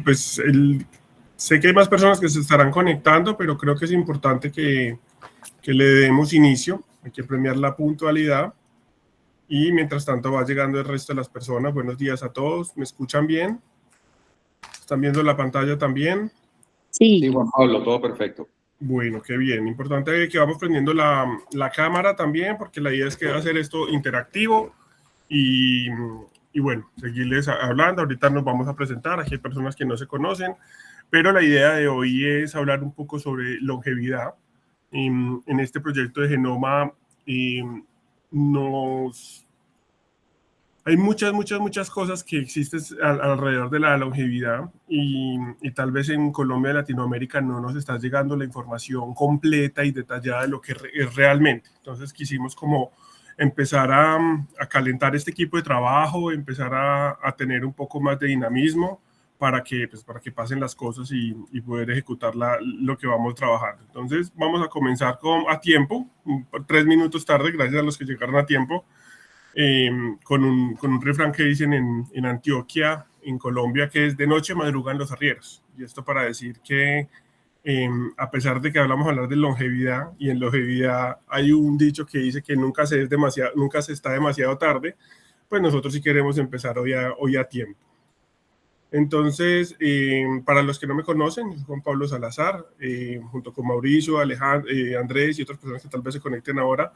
Pues sé que hay más personas que se estarán conectando, pero creo que es importante que le demos inicio. Hay que premiar la puntualidad. Y mientras tanto va llegando el resto de las personas. Buenos días a todos. ¿Me escuchan bien? ¿Están viendo la pantalla también? Sí, Juan Pablo, todo perfecto. Bueno, qué bien. Importante que vamos prendiendo la cámara también, porque la idea es que va a hacer esto interactivo y bueno, seguirles hablando. Ahorita nos vamos a presentar. Aquí hay personas que no se conocen, pero la idea de hoy es hablar un poco sobre longevidad. En este proyecto de Genoma hay muchas cosas que existen alrededor de la longevidad y tal vez en Colombia y Latinoamérica no nos está llegando la información completa y detallada de lo que es realmente. Entonces quisimos como empezar a calentar este equipo de trabajo, empezar a tener un poco más de dinamismo para que pasen las cosas y poder ejecutar lo que vamos trabajando. Entonces vamos a comenzar a tiempo, 3 minutos tarde, gracias a los que llegaron a tiempo. Con un refrán que dicen en Antioquia, en Colombia, que es: de noche madrugan los arrieros. Y esto para decir que a pesar de que hablar de longevidad, y en longevidad hay un dicho que dice que nunca se está demasiado tarde, pues nosotros sí queremos empezar hoy a tiempo. Entonces, para los que no me conocen, soy Juan Pablo Salazar, junto con Mauricio, Alejandro, Andrés y otras personas que tal vez se conecten ahora.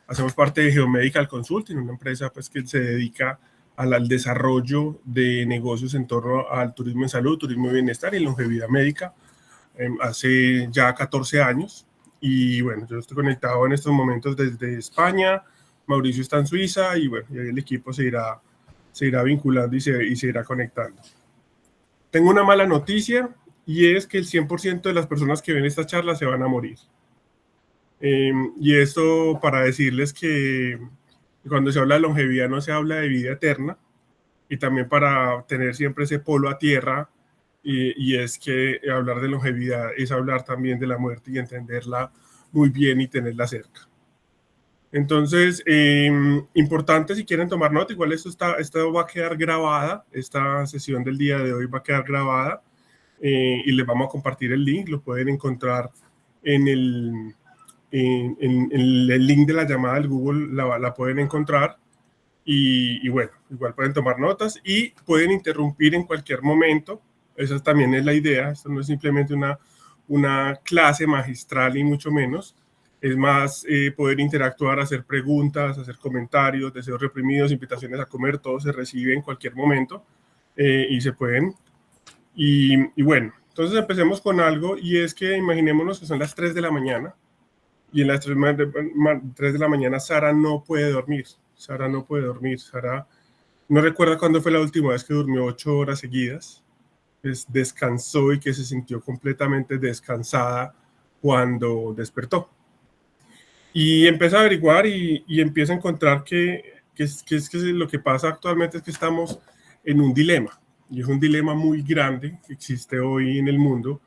Hacemos parte de Geomedical Consulting, una empresa pues, que se dedica al desarrollo de negocios en torno al turismo en salud, turismo de bienestar y longevidad médica, hace ya 14 años. Y bueno, yo estoy conectado en estos momentos desde España, Mauricio está en Suiza y bueno, y el equipo se irá vinculando y se irá conectando. Tengo una mala noticia y es que el 100% de las personas que ven esta charla se van a morir. Y esto para decirles que cuando se habla de longevidad no se habla de vida eterna, y también para tener siempre ese polo a tierra, y es que hablar de longevidad es hablar también de la muerte y entenderla muy bien y tenerla cerca. Entonces, importante si quieren tomar nota, igual esto va a quedar grabada, esta sesión del día de hoy va a quedar grabada, y les vamos a compartir el link, lo pueden encontrar en el link de la llamada del Google, la pueden encontrar. Y bueno, igual pueden tomar notas y pueden interrumpir en cualquier momento. Esa también es la idea. Esto no es simplemente una clase magistral y mucho menos. Es más, poder interactuar, hacer preguntas, hacer comentarios, deseos reprimidos, invitaciones a comer, todo se recibe en cualquier momento, y se pueden. Y bueno, entonces empecemos con algo, y es que imaginémonos que son las 3 de la mañana y en las 3 de la mañana Sara no puede dormir. Sara no recuerda cuándo fue la última vez que durmió 8 horas seguidas. Descansó y que se sintió completamente descansada cuando despertó. Y empieza a averiguar y empieza a encontrar que lo que pasa actualmente es que estamos en un dilema. Y es un dilema muy grande que existe hoy en el mundo.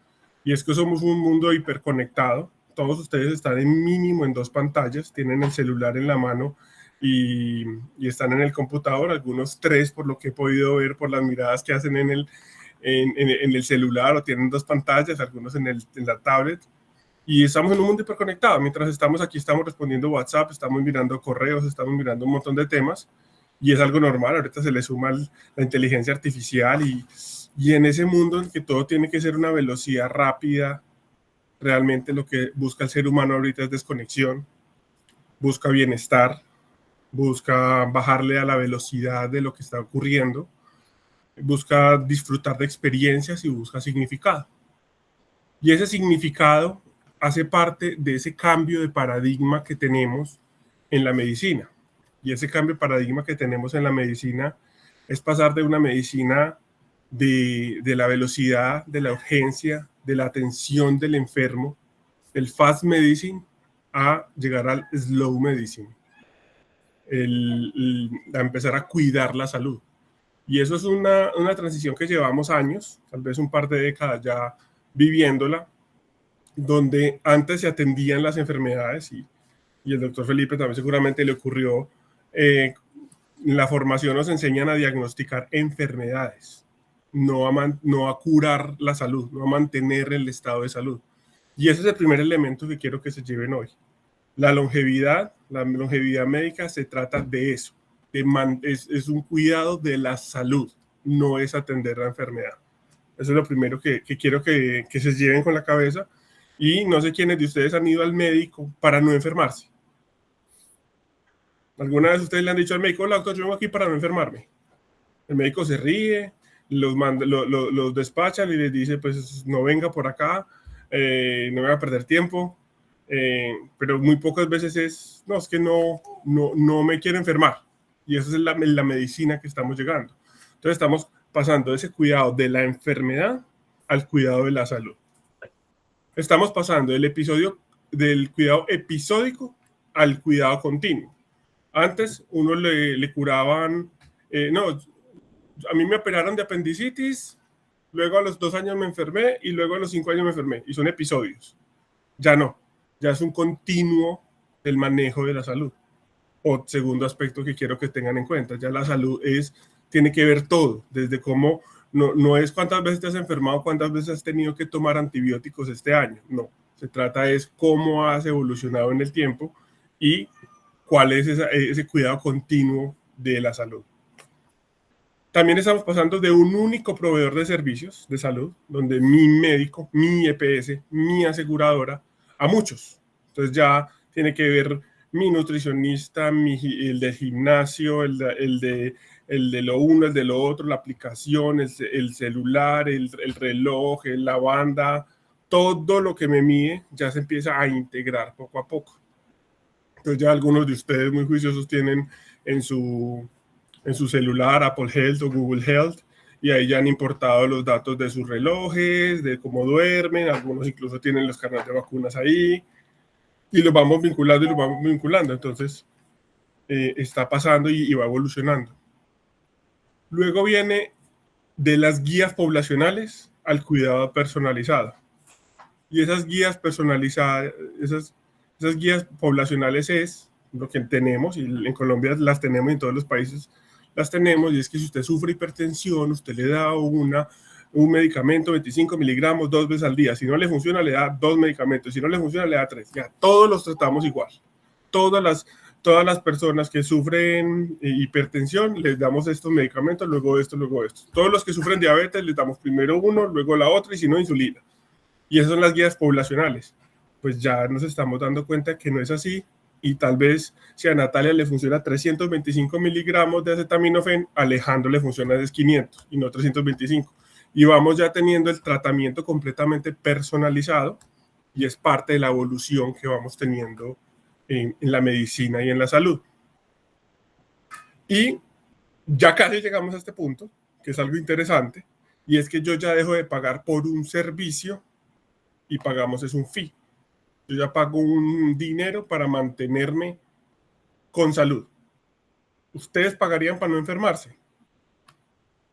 Y es que somos un mundo hiperconectado. Todos ustedes están en mínimo en 2 pantallas, tienen el celular en la mano y están en el computador, algunos 3 por lo que he podido ver por las miradas que hacen en el celular, o tienen 2 pantallas, algunos en la tablet. Y estamos en un mundo hiperconectado. Mientras estamos aquí, estamos respondiendo WhatsApp, estamos mirando correos, estamos mirando un montón de temas, y es algo normal. Ahorita se le suma la inteligencia artificial, y en ese mundo en que todo tiene que ser una velocidad rápida, realmente lo que busca el ser humano ahorita es desconexión, busca bienestar, busca bajarle a la velocidad de lo que está ocurriendo, busca disfrutar de experiencias y busca significado. Y ese significado hace parte de ese cambio de paradigma que tenemos en la medicina. Y ese cambio de paradigma que tenemos en la medicina es pasar de una medicina de la velocidad, de la urgencia, de la atención del enfermo, del fast medicine, a llegar al slow medicine, a empezar a cuidar la salud. Y eso es una transición que llevamos años, tal vez un par de décadas ya viviéndola, donde antes se atendían las enfermedades, y el doctor Felipe también seguramente le ocurrió. En la formación nos enseñan a diagnosticar enfermedades, no a curar la salud, no a mantener el estado de salud. Y ese es el primer elemento que quiero que se lleven hoy. La longevidad médica se trata de eso. Es un cuidado de la salud, no es atender la enfermedad. Eso es lo primero que quiero que se lleven con la cabeza. Y no sé quiénes de ustedes han ido al médico para no enfermarse. ¿Alguna vez ustedes le han dicho al médico, hola, doctor, yo vengo aquí para no enfermarme? El médico se ríe, los despachan y les dice, pues no venga por acá, no voy a perder tiempo. Pero muy pocas veces es que no me quiero enfermar. Y esa es la medicina que estamos llegando. Entonces estamos pasando de ese cuidado de la enfermedad al cuidado de la salud. Estamos pasando del cuidado episódico al cuidado continuo. Antes uno le curaban, a mí me operaron de apendicitis, luego a los 2 años me enfermé y luego a los 5 años me enfermé. Y son episodios. Ya no, ya es un continuo del manejo de la salud. O segundo aspecto que quiero que tengan en cuenta, ya la salud tiene que ver todo, desde cómo, no es cuántas veces te has enfermado, cuántas veces has tenido que tomar antibióticos este año, no. Se trata es cómo has evolucionado en el tiempo y cuál es ese cuidado continuo de la salud. También estamos pasando de un único proveedor de servicios de salud, donde mi médico, mi EPS, mi aseguradora, a muchos. Entonces ya tiene que ver mi nutricionista, el de gimnasio, el de lo uno, el de lo otro, la aplicación, el celular, el reloj, la banda, todo lo que me mide ya se empieza a integrar poco a poco. Entonces ya algunos de ustedes muy juiciosos tienen en su celular Apple Health o Google Health, y ahí ya han importado los datos de sus relojes, de cómo duermen, algunos incluso tienen los carnets de vacunas ahí, y los vamos vinculando, entonces está pasando y va evolucionando. Luego viene de las guías poblacionales al cuidado personalizado. Y esas guías personalizadas, esas guías poblacionales es lo que tenemos, y en Colombia las tenemos, y en todos los países las tenemos, y es que si usted sufre hipertensión, usted le da un medicamento, 25 miligramos, 2 veces al día. Si no le funciona, le da 2 medicamentos. Si no le funciona, le da 3. Ya, todos los tratamos igual. Todas las personas que sufren hipertensión, les damos estos medicamentos, luego esto, luego esto. Todos los que sufren diabetes, les damos primero uno, luego la otra, y si no, insulina. Y esas son las guías poblacionales. Pues ya nos estamos dando cuenta que no es así, y tal vez si a Natalia le funciona 325 miligramos de acetaminofén, a Alejandro le funciona 500 y no 325. Y vamos ya teniendo el tratamiento completamente personalizado, y es parte de la evolución que vamos teniendo en la medicina y en la salud. Y ya casi llegamos a este punto, que es algo interesante, y es que yo ya dejo de pagar por un servicio y pagamos es un fee. Yo ya pago un dinero para mantenerme con salud. ¿Ustedes pagarían para no enfermarse?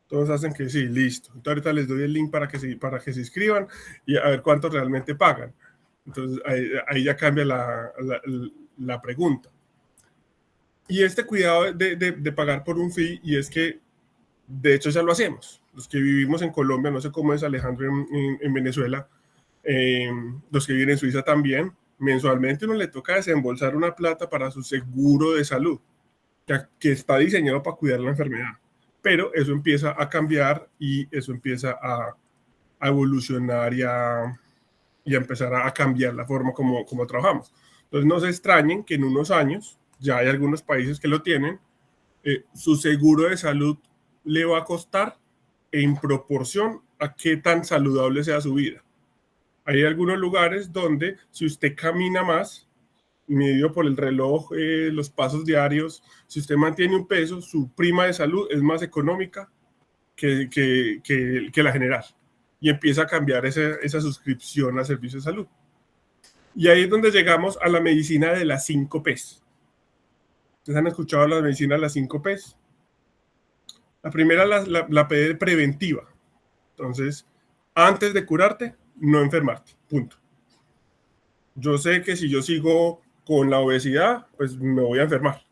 Todos hacen que sí, listo. Entonces ahorita les doy el link para que se inscriban y a ver cuánto realmente pagan. Entonces ahí ya cambia la pregunta. Y este cuidado de pagar por un fee, y es que de hecho ya lo hacemos. Los que vivimos en Colombia, no sé cómo es Alejandro en Venezuela, los que viven en Suiza también, mensualmente uno le toca desembolsar una plata para su seguro de salud, que está diseñado para cuidar la enfermedad. Pero eso empieza a cambiar y eso empieza a evolucionar y a empezar a cambiar la forma como trabajamos. Entonces no se extrañen que en unos años, ya hay algunos países que lo tienen, su seguro de salud le va a costar en proporción a qué tan saludable sea su vida. Hay algunos lugares donde si usted camina más, medido por el reloj, los pasos diarios, si usted mantiene un peso, su prima de salud es más económica que la general. Y empieza a cambiar esa suscripción a servicios de salud. Y ahí es donde llegamos a la medicina de las 5 P's. ¿Ustedes han escuchado la medicina de las 5 P's? La primera, la P preventiva. Entonces, antes de curarte, no enfermarte, punto. Yo sé que si yo sigo con la obesidad, pues me voy a enfermar.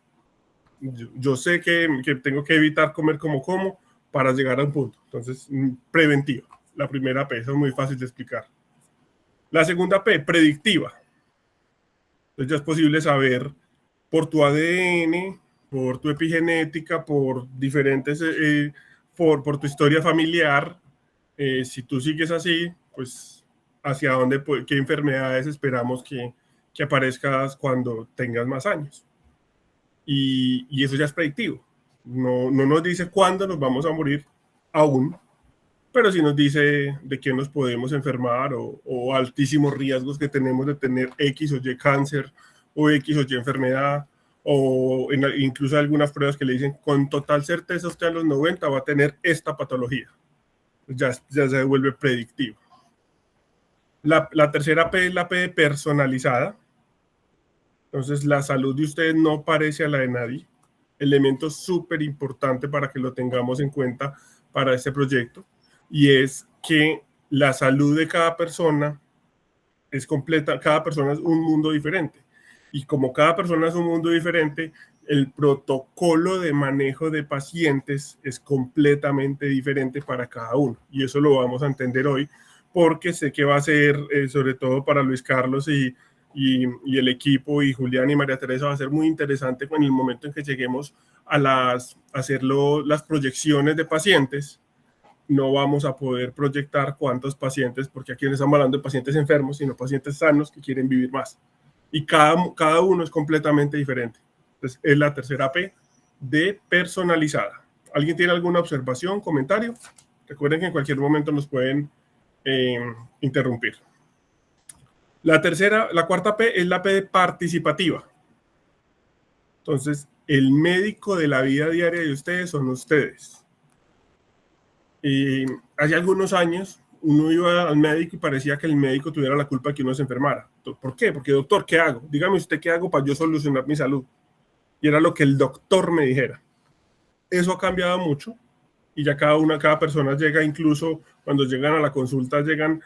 Yo sé que tengo que evitar comer como, para llegar a un punto. Entonces, preventiva. La primera P, eso es muy fácil de explicar. La segunda P, predictiva. Entonces ya es posible saber por tu ADN, por tu epigenética, por diferentes, por tu historia familiar, si tú sigues así, pues hacia dónde, qué enfermedades esperamos que aparezcas cuando tengas más años. Y eso ya es predictivo. No nos dice cuándo nos vamos a morir aún, pero sí nos dice de qué nos podemos enfermar o altísimos riesgos que tenemos de tener X o Y cáncer o X o Y enfermedad, o incluso algunas pruebas que le dicen con total certeza usted a los 90 va a tener esta patología. Ya se vuelve predictivo. La tercera P es la P personalizada. Entonces la salud de ustedes no parece a la de nadie. Elemento súper importante para que lo tengamos en cuenta para este proyecto, y es que la salud de cada persona es completa, cada persona es un mundo diferente, y como cada persona es un mundo diferente, el protocolo de manejo de pacientes es completamente diferente para cada uno, y eso lo vamos a entender hoy, porque sé que va a ser, sobre todo para Luis Carlos y el equipo, y Julián y María Teresa, va a ser muy interesante en el momento en que lleguemos a hacerlo las proyecciones de pacientes. No vamos a poder proyectar cuántos pacientes, porque aquí no estamos hablando de pacientes enfermos, sino pacientes sanos que quieren vivir más. Y cada uno es completamente diferente. Entonces, es la tercera P de personalizada. ¿Alguien tiene alguna observación, comentario? Recuerden que en cualquier momento nos pueden interrumpir. La cuarta P es la P de participativa. Entonces, el médico de la vida diaria de ustedes son ustedes. Hace algunos años uno iba al médico y parecía que el médico tuviera la culpa de que uno se enfermara. ¿Por qué? Porque, doctor, ¿qué hago? Dígame usted qué hago para yo solucionar mi salud. Y era lo que el doctor me dijera. Eso ha cambiado mucho, y ya cada persona llega, incluso cuando llegan a la consulta, llegan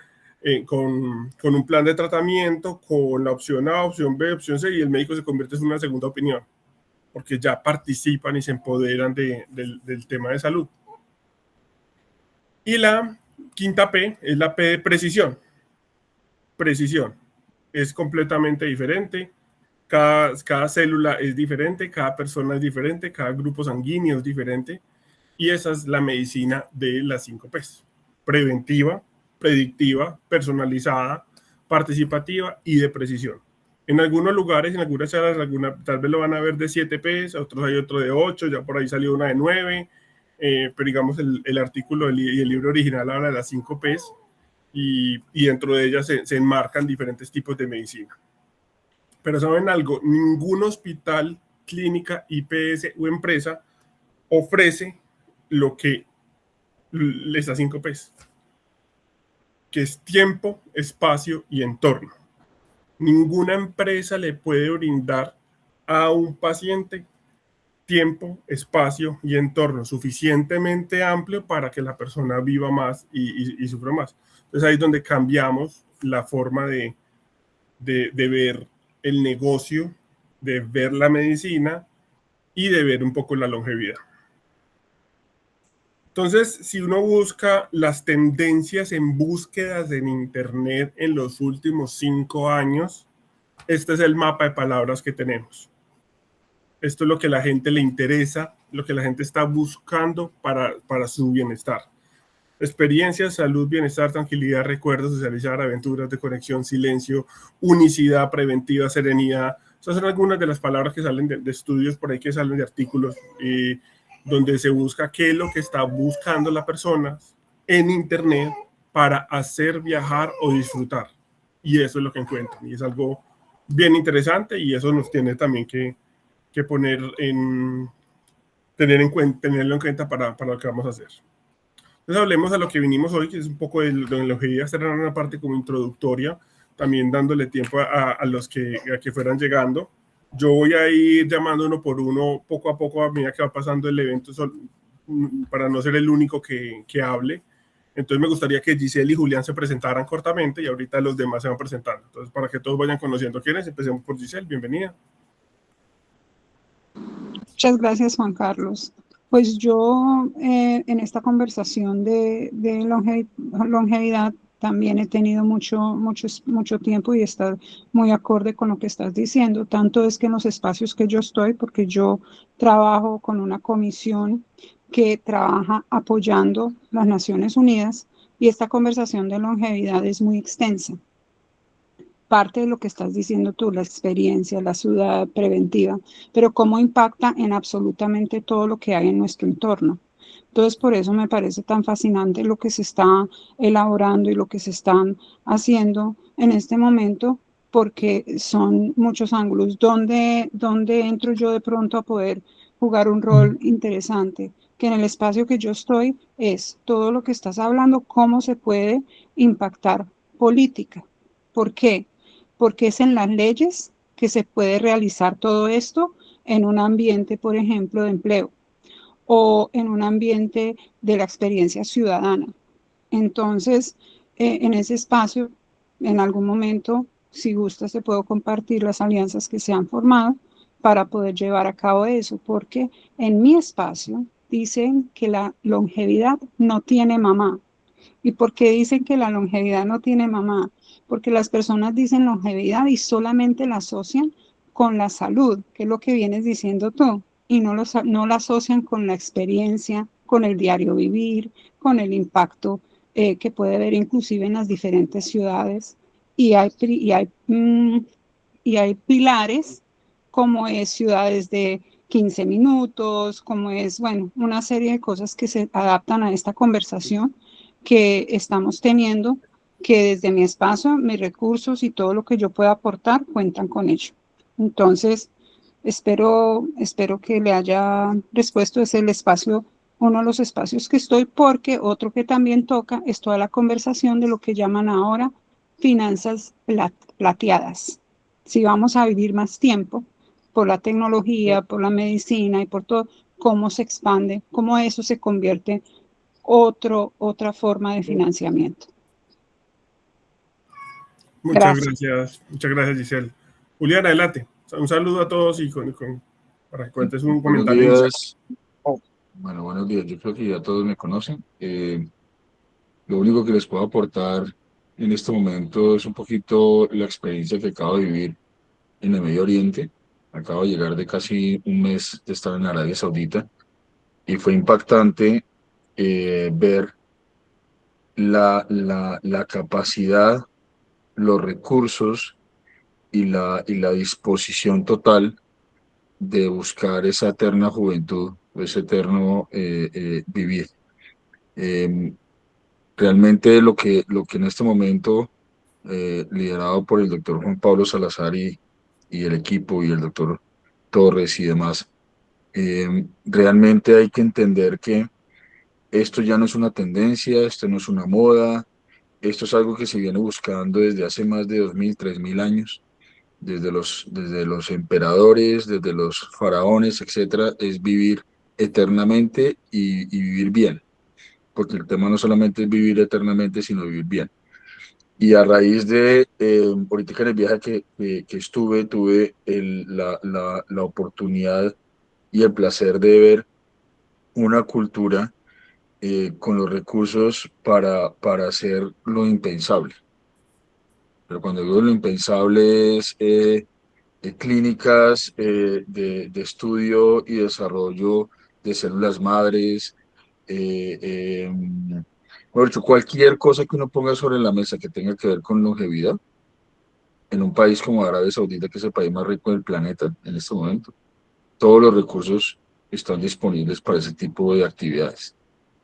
con un plan de tratamiento, con la opción A, opción B, opción C, y el médico se convierte en una segunda opinión, porque ya participan y se empoderan del tema de salud. Y la quinta P es la P de precisión. Precisión. Es completamente diferente. Cada célula es diferente, cada persona es diferente, cada grupo sanguíneo es diferente. Y esa es la medicina de las 5 P's. Preventiva, predictiva, personalizada, participativa y de precisión. En algunos lugares, en algunas salas, tal vez lo van a ver de 7 P's, otros hay otro de 8, ya por ahí salió una de 9. Pero digamos el artículo y el libro original habla de las 5 P's, y dentro de ellas se enmarcan diferentes tipos de medicina. Pero ¿saben algo? Ningún hospital, clínica, IPS o empresa ofrece lo que estas 5 P's, que es tiempo, espacio y entorno. Ninguna empresa le puede brindar a un paciente tiempo, espacio y entorno suficientemente amplio para que la persona viva más y sufra más. Entonces ahí es donde cambiamos la forma de ver el negocio, de ver la medicina y de ver un poco la longevidad. Entonces, si uno busca las tendencias en búsquedas en Internet en los últimos 5 años, este es el mapa de palabras que tenemos. Esto es lo que a la gente le interesa, lo que la gente está buscando para su bienestar. Experiencias, salud, bienestar, tranquilidad, recuerdos, socializar, aventuras de conexión, silencio, unicidad, preventiva, serenidad. Esas son algunas de las palabras que salen de estudios por ahí, que salen de artículos, donde se busca qué es lo que está buscando la persona en Internet para hacer, viajar o disfrutar. Y eso es lo que encuentran. Y es algo bien interesante, y eso nos tiene también que tenerlo en cuenta para lo que vamos a hacer. Entonces hablemos de lo que vinimos hoy, que es un poco de longevidad. Esta era una parte como introductoria, también dándole tiempo a los que fueran llegando. Yo voy a ir llamando uno por uno, poco a poco, a medida que va pasando el evento, para no ser el único que hable. Entonces me gustaría que Giselle y Julián se presentaran cortamente, y ahorita los demás se van presentando. Entonces, para que todos vayan conociendo quiénes, empecemos por Giselle. Bienvenida. Muchas gracias, Juan Carlos. Pues yo en esta conversación de longevidad también he tenido mucho tiempo y está muy acorde con lo que estás diciendo. Tanto es que en los espacios que yo estoy, porque yo trabajo con una comisión que trabaja apoyando las Naciones Unidas y esta conversación de longevidad es muy extensa. Parte de lo que estás diciendo tú, la experiencia, la ciudad preventiva, pero cómo impacta en absolutamente todo lo que hay en nuestro entorno. Entonces, por eso me parece tan fascinante lo que se está elaborando y lo que se están haciendo en este momento, porque son muchos ángulos. ¿Dónde entro yo de pronto a poder jugar un rol interesante? Que en el espacio que yo estoy es todo lo que estás hablando, cómo se puede impactar política. ¿Por qué? Porque es en las leyes que se puede realizar todo esto en un ambiente, por ejemplo, de empleo o en un ambiente de la experiencia ciudadana. Entonces, en ese espacio, en algún momento, si gusta, se puedo compartir las alianzas que se han formado para poder llevar a cabo eso, porque en mi espacio dicen que la longevidad no tiene mamá. ¿Y por qué dicen que la longevidad no tiene mamá? Porque las personas dicen longevidad y solamente la asocian con la salud, que es lo que vienes diciendo tú, y no la asocian con la experiencia, con el diario vivir, con el impacto que puede haber inclusive en las diferentes ciudades. Y hay pilares como es ciudades de 15 minutos, como es, bueno, una serie de cosas que se adaptan a esta conversación que estamos teniendo, que desde mi espacio, mis recursos y todo lo que yo pueda aportar cuentan con ello. Entonces, espero que le haya respuesto. Es el espacio, uno de los espacios que estoy, porque otro que también toca es toda la conversación de lo que llaman ahora finanzas plateadas. Si vamos a vivir más tiempo por la tecnología, por la medicina y por todo, cómo se expande, cómo eso se convierte otra forma de financiamiento. Muchas gracias Giselle. Julián, adelante. Un saludo a todos y para que cuentes un comentario. Buenos días. Bueno, buenos días. Yo creo que ya todos me conocen. Lo único que les puedo aportar en este momento es un poquito la experiencia que acabo de vivir en el Medio Oriente. Acabo de llegar de casi un mes de estar en Arabia Saudita y fue impactante ver la capacidad, los recursos y la disposición total de buscar esa eterna juventud, ese eterno vivir. Realmente lo que en este momento, liderado por el doctor Juan Pablo Salazar y el equipo y el doctor Torres y demás, realmente hay que entender que esto ya no es una tendencia, esto no es una moda, esto es algo que se viene buscando desde hace más de 2000, 3000 años, desde los emperadores, desde los faraones, etcétera, es vivir eternamente y vivir bien, porque el tema no solamente es vivir eternamente, sino vivir bien. Y a raíz de, ahorita en el viaje que estuve, tuve la oportunidad y el placer de ver una cultura con los recursos para hacer lo impensable. Pero cuando digo lo impensable es clínicas de estudio y desarrollo de células madres, mejor dicho, cualquier cosa que uno ponga sobre la mesa que tenga que ver con longevidad, en un país como Arabia Saudita, que es el país más rico del planeta en este momento, todos los recursos están disponibles para ese tipo de actividades,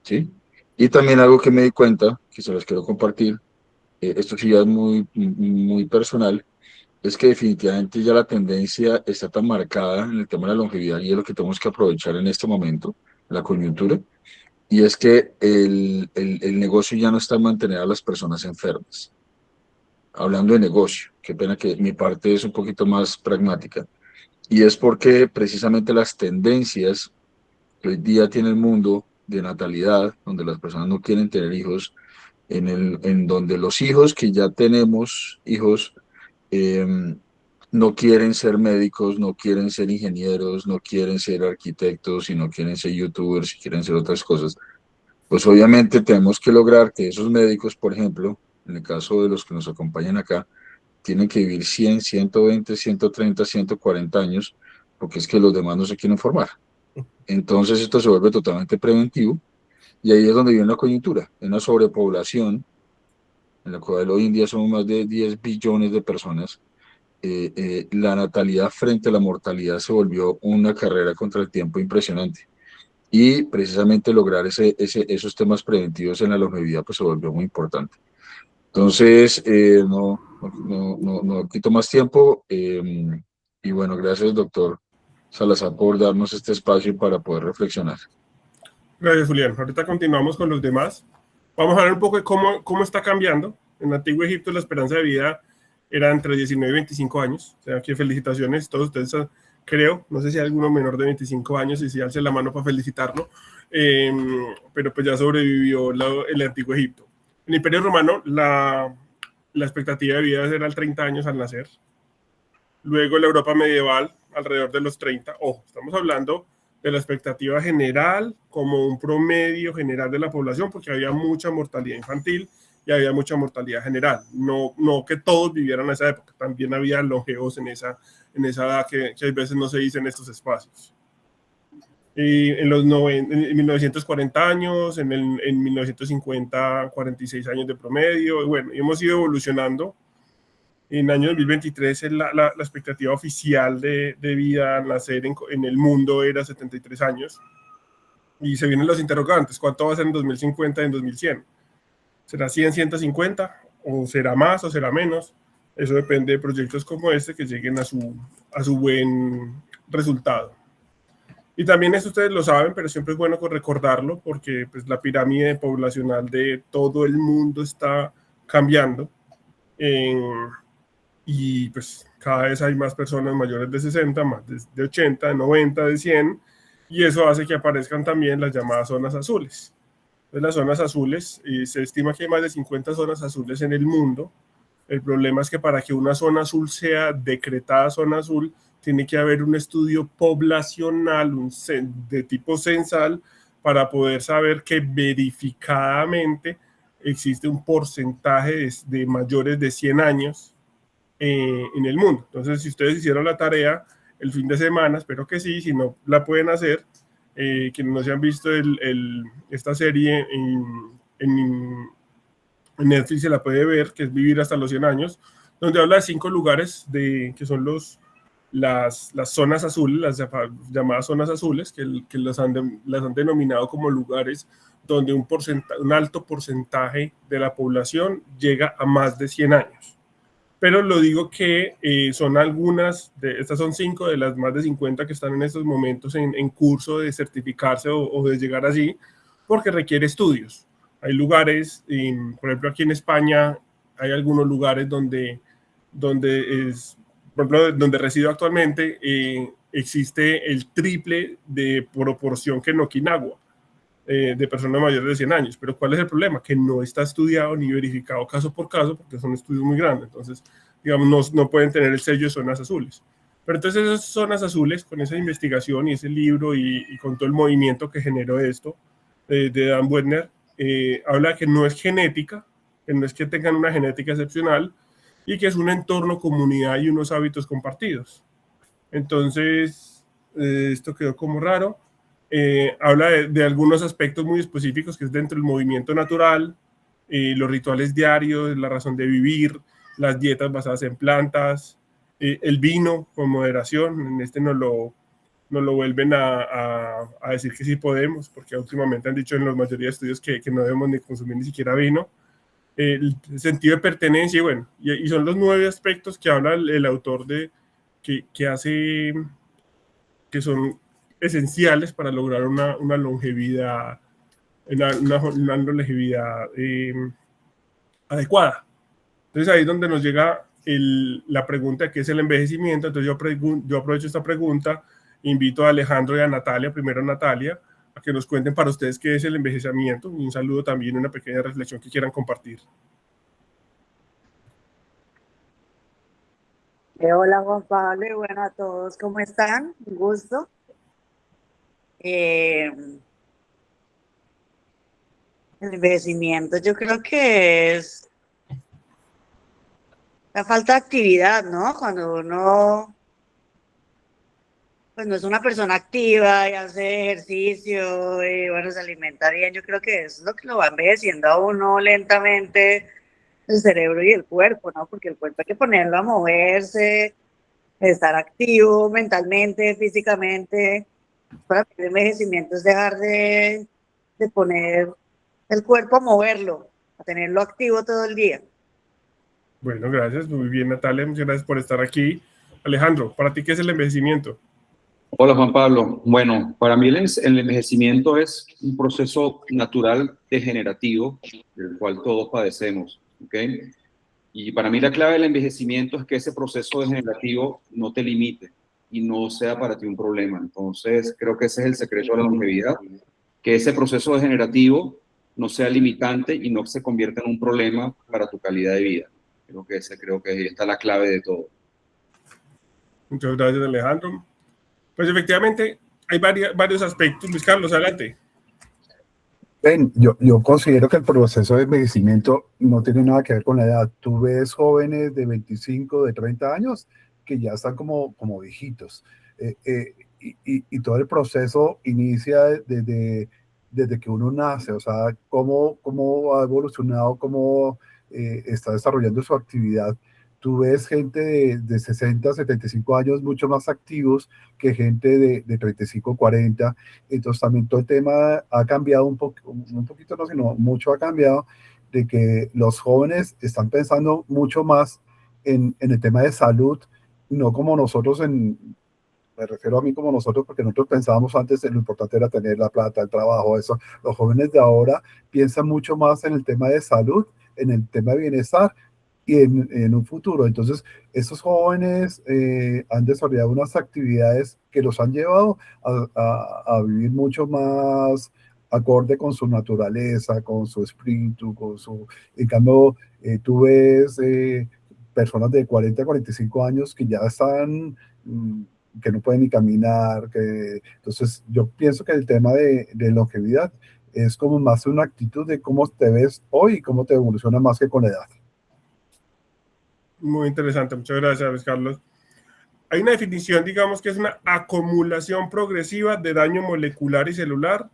¿sí? Y también algo que me di cuenta, que se los quiero compartir, esto sí ya es muy personal, es que definitivamente ya la tendencia está tan marcada en el tema de la longevidad y es lo que tenemos que aprovechar en este momento, la coyuntura, y es que el negocio ya no está en mantener a las personas enfermas. Hablando de negocio, qué pena que mi parte es un poquito más pragmática, y es porque precisamente las tendencias que hoy día tiene el mundo de natalidad, donde las personas no quieren tener hijos, en donde los hijos que ya tenemos hijos, eh, no quieren ser médicos, no quieren ser ingenieros, no quieren ser arquitectos, y no quieren ser youtubers, y quieren ser otras cosas. Pues obviamente tenemos que lograr que esos médicos, por ejemplo, en el caso de los que nos acompañan acá, tienen que vivir 100, 120, 130, 140 años, porque es que los demás no se quieren formar. Entonces esto se vuelve totalmente preventivo, y ahí es donde viene la coyuntura, en una sobrepoblación, en la cual hoy en día somos más de 10 billones de personas. La natalidad frente a la mortalidad se volvió una carrera contra el tiempo impresionante. Y precisamente lograr esos temas preventivos en la longevidad pues se volvió muy importante. Entonces, no quito más tiempo. Y bueno, gracias, doctor Salazar, por darnos este espacio para poder reflexionar. Gracias, Julián. Ahorita continuamos con los demás. Vamos a ver un poco de cómo está cambiando. En el Antiguo Egipto la esperanza de vida era entre 19 y 25 años. O sea, que felicitaciones. Todos ustedes, creo, no sé si hay alguno menor de 25 años y si alce la mano para felicitarlo. Pero pues ya sobrevivió el Antiguo Egipto. En el Imperio Romano la expectativa de vida era el 30 años al nacer. Luego la Europa medieval, alrededor de los 30. Ojo, estamos hablando de la expectativa general como un promedio general de la población, porque había mucha mortalidad infantil y había mucha mortalidad general. No que todos vivieran en esa época, también había longevos en esa edad que a veces no se dice en estos espacios. Y en 1940 años, en 1950, 46 años de promedio. Y bueno, hemos ido evolucionando. En el año 2023 la expectativa oficial de vida al nacer en el mundo era 73 años. Y se vienen los interrogantes. ¿Cuánto va a ser en 2050 y en 2100? ¿Será 100, 150? ¿O será más o será menos? Eso depende de proyectos como este que lleguen a su buen resultado. Y también eso ustedes lo saben, pero siempre es bueno recordarlo porque pues, la pirámide poblacional de todo el mundo está cambiando. Y pues cada vez hay más personas mayores de 60, más de 80, de 90, de 100, y eso hace que aparezcan también las llamadas zonas azules. Entonces, las zonas azules, se estima que hay más de 50 zonas azules en el mundo. El problema es que para que una zona azul sea decretada zona azul, tiene que haber un estudio poblacional de tipo censal para poder saber que verificadamente existe un porcentaje de mayores de 100 años en el mundo. Entonces, si ustedes hicieron la tarea el fin de semana, espero que sí, si no la pueden hacer, quienes no se han visto esta serie en Netflix se la puede ver, que es Vivir hasta los 100 años, donde habla de 5 lugares que son las zonas azules, las llamadas zonas azules, que las han denominado como lugares donde un alto porcentaje de la población llega a más de 100 años. Pero lo digo que son estas son 5 de las más de 50 que están en estos momentos en curso de certificarse o de llegar allí, porque requiere estudios. Hay lugares, por ejemplo, aquí en España, hay algunos lugares donde por ejemplo, donde resido actualmente, existe el triple de proporción que en Okinawa, de personas mayores de 100 años. Pero ¿cuál es el problema? Que no está estudiado ni verificado caso por caso, porque son estudios muy grandes. Entonces, digamos, no pueden tener el sello de zonas azules. Pero entonces esas zonas azules, con esa investigación y ese libro y con todo el movimiento que generó esto, de Dan Buettner, habla que no es genética, que no es que tengan una genética excepcional, y que es un entorno, comunidad y unos hábitos compartidos. Entonces, esto quedó como raro. Habla de algunos aspectos muy específicos que es dentro del movimiento natural, los rituales diarios, la razón de vivir, las dietas basadas en plantas, el vino con moderación. En este nos lo vuelven a decir que sí podemos, porque últimamente han dicho en la mayoría de estudios que no debemos ni consumir ni siquiera vino. El sentido de pertenencia, y bueno, y son los 9 aspectos que habla el autor que son esenciales para lograr una longevidad, una longevidad adecuada. Entonces ahí es donde nos llega la pregunta que es el envejecimiento. Entonces yo aprovecho esta pregunta, invito a Alejandro y a Natalia, primero Natalia, a que nos cuenten para ustedes qué es el envejecimiento, y un saludo también, una pequeña reflexión que quieran compartir. Hola Juan Pablo y bueno a todos, ¿cómo están? Un gusto. Eh, el envejecimiento yo creo que es la falta de actividad, ¿no? Cuando uno pues no es una persona activa y hace ejercicio y bueno, se alimenta bien, yo creo que eso es lo que lo va envejeciendo a uno lentamente el cerebro y el cuerpo, ¿no? Porque el cuerpo hay que ponerlo a moverse, estar activo mentalmente, físicamente. Para mí el envejecimiento es dejar de poner el cuerpo a moverlo, a tenerlo activo todo el día. Bueno, gracias, muy bien, Natalia, muchas gracias por estar aquí. Alejandro, ¿para ti qué es el envejecimiento? Hola Juan Pablo. Bueno, para mí el envejecimiento es un proceso natural degenerativo del cual todos padecemos, ¿ok? Y para mí la clave del envejecimiento es que ese proceso degenerativo no te limite y no sea para ti un problema. Entonces, creo que ese es el secreto de la longevidad, que ese proceso degenerativo no sea limitante y no se convierta en un problema para tu calidad de vida. Creo que ahí está la clave de todo. Muchas gracias, Alejandro. Pues efectivamente hay varios aspectos. Luis Carlos, adelante. Ven, yo considero que el proceso de envejecimiento no tiene nada que ver con la edad. Tú ves jóvenes de 25, de 30 años que ya están como viejitos. Y todo el proceso inicia desde que uno nace, o sea, cómo ha evolucionado, cómo está desarrollando su actividad. Tú ves gente de 60, 75 años mucho más activos que gente de 35, 40. Entonces también todo el tema ha cambiado un poquito, no, sino mucho ha cambiado, de que los jóvenes están pensando mucho más en el tema de salud, no como nosotros me refiero a mí como nosotros, porque nosotros pensábamos antes en lo importante era tener la plata, el trabajo, eso. Los jóvenes de ahora piensan mucho más en el tema de salud, en el tema de bienestar y en un futuro. Entonces, estos jóvenes han desarrollado unas actividades que los han llevado a vivir mucho más acorde con su naturaleza, con su espíritu, En cambio, tú ves personas de 40 a 45 años que ya están, que no pueden ni caminar, entonces yo pienso que el tema de longevidad es como más una actitud de cómo te ves hoy y cómo te evoluciona más que con la edad. Muy interesante, muchas gracias, Luis Carlos. Hay una definición, digamos, que es una acumulación progresiva de daño molecular y celular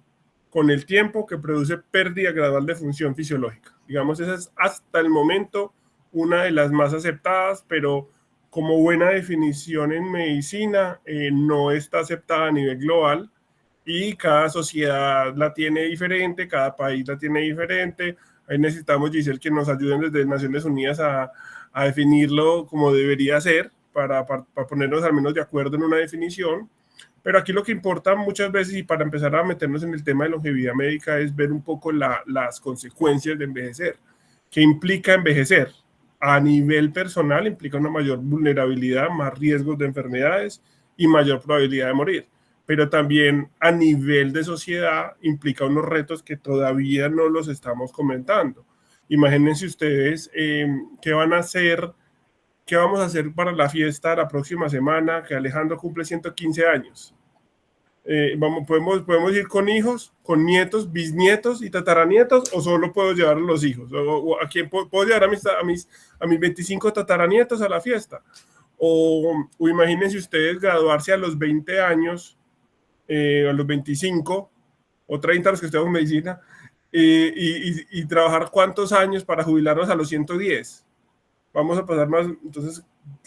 con el tiempo que produce pérdida gradual de función fisiológica. Digamos, esa es hasta el momento una de las más aceptadas, pero como buena definición en medicina, no está aceptada a nivel global y cada sociedad la tiene diferente, cada país la tiene diferente. Ahí necesitamos, Giselle, que nos ayuden desde Naciones Unidas a definirlo como debería ser, para ponernos al menos de acuerdo en una definición. Pero aquí lo que importa muchas veces, y para empezar a meternos en el tema de longevidad médica, es ver un poco las consecuencias de envejecer. ¿Qué implica envejecer? A nivel personal implica una mayor vulnerabilidad, más riesgos de enfermedades y mayor probabilidad de morir. Pero también a nivel de sociedad implica unos retos que todavía no los estamos comentando. Imagínense ustedes qué van a hacer, qué vamos a hacer para la fiesta la próxima semana, que Alejandro cumple 115 años. ¿Podemos ir con hijos, con nietos, bisnietos y tataranietos, o solo puedo llevar a los hijos? ¿O a quién puedo llevar a mis 25 tataranietos a la fiesta? O imagínense ustedes graduarse a los 20 años, a los 25 o 30, los que estudiamos medicina, y trabajar cuántos años para jubilarnos a los 110. Vamos a pasar más, entonces,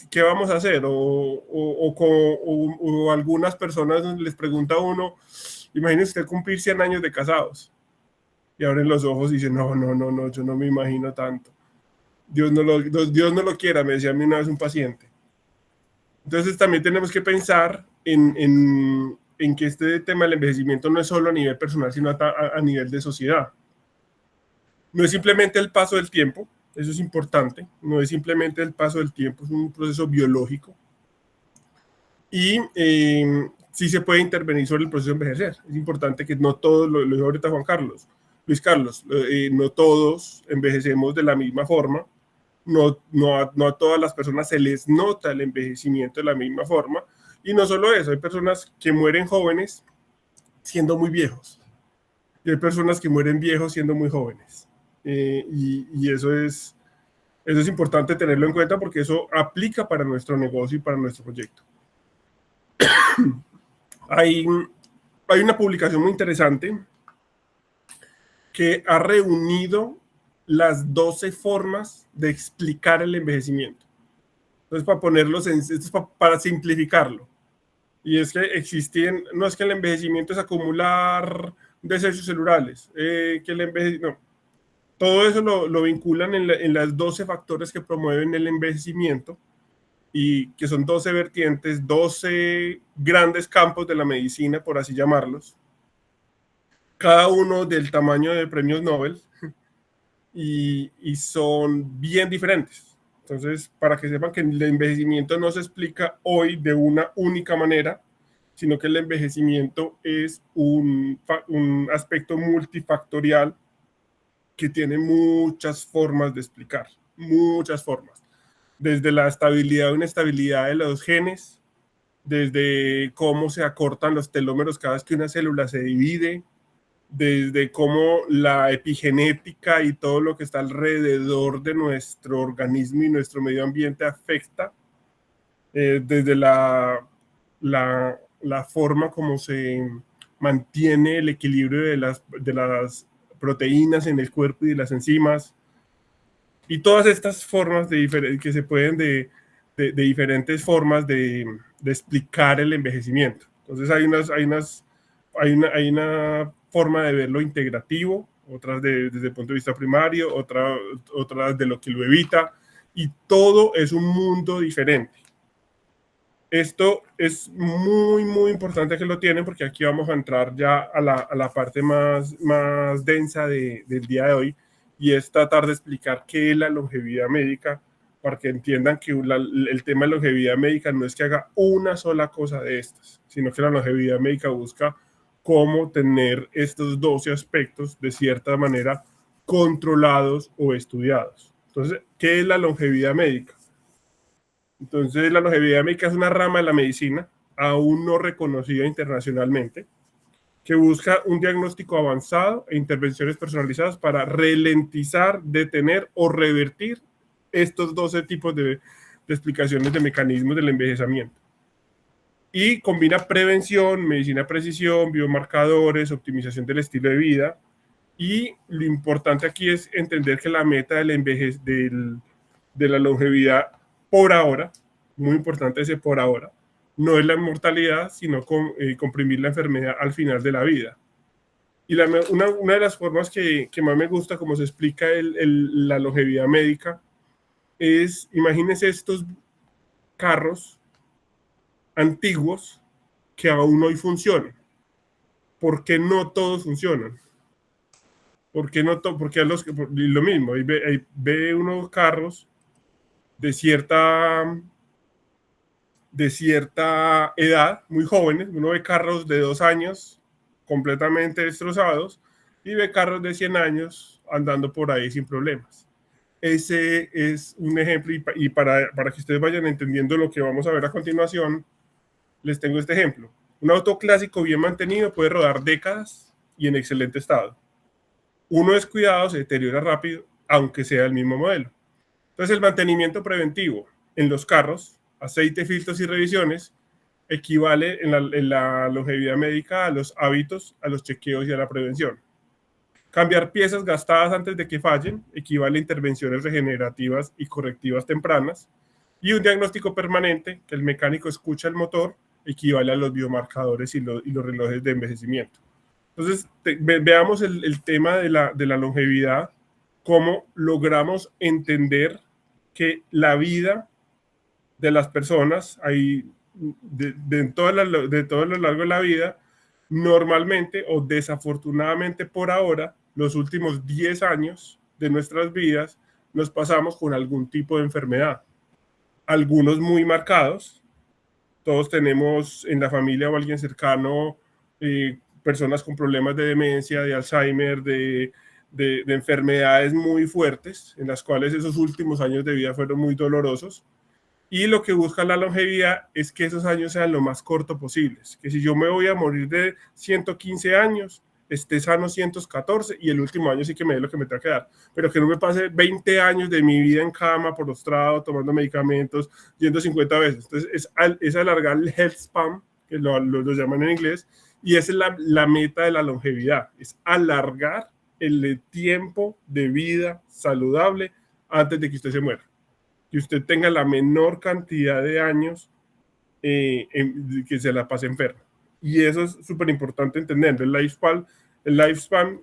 ¿qué vamos a hacer? O algunas personas les pregunta a uno, imagínese usted cumplir 100 años de casados, y abren los ojos y dicen, no, yo no me imagino tanto. Dios no lo quiera, me decía a mí una vez un paciente. Entonces también tenemos que pensar en que este tema del envejecimiento no es solo a nivel personal, sino a nivel de sociedad. No es simplemente el paso del tiempo, eso es importante, no es simplemente el paso del tiempo, es un proceso biológico. Y sí se puede intervenir sobre el proceso de envejecer. Es importante que no todos, lo dijo ahorita Luis Carlos, no todos envejecemos de la misma forma, no a todas las personas se les nota el envejecimiento de la misma forma. Y no solo eso, hay personas que mueren jóvenes siendo muy viejos. Y hay personas que mueren viejos siendo muy jóvenes. Y eso es importante tenerlo en cuenta porque eso aplica para nuestro negocio y para nuestro proyecto. Hay una publicación muy interesante que ha reunido las 12 formas de explicar el envejecimiento. Entonces, para ponerlos para simplificarlo. Y es que no es que el envejecimiento es acumular desechos celulares, no. Todo eso lo vinculan en las 12 factores que promueven el envejecimiento y que son 12 vertientes, 12 grandes campos de la medicina, por así llamarlos, cada uno del tamaño de premios Nobel y son bien diferentes. Entonces, para que sepan que el envejecimiento no se explica hoy de una única manera, sino que el envejecimiento es un aspecto multifactorial que tiene muchas formas de explicar, muchas formas. Desde la estabilidad o inestabilidad de los genes, desde cómo se acortan los telómeros cada vez que una célula se divide, desde cómo la epigenética y todo lo que está alrededor de nuestro organismo y nuestro medio ambiente afecta, desde la forma como se mantiene el equilibrio de las proteínas en el cuerpo y de las enzimas, y todas estas formas que se pueden de diferentes formas de explicar el envejecimiento. Entonces hay una forma de verlo integrativo, otras desde el punto de vista primario, otras de lo que lo evita, y todo es un mundo diferente. Esto es muy, muy importante que lo tienen porque aquí vamos a entrar ya a la parte más densa del día de hoy, y es tratar de explicar qué es la longevidad médica, para que entiendan que el tema de longevidad médica no es que haga una sola cosa de estas, sino que la longevidad médica busca cómo tener estos 12 aspectos de cierta manera controlados o estudiados. Entonces, ¿qué es la longevidad médica? Entonces, la longevidad médica es una rama de la medicina aún no reconocida internacionalmente, que busca un diagnóstico avanzado e intervenciones personalizadas para ralentizar, detener o revertir estos 12 tipos de explicaciones de mecanismos del envejecimiento. Y combina prevención, medicina de precisión, biomarcadores, optimización del estilo de vida. Y lo importante aquí es entender que la meta de la longevidad por ahora, muy importante ese por ahora, no es la inmortalidad, sino comprimir la enfermedad al final de la vida. Y una de las formas que más me gusta, como se explica la longevidad médica, es, imagínense estos carros antiguos que aún hoy funcionan. ¿Por qué no todos funcionan? Porque lo mismo, ve unos carros de cierta edad, muy jóvenes, uno ve carros de 2 años completamente destrozados y ve carros de 100 años andando por ahí sin problemas. Ese es un ejemplo, y para que ustedes vayan entendiendo lo que vamos a ver a continuación, les tengo este ejemplo. Un auto clásico bien mantenido puede rodar décadas y en excelente estado. Uno descuidado se deteriora rápido, aunque sea el mismo modelo. Entonces, el mantenimiento preventivo en los carros, aceite, filtros y revisiones, equivale en la longevidad médica a los hábitos, a los chequeos y a la prevención. Cambiar piezas gastadas antes de que fallen equivale a intervenciones regenerativas y correctivas tempranas. Y un diagnóstico permanente, que el mecánico escucha el motor, equivale a los biomarcadores y los relojes de envejecimiento. Entonces, veamos el tema de la longevidad, cómo logramos entender que la vida de las personas, de todo lo largo de la vida, normalmente o desafortunadamente por ahora, los últimos 10 años de nuestras vidas, nos pasamos con algún tipo de enfermedad. Algunos muy marcados. Todos tenemos en la familia o alguien cercano personas con problemas de demencia, de Alzheimer, de de enfermedades muy fuertes, en las cuales esos últimos años de vida fueron muy dolorosos. Y lo que busca la longevidad es que esos años sean lo más corto posibles. Que si yo me voy a morir de 115 años, esté sano 114 y el último año sí que me dé lo que me tenga que dar. Pero que no me pase 20 años de mi vida en cama, postrado, tomando medicamentos, yendo 50 veces. Entonces es alargar el health span, que lo llaman en inglés, y esa es la meta de la longevidad. Es alargar el tiempo de vida saludable antes de que usted se muera. Que usted tenga la menor cantidad de años que se la pase enfermo. Y eso es súper importante entender. El lifespan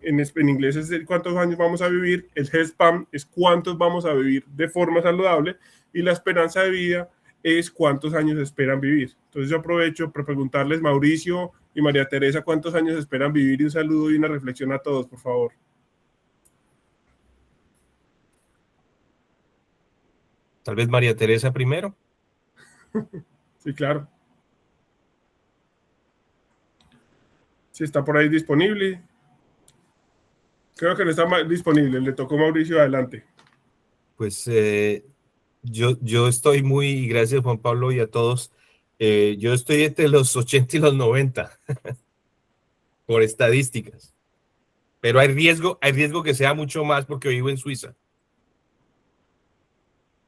en inglés es cuántos años vamos a vivir, el healthspan es cuántos vamos a vivir de forma saludable y la esperanza de vida es cuántos años esperan vivir. Entonces yo aprovecho para preguntarles, Mauricio y María Teresa, ¿cuántos años esperan vivir? Y un saludo y una reflexión a todos, por favor. Tal vez María Teresa primero. Sí, claro. Si está por ahí disponible. Creo que no está disponible. Le tocó Mauricio, adelante. Pues yo estoy muy, gracias Juan Pablo y a todos, yo estoy entre los 80 y los 90 por estadísticas. Pero hay riesgo que sea mucho más porque vivo en Suiza.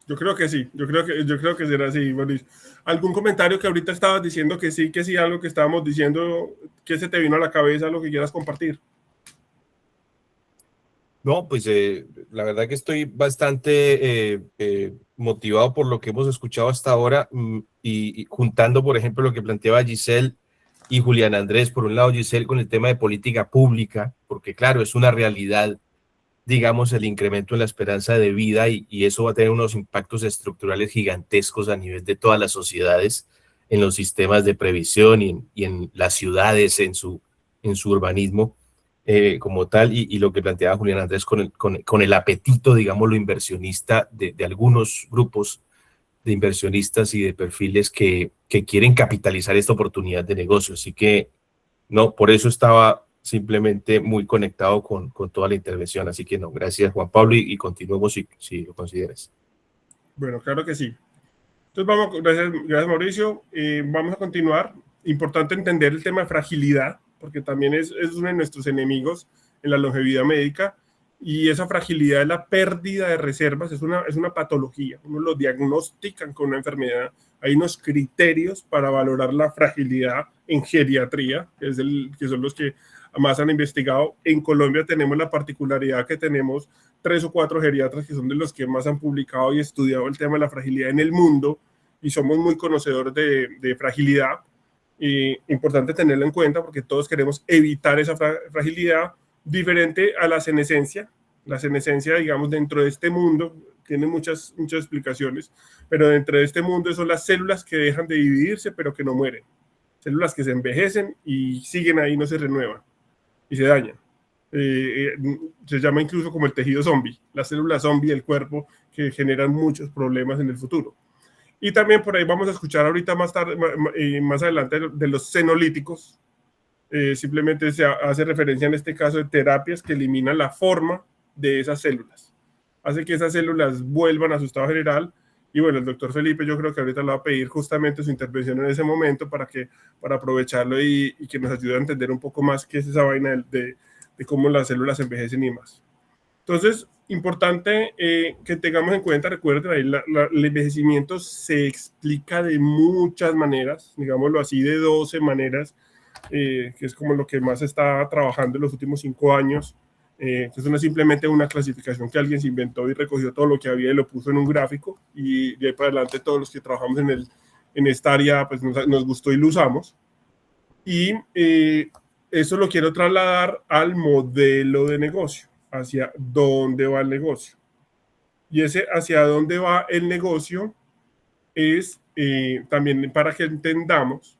Yo creo que sí, yo creo que será así, Mauricio. ¿Algún comentario que ahorita estabas diciendo que sí, algo que estábamos diciendo, que se te vino a la cabeza, lo que quieras compartir? No, pues la verdad que estoy bastante motivado por lo que hemos escuchado hasta ahora y juntando, por ejemplo, lo que planteaba Giselle y Julián Andrés. Por un lado, Giselle con el tema de política pública, porque claro, es una realidad, digamos, el incremento en la esperanza de vida y eso va a tener unos impactos estructurales gigantescos a nivel de todas las sociedades, en los sistemas de previsión y en las ciudades, en su urbanismo como tal, y lo que planteaba Julián Andrés con el apetito, digamos, lo inversionista de algunos grupos de inversionistas y de perfiles que quieren capitalizar esta oportunidad de negocio. Así que, no, por eso estaba simplemente muy conectado con toda la intervención. Así que no, gracias Juan Pablo y continuemos si lo consideras. Bueno, claro que sí. Entonces gracias Mauricio. Vamos a continuar. Importante entender el tema de fragilidad, porque también es uno de nuestros enemigos en la longevidad médica, y esa fragilidad es la pérdida de reservas, es una patología. Uno lo diagnostican con una enfermedad. Hay unos criterios para valorar la fragilidad en geriatría, que son los que más han investigado. En Colombia tenemos la particularidad que tenemos 3 o 4 geriatras que son de los que más han publicado y estudiado el tema de la fragilidad en el mundo, y somos muy conocedores de fragilidad. Importante tenerlo en cuenta porque todos queremos evitar esa fragilidad, diferente a la senescencia. La senescencia, digamos, dentro de este mundo, tiene muchas explicaciones, pero dentro de este mundo son las células que dejan de dividirse pero que no mueren. Células que se envejecen y siguen ahí, no se renuevan y se dañan. Se llama incluso como el tejido zombie, las células zombie del cuerpo que generan muchos problemas en el futuro. Y también por ahí vamos a escuchar ahorita más adelante de los senolíticos. Simplemente se hace referencia en este caso de terapias que eliminan la forma de esas células. Hace que esas células vuelvan a su estado general. Y bueno, el doctor Felipe yo creo que ahorita le va a pedir justamente su intervención en ese momento para aprovecharlo y que nos ayude a entender un poco más qué es esa vaina de cómo las células envejecen y más. Entonces, importante que tengamos en cuenta, recuerden, ahí el envejecimiento se explica de muchas maneras, digámoslo así, de 12 maneras, que es como lo que más se está trabajando en los últimos 5 años. Es simplemente una clasificación que alguien se inventó y recogió todo lo que había y lo puso en un gráfico, y de ahí para adelante todos los que trabajamos en esta área pues nos gustó y lo usamos. Y eso lo quiero trasladar al modelo de negocio, hacia dónde va el negocio. Y ese hacia dónde va el negocio es también para que entendamos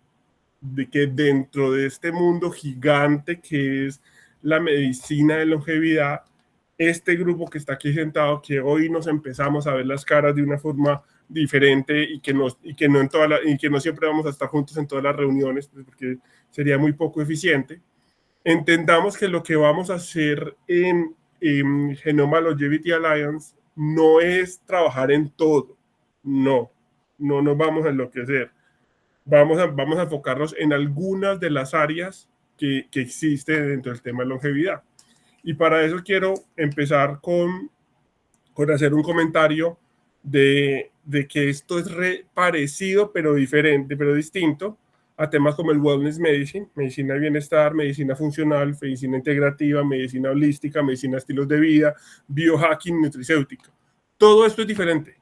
de que dentro de este mundo gigante que es la medicina de longevidad, este grupo que está aquí sentado, que hoy nos empezamos a ver las caras de una forma diferente y que no siempre vamos a estar juntos en todas las reuniones, pues porque sería muy poco eficiente, entendamos que lo que vamos a hacer en Genoma Longevity Alliance no es trabajar en todo, no nos vamos a enloquecer. Vamos a enfocarnos en algunas de las áreas que existen dentro del tema de longevidad. Y para eso quiero empezar con hacer un comentario de que esto es parecido, pero diferente, pero distinto a temas como el wellness medicine, medicina de bienestar, medicina funcional, medicina integrativa, medicina holística, medicina de estilos de vida, biohacking, nutricéutica. Todo esto es diferente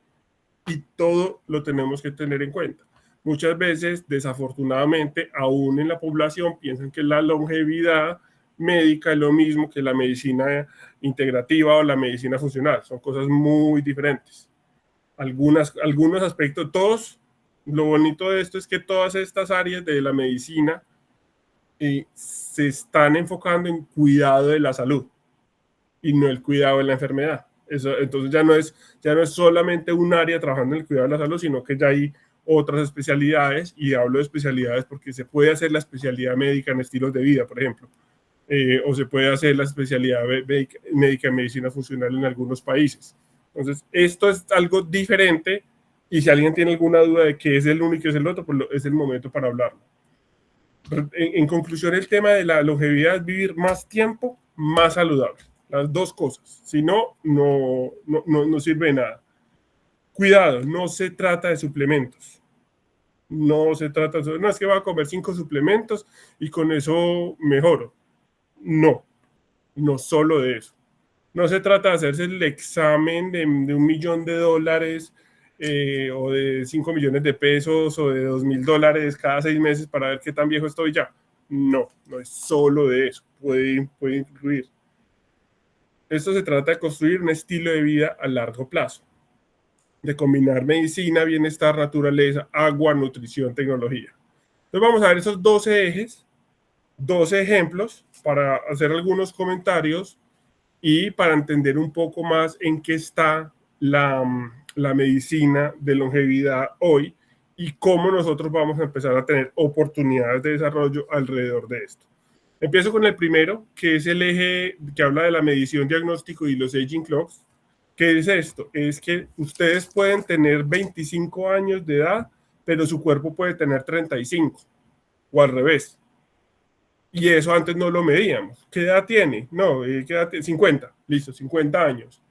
y todo lo tenemos que tener en cuenta. Muchas veces, desafortunadamente, aún en la población piensan que la longevidad médica es lo mismo que la medicina integrativa o la medicina funcional. Son cosas muy diferentes. Algunos aspectos, todos, lo bonito de esto es que todas estas áreas de la medicina se están enfocando en cuidado de la salud y no el cuidado de la enfermedad. Entonces ya no es solamente un área trabajando en el cuidado de la salud, sino que ya hay otras especialidades, y hablo de especialidades porque se puede hacer la especialidad médica en estilos de vida, por ejemplo, o se puede hacer la especialidad médica en medicina funcional en algunos países. Entonces, esto es algo diferente, y si alguien tiene alguna duda de qué es el uno y qué es el otro, pues es el momento para hablarlo. En conclusión, el tema de la longevidad es vivir más tiempo, más saludable. Las dos cosas. Si no, no sirve de nada. Cuidado, no se trata de suplementos. No se trata de... No, es que voy a comer 5 suplementos y con eso mejoro. No solo de eso. No se trata de hacerse el examen de $1 millón o de 5 millones de pesos o de $2,000 cada 6 meses para ver qué tan viejo estoy ya. No es solo de eso. Puede incluir. Esto se trata de construir un estilo de vida a largo plazo, de combinar medicina, bienestar, naturaleza, agua, nutrición, tecnología. Entonces vamos a ver esos 12 ejes, 12 ejemplos para hacer algunos comentarios y para entender un poco más en qué está la medicina de longevidad hoy y cómo nosotros vamos a empezar a tener oportunidades de desarrollo alrededor de esto. Empiezo con el primero, que es el eje que habla de la medición, diagnóstico y los aging clocks. ¿Qué es esto? Es que ustedes pueden tener 25 años de edad, pero su cuerpo puede tener 35, o al revés. Y eso antes no lo medíamos. ¿Qué edad tiene? No, ¿qué edad tiene? 50, listo, 50 años.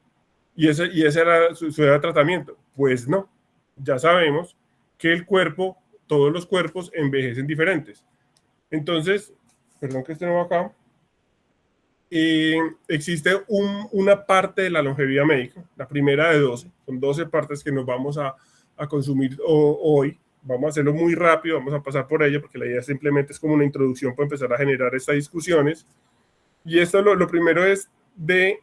¿Y esa era su edad de tratamiento? Pues no, ya sabemos que el cuerpo, todos los cuerpos envejecen diferentes. Entonces, perdón que esté nuevo acá, existe una parte de la longevidad médica, la primera de 12, son 12 partes que nos vamos a consumir hoy. Vamos a hacerlo muy rápido, vamos a pasar por ella porque la idea simplemente es como una introducción para empezar a generar estas discusiones. Y esto lo primero es de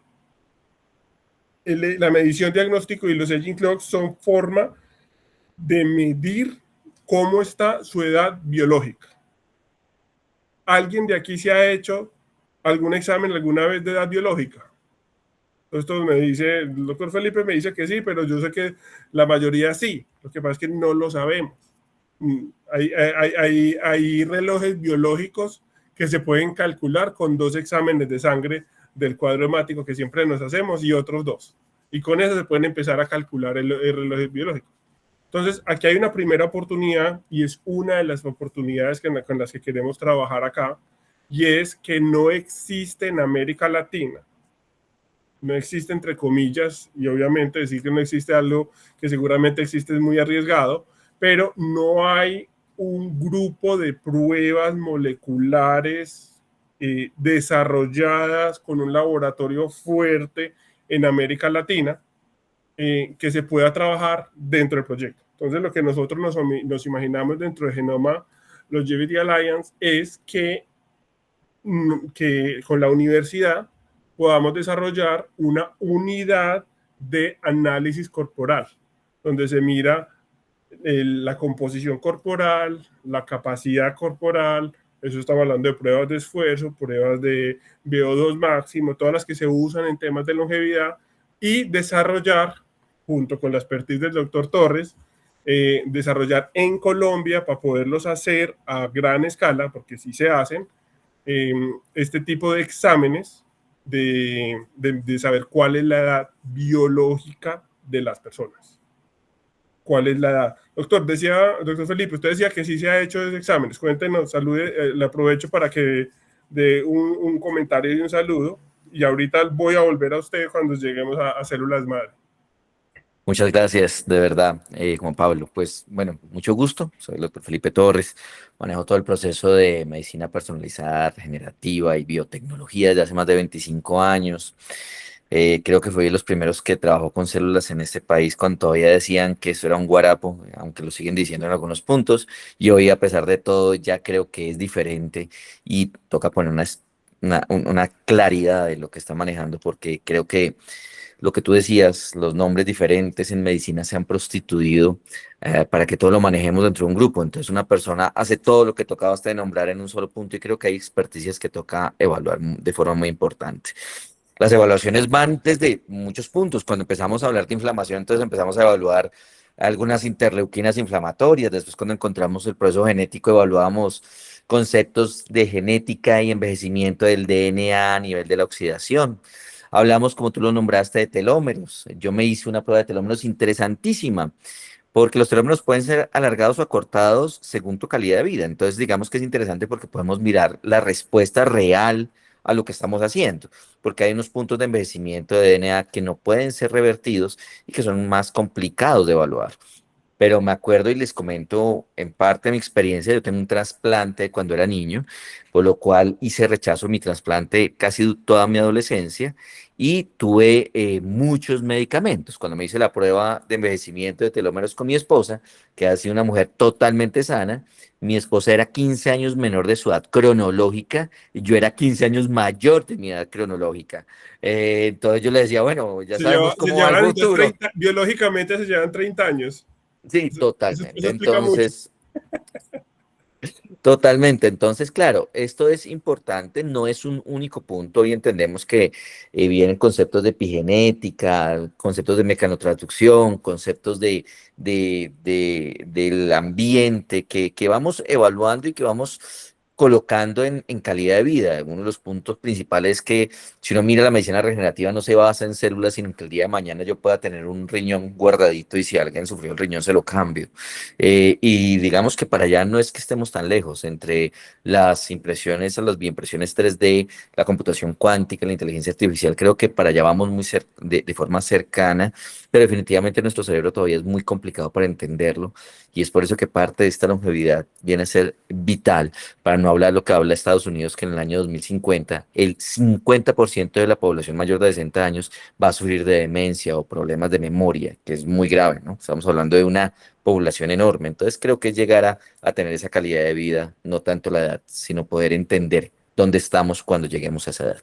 la medición, diagnóstico y los aging clocks son forma de medir cómo está su edad biológica. ¿Alguien de aquí se ha hecho algún examen alguna vez de edad biológica? Esto me dice, el doctor Felipe me dice que sí, pero yo sé que la mayoría sí. Lo que pasa es que no lo sabemos. Hay relojes biológicos que se pueden calcular con 2 exámenes de sangre del cuadro hemático que siempre nos hacemos y otros 2. Y con eso se pueden empezar a calcular el reloj biológico. Entonces, aquí hay una primera oportunidad y es una de las oportunidades con las que queremos trabajar acá, y es que no existe en América Latina, no existe entre comillas, y obviamente decir que no existe algo que seguramente existe es muy arriesgado, pero no hay un grupo de pruebas moleculares desarrolladas con un laboratorio fuerte en América Latina que se pueda trabajar dentro del proyecto. Entonces, lo que nosotros nos imaginamos dentro de Genoma Longevity Alliance es que con la universidad podamos desarrollar una unidad de análisis corporal, donde se mira la composición corporal, la capacidad corporal, eso estamos hablando de pruebas de esfuerzo, pruebas de VO2 máximo, todas las que se usan en temas de longevidad, y desarrollar, junto con la expertise del doctor Torres, desarrollar en Colombia para poderlos hacer a gran escala, porque sí se hacen, este tipo de exámenes de saber cuál es la edad biológica de las personas. ¿Cuál es la edad? Doctor Felipe, usted decía que sí se ha hecho esos exámenes. Cuéntenos, salude, le aprovecho para que dé un comentario y un saludo. Y ahorita voy a volver a usted cuando lleguemos a células madre. Muchas gracias, de verdad, Juan Pablo. Pues bueno, mucho gusto. Soy el doctor Felipe Torres. Manejo todo el proceso de medicina personalizada, regenerativa y biotecnología desde hace más de 25 años. Creo que fui de los primeros que trabajó con células en este país cuando todavía decían que eso era un guarapo, aunque lo siguen diciendo en algunos puntos. Y hoy, a pesar de todo, ya creo que es diferente y toca poner una claridad de lo que está manejando, porque creo que lo que tú decías, los nombres diferentes en medicina se han prostituido para que todo lo manejemos dentro de un grupo. Entonces una persona hace todo lo que tocaba hasta de nombrar en un solo punto y creo que hay experticias que toca evaluar de forma muy importante. Las evaluaciones van desde muchos puntos. Cuando empezamos a hablar de inflamación, entonces empezamos a evaluar algunas interleuquinas inflamatorias. Después, cuando encontramos el proceso genético, evaluamos conceptos de genética y envejecimiento del DNA a nivel de la oxidación. Hablamos, como tú lo nombraste, de telómeros. Yo me hice una prueba de telómeros interesantísima, porque los telómeros pueden ser alargados o acortados según tu calidad de vida. Entonces, digamos que es interesante porque podemos mirar la respuesta real a lo que estamos haciendo, porque hay unos puntos de envejecimiento de DNA que no pueden ser revertidos y que son más complicados de evaluar. Pero me acuerdo y les comento en parte de mi experiencia. Yo tengo un trasplante cuando era niño, por lo cual hice rechazo mi trasplante casi toda mi adolescencia y tuve muchos medicamentos. Cuando me hice la prueba de envejecimiento de telómeros con mi esposa, que ha sido una mujer totalmente sana, mi esposa era 15 años menor de su edad cronológica y yo era 15 años mayor de mi edad cronológica. Entonces yo le decía, bueno, ya sabemos cómo va el futuro. Biológicamente se llevan 30 años. Sí, totalmente. Eso explica Entonces, totalmente. Entonces, claro, esto es importante, no es un único punto. Hoy entendemos que vienen conceptos de epigenética, conceptos de mecanotransducción, conceptos del ambiente que vamos evaluando y que vamos colocando en calidad de vida. Uno de los puntos principales es que si uno mira la medicina regenerativa no se basa en células, sino que el día de mañana yo pueda tener un riñón guardadito y si alguien sufrió el riñón se lo cambio. Y digamos que para allá no es que estemos tan lejos entre las impresiones, las bioimpresiones 3D, la computación cuántica, la inteligencia artificial. Creo que para allá vamos de forma cercana, pero definitivamente nuestro cerebro todavía es muy complicado para entenderlo y es por eso que parte de esta longevidad viene a ser vital, para no hablar lo que habla Estados Unidos, que en el año 2050 el 50% de la población mayor de 60 años va a sufrir de demencia o problemas de memoria, que es muy grave, ¿no? Estamos hablando de una población enorme. Entonces creo que es llegar a tener esa calidad de vida, no tanto la edad, sino poder entender dónde estamos cuando lleguemos a esa edad.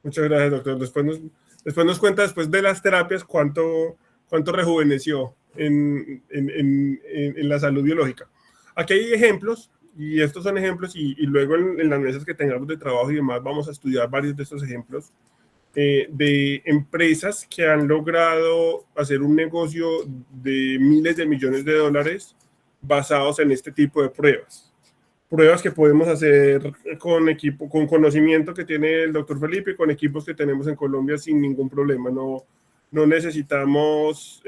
Muchas gracias, doctor. Después nos cuenta, después de las terapias, cuánto rejuveneció en la salud biológica. Aquí hay ejemplos, y estos son ejemplos, y luego en las mesas que tengamos de trabajo y demás vamos a estudiar varios de estos ejemplos de empresas que han logrado hacer un negocio de miles de millones de dólares basados en este tipo de pruebas. Pruebas que podemos hacer con conocimiento que tiene el doctor Felipe, con equipos que tenemos en Colombia sin ningún problema. No necesitamos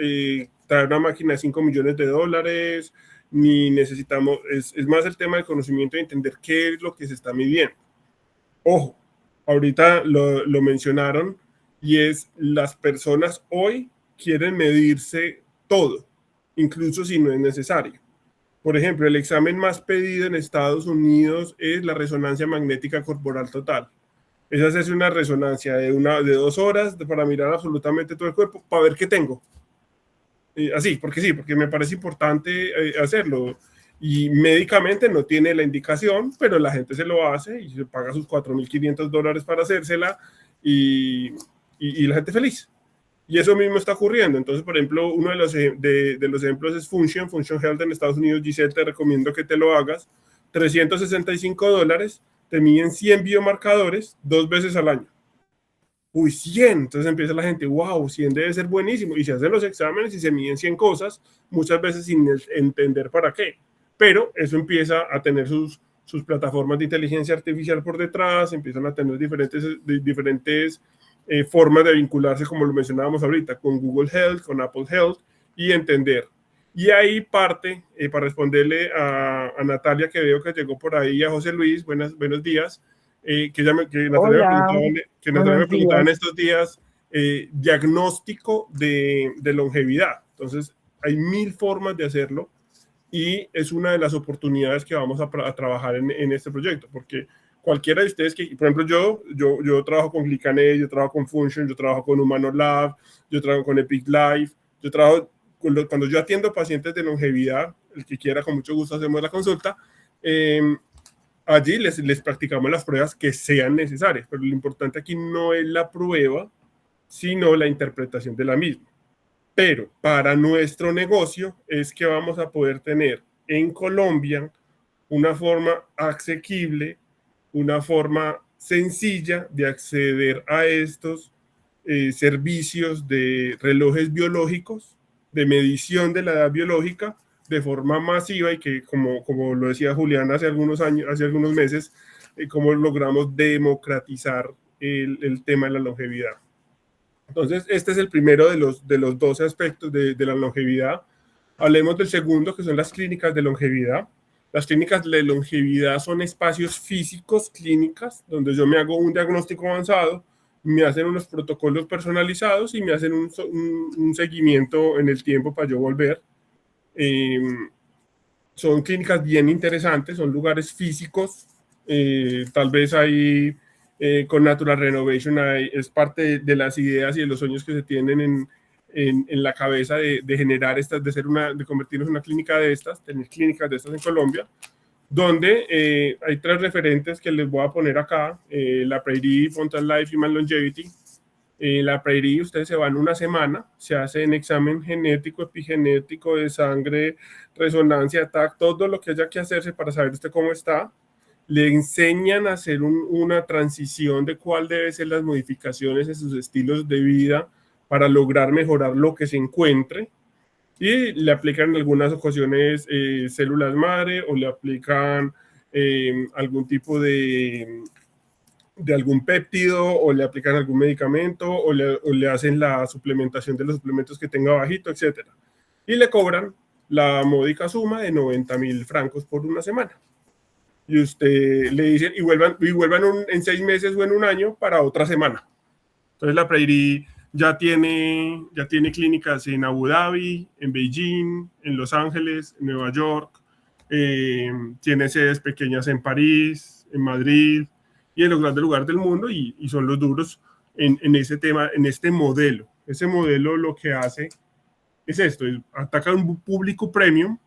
traer una máquina de 5 millones de dólares, ni necesitamos, es más el tema del conocimiento de entender qué es lo que se está midiendo. Ojo, ahorita lo mencionaron, y es las personas hoy quieren medirse todo, incluso si no es necesario. Por ejemplo, el examen más pedido en Estados Unidos es la resonancia magnética corporal total. Esa es una resonancia de 2 horas para mirar absolutamente todo el cuerpo, para ver qué tengo. Así, porque me parece importante hacerlo. Y médicamente no tiene la indicación, pero la gente se lo hace y se paga sus $4,500 para hacérsela y la gente feliz. Y eso mismo está ocurriendo. Entonces, por ejemplo, uno de los ejemplos es Function Health en Estados Unidos. Giselle, te recomiendo que te lo hagas. $365, te miden 100 biomarcadores 2 veces al año. Uy, 100. Entonces empieza la gente, wow, 100 debe ser buenísimo. Y se hacen los exámenes y se miden 100 cosas, muchas veces sin entender para qué. Pero eso empieza a tener sus sus plataformas de inteligencia artificial por detrás, empiezan a tener diferentes formas de vincularse, como lo mencionábamos ahorita, con Google Health, con Apple Health, y entender. Y ahí parte, para responderle a Natalia, que veo que llegó por ahí, a José Luis, buenos días, que Natalia me preguntaba en estos días, diagnóstico de longevidad. Entonces, hay 1000 formas de hacerlo y es una de las oportunidades que vamos a trabajar en este proyecto, porque cualquiera de ustedes que, por ejemplo, yo trabajo con Clicanet, yo trabajo con Function, yo trabajo con Humano Lab, yo trabajo con Epic Life, yo trabajo cuando yo atiendo pacientes de longevidad, el que quiera, con mucho gusto hacemos la consulta. Allí les practicamos las pruebas que sean necesarias, pero lo importante aquí no es la prueba, sino la interpretación de la misma. Pero para nuestro negocio es que vamos a poder tener en Colombia una forma asequible, una forma sencilla de acceder a estos servicios de relojes biológicos, de medición de la edad biológica, de forma masiva, y que, como lo decía Julián hace algunos meses, cómo logramos democratizar el tema de la longevidad. Entonces, este es el primero de los 12 aspectos de la longevidad. Hablemos del segundo, que son las clínicas de longevidad. Las clínicas de longevidad son espacios físicos, clínicas, donde yo me hago un diagnóstico avanzado, me hacen unos protocolos personalizados y me hacen un seguimiento en el tiempo para yo volver. Son clínicas bien interesantes, son lugares físicos, tal vez ahí con Natural Renovation es parte de las ideas y de los sueños que se tienen en la cabeza de generar estas, de convertirnos en una clínica de estas, tener clínicas de estas en Colombia, donde hay 3 referentes que les voy a poner acá, la Prairie, Fountain Life, Human Longevity. La Prairie, ustedes se van una semana, se hacen examen genético, epigenético, de sangre, resonancia, TAC, todo lo que haya que hacerse para saber usted cómo está. Le enseñan a hacer una transición de cuál deben ser las modificaciones en sus estilos de vida para lograr mejorar lo que se encuentre, y le aplican en algunas ocasiones células madre, o le aplican algún tipo de algún péptido, o le aplican algún medicamento, o le hacen la suplementación de los suplementos que tenga bajito, etc. Y le cobran la módica suma de 90.000 francos por una semana. Y usted le dice, y vuelvan en 6 meses o en un año para otra semana. Entonces la Prairie ya tiene clínicas en Abu Dhabi, en Beijing, en Los Ángeles, en Nueva York, tiene sedes pequeñas en París, en Madrid y en los grandes lugares del mundo, y son los duros en ese tema, en este modelo. Ese modelo lo que hace es esto, ataca un público premium,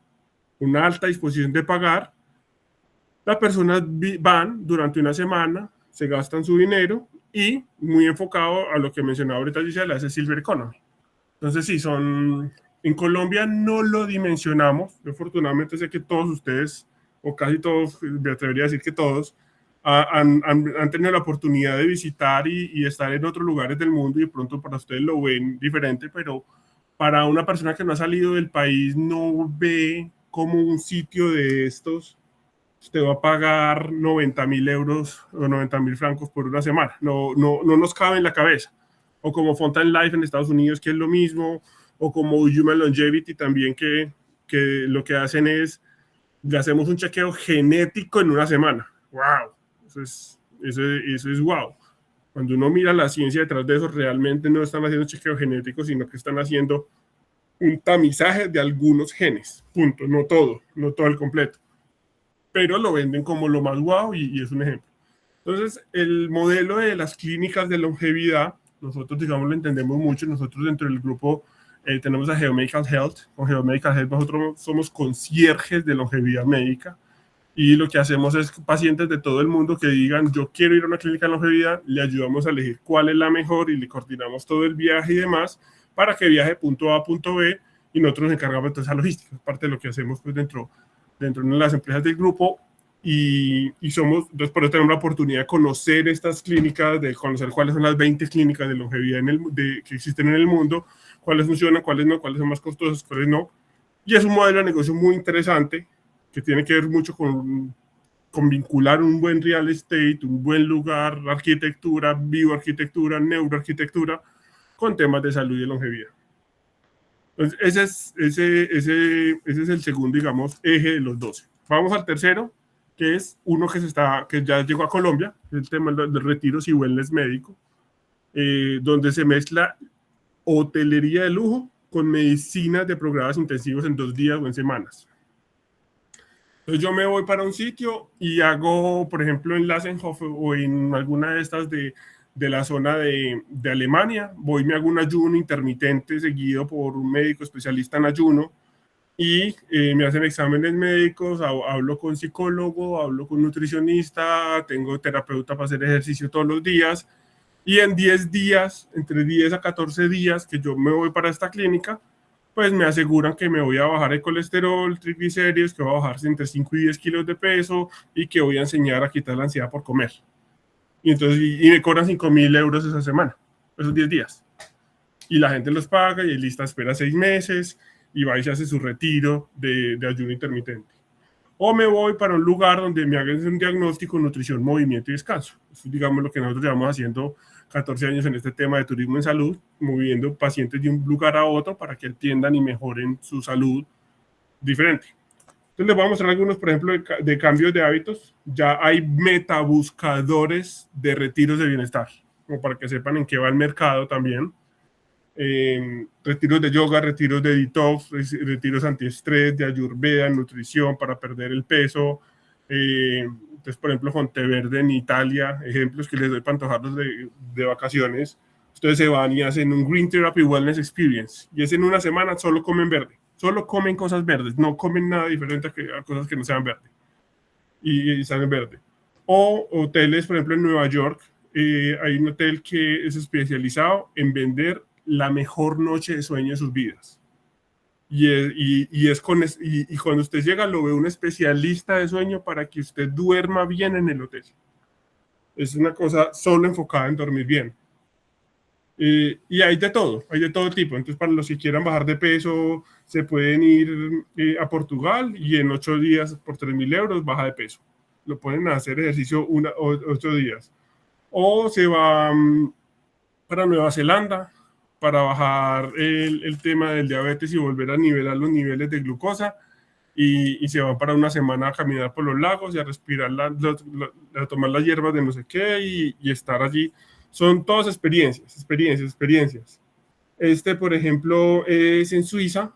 una alta disposición de pagar. Las personas van durante una semana, se gastan su dinero, y muy enfocado a lo que mencionaba ahorita Giselle, hace Silver Economy. Entonces sí, en Colombia no lo dimensionamos. Yo afortunadamente sé que todos ustedes, o casi todos, me atrevería a decir que todos, han tenido la oportunidad de visitar y estar en otros lugares del mundo, y de pronto para ustedes lo ven diferente, pero para una persona que no ha salido del país no ve como un sitio de estos usted va a pagar 90.000 euros o 90.000 francos por una semana. No nos cabe en la cabeza. O como Fountain Life en Estados Unidos, que es lo mismo, o como Human Longevity también, que lo que hacen es, le hacemos un chequeo genético en una semana. ¡Wow! Eso es wow. Cuando uno mira la ciencia detrás de eso, realmente no están haciendo chequeo genético, sino que están haciendo un tamizaje de algunos genes. Punto. No todo el completo. Pero lo venden como lo más guau, y es un ejemplo. Entonces, el modelo de las clínicas de longevidad, nosotros, digamos, lo entendemos mucho. Nosotros dentro del grupo tenemos a Geomedical Health. Con Geomedical Health nosotros somos concierges de longevidad médica, y lo que hacemos es pacientes de todo el mundo que digan, yo quiero ir a una clínica de longevidad, le ayudamos a elegir cuál es la mejor y le coordinamos todo el viaje y demás para que viaje de punto A a punto B, y nosotros nos encargamos de esa logística. Es parte de lo que hacemos pues dentro de una de las empresas del grupo, y entonces por eso tenemos la oportunidad de conocer estas clínicas, de conocer cuáles son las 20 clínicas de longevidad que existen en el mundo, cuáles funcionan, cuáles no, cuáles son más costosas, cuáles no. Y es un modelo de negocio muy interesante que tiene que ver mucho con con vincular un buen real estate, un buen lugar, arquitectura, bioarquitectura, neuroarquitectura, con temas de salud y de longevidad. Entonces, ese es el segundo, digamos, eje de los 12. Vamos al tercero, que es uno que ya llegó a Colombia, el tema de retiros y wellness médico, donde se mezcla hotelería de lujo con medicinas de programas intensivos en 2 días o en semanas. Entonces yo me voy para un sitio y hago, por ejemplo, en Lassenhof o en alguna de estas de la zona de Alemania, me hago un ayuno intermitente seguido por un médico especialista en ayuno y me hacen exámenes médicos, hablo con psicólogo, hablo con nutricionista, tengo terapeuta para hacer ejercicio todos los días y en 10 días, entre 10 a 14 días que yo me voy para esta clínica, pues me aseguran que me voy a bajar el colesterol, triglicéridos, que voy a bajar entre 5 y 10 kilos de peso y que voy a enseñar a quitar la ansiedad por comer. Y entonces me cobran 5.000 euros esa semana, esos 10 días. Y la gente los paga y lista espera 6 meses y va y se hace su retiro de ayuno intermitente. O me voy para un lugar donde me hagan un diagnóstico, nutrición, movimiento y descanso. Eso es, digamos, lo que nosotros llevamos haciendo 14 años en este tema de turismo en salud, moviendo pacientes de un lugar a otro para que entiendan y mejoren su salud diferente. Entonces les voy a mostrar algunos, por ejemplo, de cambios de hábitos. Ya hay metabuscadores de retiros de bienestar, como para que sepan en qué va el mercado también. Retiros de yoga, retiros de detox, retiros antiestrés, de ayurveda, nutrición para perder el peso. Entonces, por ejemplo, Fonteverde en Italia, ejemplos que les doy para antojarlos de vacaciones. Ustedes se van y hacen un Green Therapy Wellness Experience y es en una semana solo comen verde, solo comen cosas verdes, no comen nada diferente a cosas que no sean verde y salen verde. O hoteles, por ejemplo, en Nueva York, hay un hotel que es especializado en vender la mejor noche de sueño de sus vidas. Y cuando usted llega lo ve un especialista de sueño para que usted duerma bien en el hotel. Es una cosa solo enfocada en dormir bien. Y hay de todo tipo. Entonces, para los que quieran bajar de peso, se pueden ir a Portugal y en 8 días por 3.000 euros baja de peso. Lo ponen a hacer ejercicio 8 días. O se van para Nueva Zelanda para bajar el tema del diabetes y volver a nivelar los niveles de glucosa y se van para una semana a caminar por los lagos y a respirar, a tomar las hierbas de no sé qué y estar allí. Son todas experiencias. Este, por ejemplo, es en Suiza,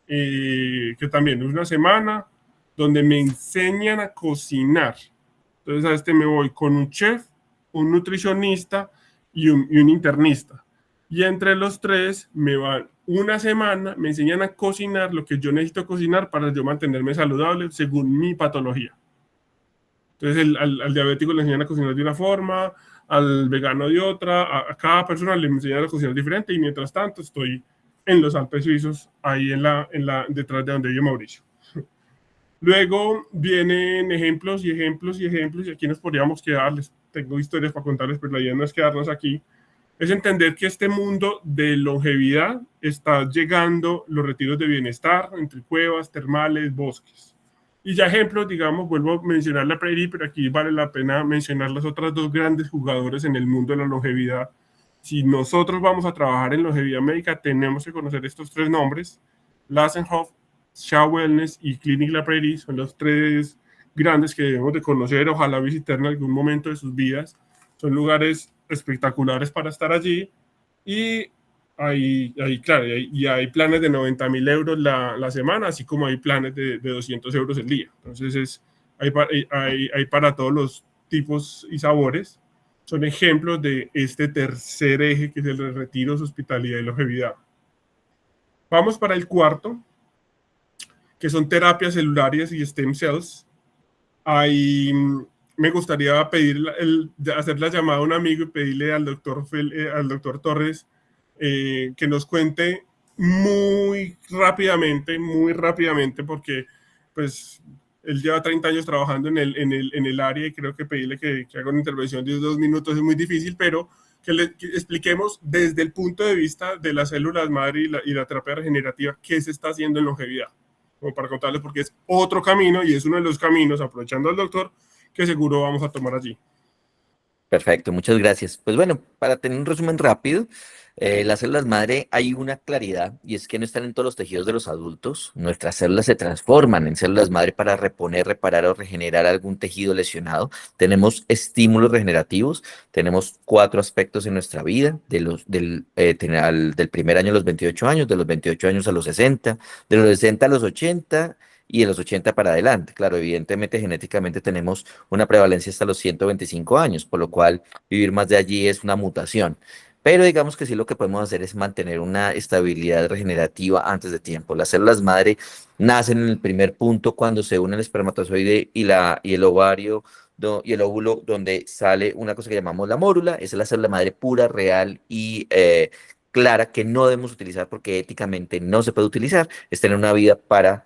que también es una semana donde me enseñan a cocinar. Entonces a este me voy con un chef, un nutricionista y un internista. Y entre los 3 me van una semana, me enseñan a cocinar lo que yo necesito cocinar para yo mantenerme saludable según mi patología. Entonces al diabético le enseñan a cocinar de una forma, al vegano de otra, a cada persona le enseñan a cocinar diferente y mientras tanto estoy en los Alpes suizos, ahí detrás de donde vive Mauricio. Luego vienen ejemplos y aquí nos podríamos quedar, tengo historias para contarles, pero la idea no es quedarnos aquí. Es entender que este mundo de longevidad está llegando los retiros de bienestar entre cuevas, termales, bosques. Y ya ejemplos, digamos, vuelvo a mencionar la Prairie, pero aquí vale la pena mencionar las otras 2 grandes jugadores en el mundo de la longevidad. Si nosotros vamos a trabajar en longevidad médica, tenemos que conocer estos 3 nombres. Lassenhof, SHA Wellness y Clinic La Prairie son los 3 grandes que debemos de conocer, ojalá visitar en algún momento de sus vidas. Son lugares espectaculares para estar allí y hay planes de 90.000 euros la semana, así como hay planes de 200 euros el día. Entonces hay para todos los tipos y sabores. Son ejemplos de este tercer eje que es el de retiros, hospitalidad y longevidad. Vamos para el cuarto, que son terapias celulares y stem cells. Me gustaría hacer la llamada a un amigo y pedirle al doctor Torres que nos cuente muy rápidamente, porque pues él lleva 30 años trabajando en el área y creo que pedirle que haga una intervención de 2 minutos es muy difícil, pero que expliquemos desde el punto de vista de las células madre y la terapia regenerativa qué se está haciendo en longevidad, como para contarles porque es otro camino y es uno de los caminos, aprovechando al doctor, que seguro vamos a tomar allí. Perfecto, muchas gracias. Pues bueno, para tener un resumen rápido, las células madre hay una claridad y es que no están en todos los tejidos de los adultos. Nuestras células se transforman en células madre para reponer, reparar o regenerar algún tejido lesionado. Tenemos estímulos regenerativos, tenemos 4 aspectos en nuestra vida, del primer año a los 28 años, de los 28 años a los 60, de los 60 a los 80 y de los 80 para adelante. Claro, evidentemente genéticamente tenemos una prevalencia hasta los 125 años, por lo cual vivir más de allí es una mutación. Pero digamos que sí lo que podemos hacer es mantener una estabilidad regenerativa antes de tiempo. Las células madre nacen en el primer punto cuando se une el espermatozoide y el ovario y el óvulo, donde sale una cosa que llamamos la mórula. Esa es la célula madre pura, real y clara, que no debemos utilizar porque éticamente no se puede utilizar. Es tener una vida para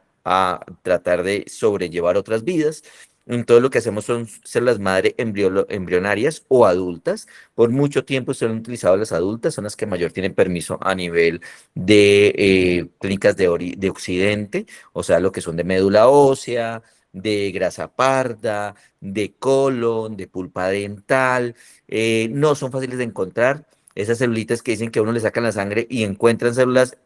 tratar de sobrellevar otras vidas. Entonces lo que hacemos son células madre embrionarias o adultas. Por mucho tiempo se han utilizado las adultas, son las que mayor tienen permiso a nivel de clínicas de Occidente, o sea, lo que son de médula ósea, de grasa parda, de colon, de pulpa dental. No son fáciles de encontrar. Esas celulitas que dicen que a uno le sacan la sangre y encuentran células,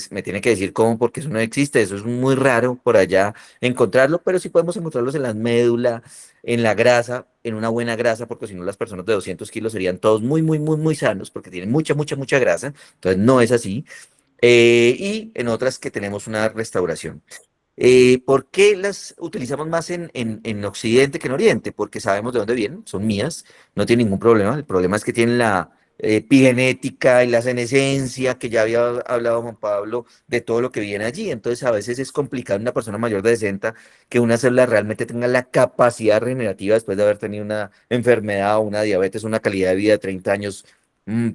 me tiene que decir cómo, porque eso no existe, eso es muy raro por allá encontrarlo, pero sí podemos encontrarlos en la médula, en la grasa, en una buena grasa, porque si no las personas de 200 kilos serían todos muy, muy, muy, muy sanos, porque tienen mucha, mucha, mucha grasa, entonces no es así. Y en otras que tenemos una restauración. ¿Por qué las utilizamos más en Occidente que en Oriente? Porque sabemos de dónde vienen, son mías, no tienen ningún problema. El problema es que tienen la epigenética y la senescencia, que ya había hablado Juan Pablo, de todo lo que viene allí. Entonces, a veces es complicado en una persona mayor de 60 que una célula realmente tenga la capacidad regenerativa después de haber tenido una enfermedad o una diabetes, una calidad de vida de 30 años. mm,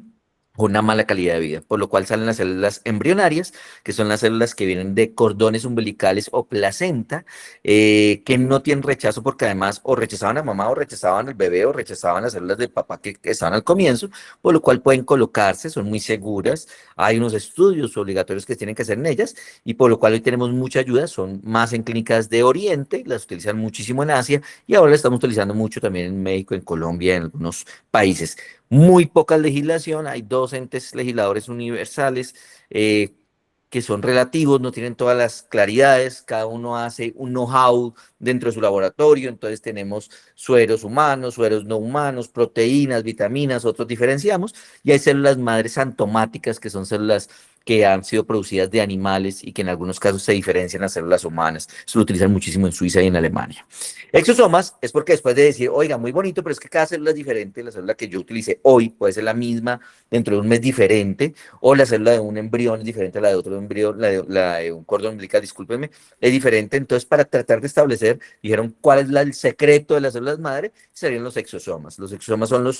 o una mala calidad de vida, por lo cual salen las células embrionarias, que son las células que vienen de cordones umbilicales o placenta, que no tienen rechazo porque además o rechazaban a mamá o rechazaban al bebé o rechazaban las células del papá que estaban al comienzo, por lo cual pueden colocarse, son muy seguras, hay unos estudios obligatorios que tienen que hacer en ellas y por lo cual hoy tenemos mucha ayuda, son más en clínicas de Oriente, las utilizan muchísimo en Asia y ahora las estamos utilizando mucho también en México, en Colombia, en algunos países. Muy poca legislación, hay 2 entes legisladores universales que son relativos, no tienen todas las claridades, cada uno hace un know-how dentro de su laboratorio, entonces tenemos sueros humanos, sueros no humanos, proteínas, vitaminas, otros diferenciamos, y hay células madres antomáticas, que son células que han sido producidas de animales y que en algunos casos se diferencian a células humanas. Eso lo utilizan muchísimo en Suiza y en Alemania. Exosomas es porque después de decir, oiga, muy bonito, pero es que cada célula es diferente, la célula que yo utilicé hoy puede ser la misma dentro de un mes diferente, o la célula de un embrión es diferente a la de otro embrión, la de un cordón umbilical, discúlpenme, es diferente. Entonces, para tratar de establecer, dijeron cuál es el secreto de las células madre, serían los exosomas. Los exosomas son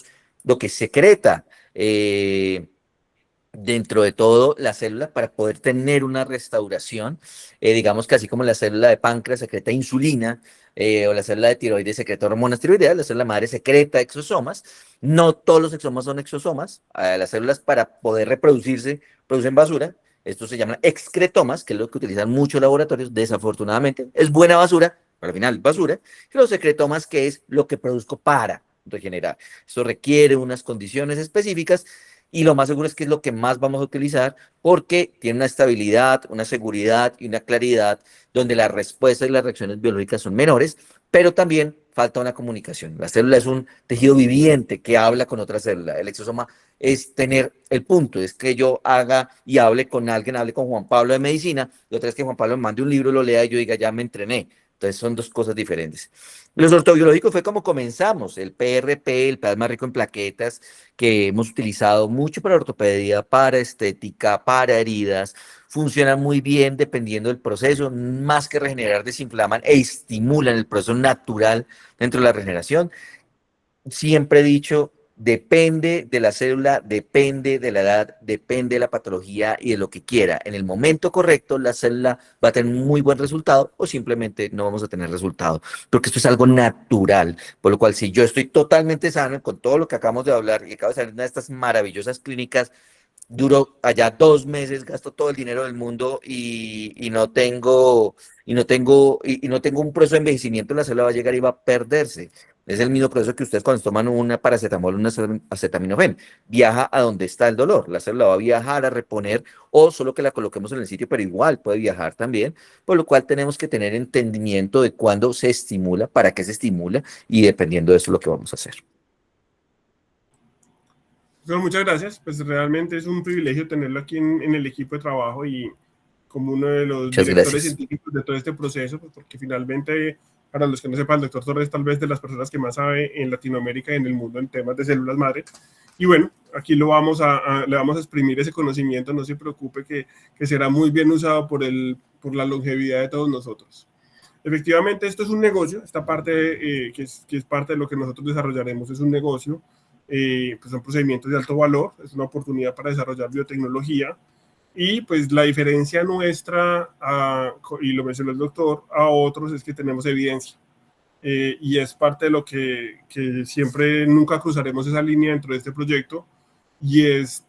lo que secreta dentro de todo la célula para poder tener una restauración. Digamos que así como la célula de páncreas secreta insulina, o la célula de tiroides secreta hormonas tiroideas, la célula madre secreta exosomas. No todos los exosomas son exosomas. Las células, para poder reproducirse, producen basura. Esto se llama excretomas, que es lo que utilizan muchos laboratorios. Desafortunadamente es buena basura, pero al final basura. Y los secretomas, que es lo que produzco para regenerar. Eso requiere unas condiciones específicas y lo más seguro es que es lo que más vamos a utilizar porque tiene una estabilidad, una seguridad y una claridad donde las respuestas y las reacciones biológicas son menores, pero también falta una comunicación. La célula es un tejido viviente que habla con otra célula. El exosoma es tener el punto, es que yo haga y hable con alguien, hable con Juan Pablo de medicina, y otra es que Juan Pablo me mande un libro, lo lea y yo diga, ya me entrené. Entonces son 2 cosas diferentes. Los ortobiológicos fue como comenzamos, el PRP, el plasma rico en plaquetas, que hemos utilizado mucho para ortopedia, para estética, para heridas, funcionan muy bien dependiendo del proceso, más que regenerar, desinflaman e estimulan el proceso natural dentro de la regeneración. Siempre he dicho, depende de la célula, depende de la edad, depende de la patología y de lo que quiera. En el momento correcto, la célula va a tener un muy buen resultado o simplemente no vamos a tener resultado, porque esto es algo natural. Por lo cual, si yo estoy totalmente sano con todo lo que acabamos de hablar y acabo de salir de una de estas maravillosas clínicas duro allá 2 meses, gasto todo el dinero del mundo y no tengo un proceso de envejecimiento, la célula va a llegar y va a perderse. Es el mismo proceso que ustedes cuando toman una paracetamol, una acetaminofén. Viaja a donde está el dolor. La célula va a viajar a reponer o solo que la coloquemos en el sitio, pero igual puede viajar también. Por lo cual tenemos que tener entendimiento de cuándo se estimula, para qué se estimula y dependiendo de eso lo que vamos a hacer. Bueno, muchas gracias. Pues realmente es un privilegio tenerlo aquí en el equipo de trabajo y como uno de los Muchas directores gracias. científicos de todo este proceso, pues porque finalmente, para los que no sepan, el doctor Torres tal vez de las personas que más sabe en Latinoamérica y en el mundo en temas de células madre. Y bueno, aquí le vamos a exprimir ese conocimiento, no se preocupe que será muy bien usado por la longevidad de todos nosotros. Efectivamente, esto es un negocio, esta parte que es parte de lo que nosotros desarrollaremos es un negocio. Pues son procedimientos de alto valor, es una oportunidad para desarrollar biotecnología y pues la diferencia nuestra, y lo mencionó el doctor, a otros es que tenemos evidencia y es parte de lo que siempre nunca cruzaremos esa línea dentro de este proyecto y es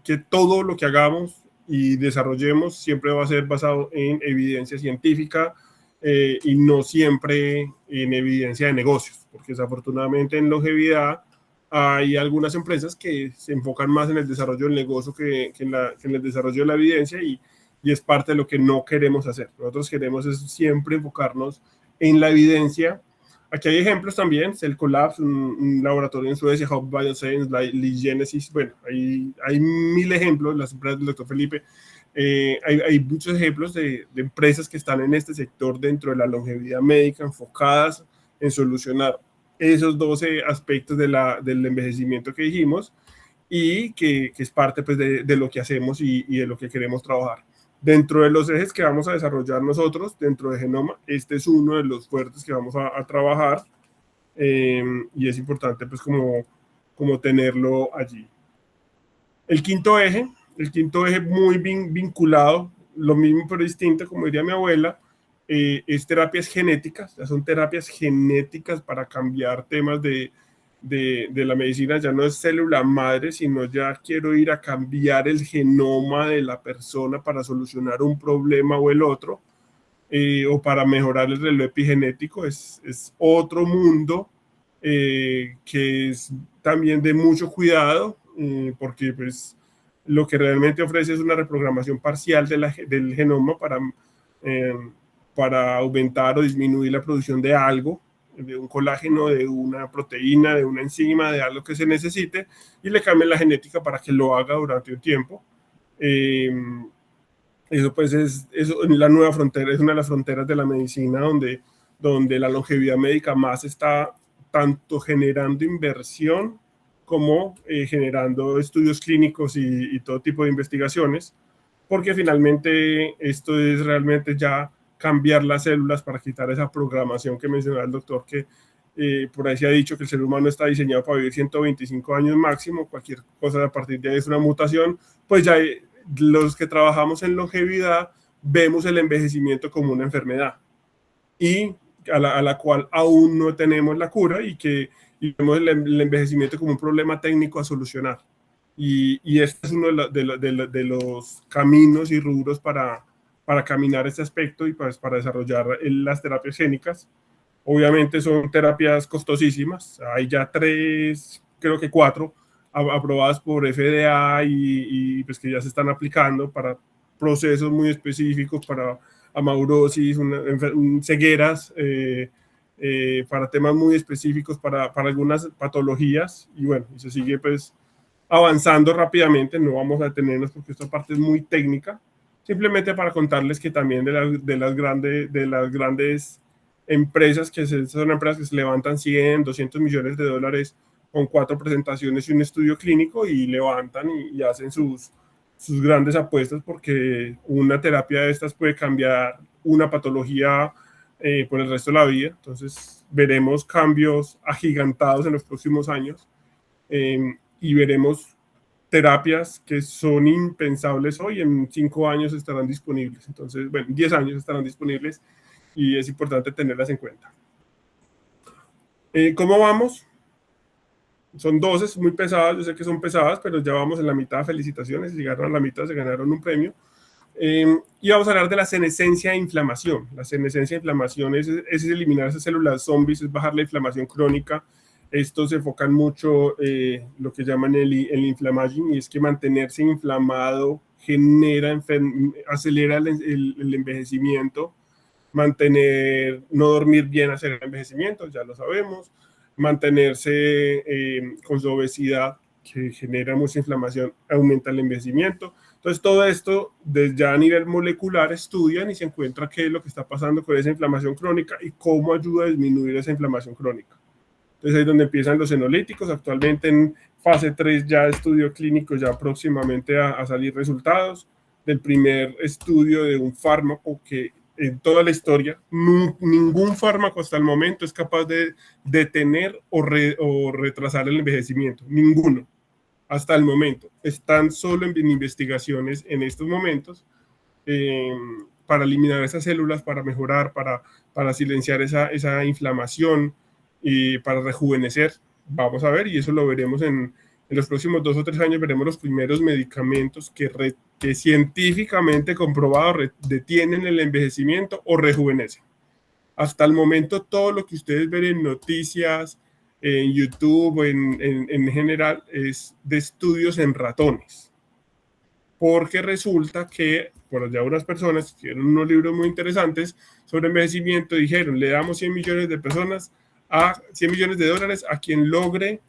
que todo lo que hagamos y desarrollemos siempre va a ser basado en evidencia científica y no siempre en evidencia de negocios, porque desafortunadamente en longevidad hay algunas empresas que se enfocan más en el desarrollo del negocio que en el desarrollo de la evidencia y es parte de lo que no queremos hacer. Nosotros queremos es siempre enfocarnos en la evidencia. Aquí hay ejemplos también, Cell Collabs, un laboratorio en Suecia, Hub Bioscience, Genesis, bueno, hay 1000 ejemplos, las empresas del doctor Felipe, hay muchos ejemplos de empresas que están en este sector dentro de la longevidad médica, enfocadas en solucionar esos 12 aspectos del envejecimiento que dijimos y que es parte pues, de lo que hacemos y de lo que queremos trabajar. Dentro de los ejes que vamos a desarrollar nosotros, dentro de Genoma, este es uno de los fuertes que vamos a trabajar y es importante pues como tenerlo allí. El quinto eje muy vinculado, lo mismo pero distinto, como diría mi abuela, es terapias genéticas, ya son terapias genéticas para cambiar temas de la medicina, ya no es célula madre, sino ya quiero ir a cambiar el genoma de la persona para solucionar un problema o el otro, o para mejorar el reloj epigenético, es otro mundo que es también de mucho cuidado, porque pues lo que realmente ofrece es una reprogramación parcial del genoma para aumentar o disminuir la producción de algo, de un colágeno, de una proteína, de una enzima, de algo que se necesite, y le cambian la genética para que lo haga durante un tiempo. Eso pues es la nueva frontera, es una de las fronteras de la medicina donde la longevidad médica más está tanto generando inversión como generando estudios clínicos y todo tipo de investigaciones, porque finalmente esto es realmente ya cambiar las células para quitar esa programación que mencionaba el doctor, que por ahí se ha dicho que el ser humano está diseñado para vivir 125 años máximo, cualquier cosa a partir de ahí es una mutación, pues ya los que trabajamos en longevidad vemos el envejecimiento como una enfermedad y a la cual aún no tenemos la cura y vemos el envejecimiento como un problema técnico a solucionar. Y este es uno de los caminos y rubros para caminar este aspecto y pues, para desarrollar las terapias génicas. Obviamente son terapias costosísimas, hay ya 3, creo que 4 aprobadas por FDA y pues que ya se están aplicando para procesos muy específicos, para amaurosis, cegueras, para temas muy específicos, para algunas patologías, y bueno, y se sigue pues avanzando rápidamente, no vamos a detenernos porque esta parte es muy técnica, simplemente para contarles que también de las grandes empresas son empresas que se levantan 100, 200 millones de dólares con 4 presentaciones y un estudio clínico y levantan y hacen sus grandes apuestas porque una terapia de estas puede cambiar una patología por el resto de la vida. Entonces veremos cambios agigantados en los próximos años y veremos terapias que son impensables hoy, en 5 años estarán disponibles. Entonces, bueno, 10 años estarán disponibles y es importante tenerlas en cuenta. ¿Cómo vamos? Son 12, muy pesadas, yo sé que son pesadas, pero ya vamos en la mitad. Felicitaciones, llegaron a la mitad, se ganaron un premio. Y vamos a hablar de la senescencia e inflamación. La senescencia e inflamación es eliminar esas células zombies, es bajar la inflamación crónica. Estos se enfocan mucho lo que llaman el inflammaging, y es que mantenerse inflamado acelera el envejecimiento. No dormir bien acelera el envejecimiento, ya lo sabemos. Mantenerse con su obesidad, que genera mucha inflamación, aumenta el envejecimiento. Entonces, todo esto, ya a nivel molecular, estudian y se encuentra qué es lo que está pasando con esa inflamación crónica y cómo ayuda a disminuir esa inflamación crónica. Entonces, ahí es donde empiezan los senolyticos. Actualmente en fase 3 ya estudio clínico, ya próximamente a salir resultados del primer estudio de un fármaco que en toda la historia, ningún fármaco hasta el momento es capaz de detener o retrasar el envejecimiento. Ninguno. Hasta el momento. Están solo en investigaciones en estos momentos para eliminar esas células, para mejorar, para silenciar esa inflamación y para rejuvenecer. Vamos a ver, y eso lo veremos en los próximos 2 o 3 años, veremos los primeros medicamentos que científicamente comprobados detienen el envejecimiento o rejuvenecen. Hasta el momento, todo lo que ustedes ven en noticias, en YouTube, en general, es de estudios en ratones. Porque resulta que, por allá unas personas escribieron unos libros muy interesantes sobre envejecimiento, dijeron, le damos 100 millones de personas, $100 millones a quien logre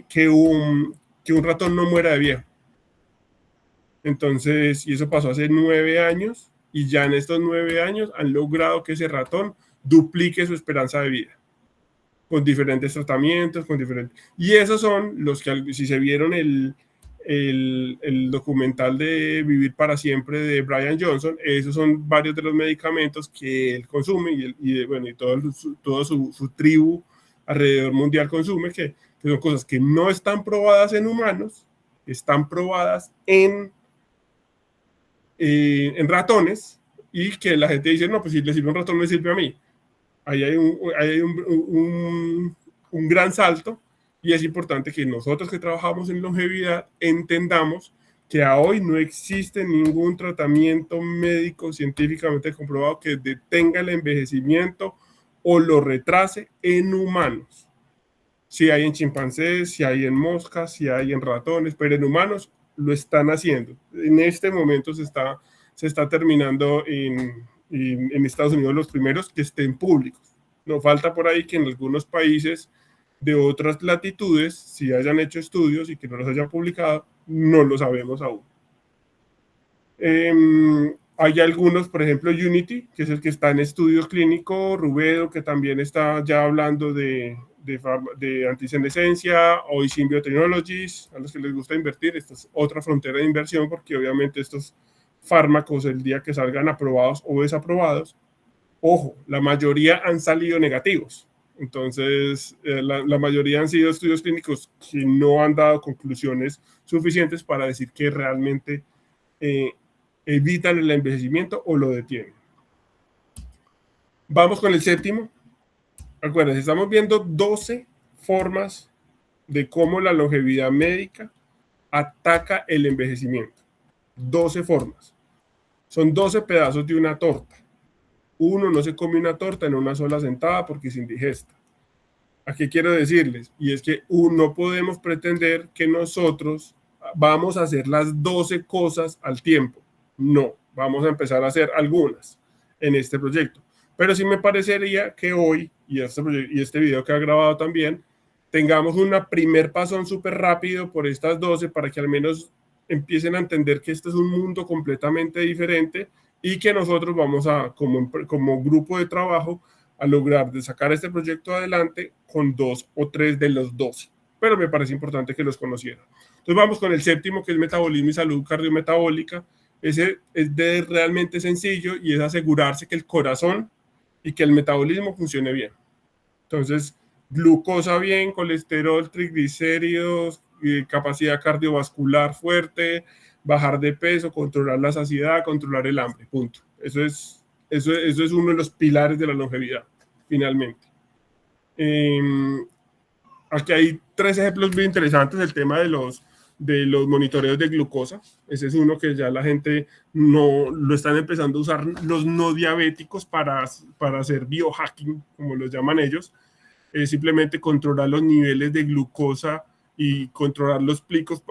que un ratón no muera de viejo. Entonces, y eso pasó hace 9 años, y ya en estos 9 años han logrado que ese ratón duplique su esperanza de vida, con diferentes tratamientos, y esos son los que, si se vieron el documental de Vivir para Siempre de Brian Johnson, esos son varios de los medicamentos que él consume y toda su tribu alrededor mundial consume, que son cosas que no están probadas en humanos, están probadas en ratones, y que la gente dice, no, pues si le sirve un ratón, me sirve a mí. Ahí hay un gran salto, y es importante que nosotros que trabajamos en longevidad entendamos que a hoy no existe ningún tratamiento médico científicamente comprobado que detenga el envejecimiento o lo retrase en humanos. Si hay en chimpancés, si hay en moscas, si hay en ratones, pero en humanos lo están haciendo. En este momento se está terminando en Estados Unidos los primeros que estén públicos. No falta por ahí que en algunos países de otras latitudes, si hayan hecho estudios y que no los hayan publicado, no lo sabemos aún. Hay algunos, por ejemplo, Unity, que es el que está en estudios clínicos, Rubedo, que también está ya hablando de antisenescencia, o Icin Biotechnologies, a los que les gusta invertir. Esta es otra frontera de inversión, porque obviamente estos fármacos, el día que salgan aprobados o desaprobados, ojo, la mayoría han salido negativos. Entonces, la mayoría han sido estudios clínicos que no han dado conclusiones suficientes para decir que realmente evitan el envejecimiento o lo detienen. Vamos con el séptimo. Acuérdense, estamos viendo 12 formas de cómo la longevidad médica ataca el envejecimiento. 12 formas. Son 12 pedazos de una torta. Uno no se come una torta en una sola sentada porque es indigesta. ¿A qué quiero decirles? Y es que no podemos pretender que nosotros vamos a hacer las 12 cosas al tiempo. No, vamos a empezar a hacer algunas en este proyecto. Pero sí me parecería que hoy, y este video que ha grabado también, tengamos una primer pasón súper rápido por estas 12 para que al menos empiecen a entender que este es un mundo completamente diferente, y que nosotros vamos a, como grupo de trabajo, a lograr de sacar este proyecto adelante con 2 o 3 de los 12. Pero me parece importante que los conocieran. Entonces vamos con el séptimo, que es metabolismo y salud cardiometabólica. Ese es realmente sencillo, y es asegurarse que el corazón y que el metabolismo funcione bien. Entonces, glucosa bien, colesterol, triglicéridos, capacidad cardiovascular fuerte, bajar de peso, controlar la saciedad, controlar el hambre, punto. Eso es uno de los pilares de la longevidad, finalmente. Aquí hay 3 ejemplos muy interesantes del tema de los monitoreos de glucosa. Ese es uno que ya la gente no lo están empezando a usar los no diabéticos para hacer biohacking, como los llaman ellos. Simplemente controlar los niveles de glucosa y controlar los picos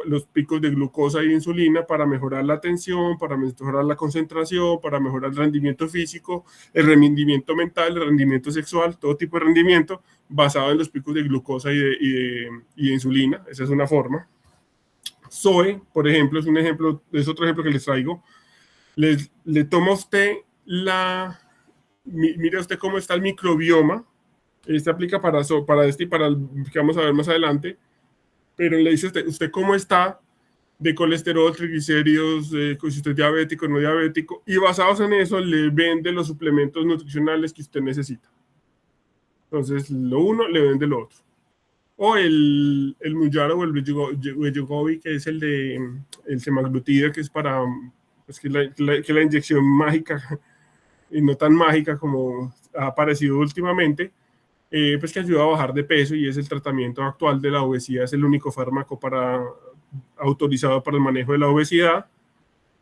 de glucosa y insulina para mejorar la tensión, para mejorar la concentración, para mejorar el rendimiento físico, el rendimiento mental, el rendimiento sexual, todo tipo de rendimiento basado en los picos de glucosa y de insulina. Esa es una forma. Zoe, por ejemplo, es otro ejemplo que les traigo. Le toma a usted mire usted cómo está el microbioma. Este aplica para este y para el que vamos a ver más adelante. Pero le dice usted cómo está de colesterol, triglicéridos, si usted es diabético o no diabético, y basados en eso le vende los suplementos nutricionales que usted necesita. Entonces, lo uno le vende lo otro. O el Mounjaro o el Wegovy, que es el semaglutida, que es para que la inyección mágica, y no tan mágica como ha aparecido últimamente, pues que ayuda a bajar de peso y es el tratamiento actual de la obesidad, es el único fármaco autorizado para el manejo de la obesidad,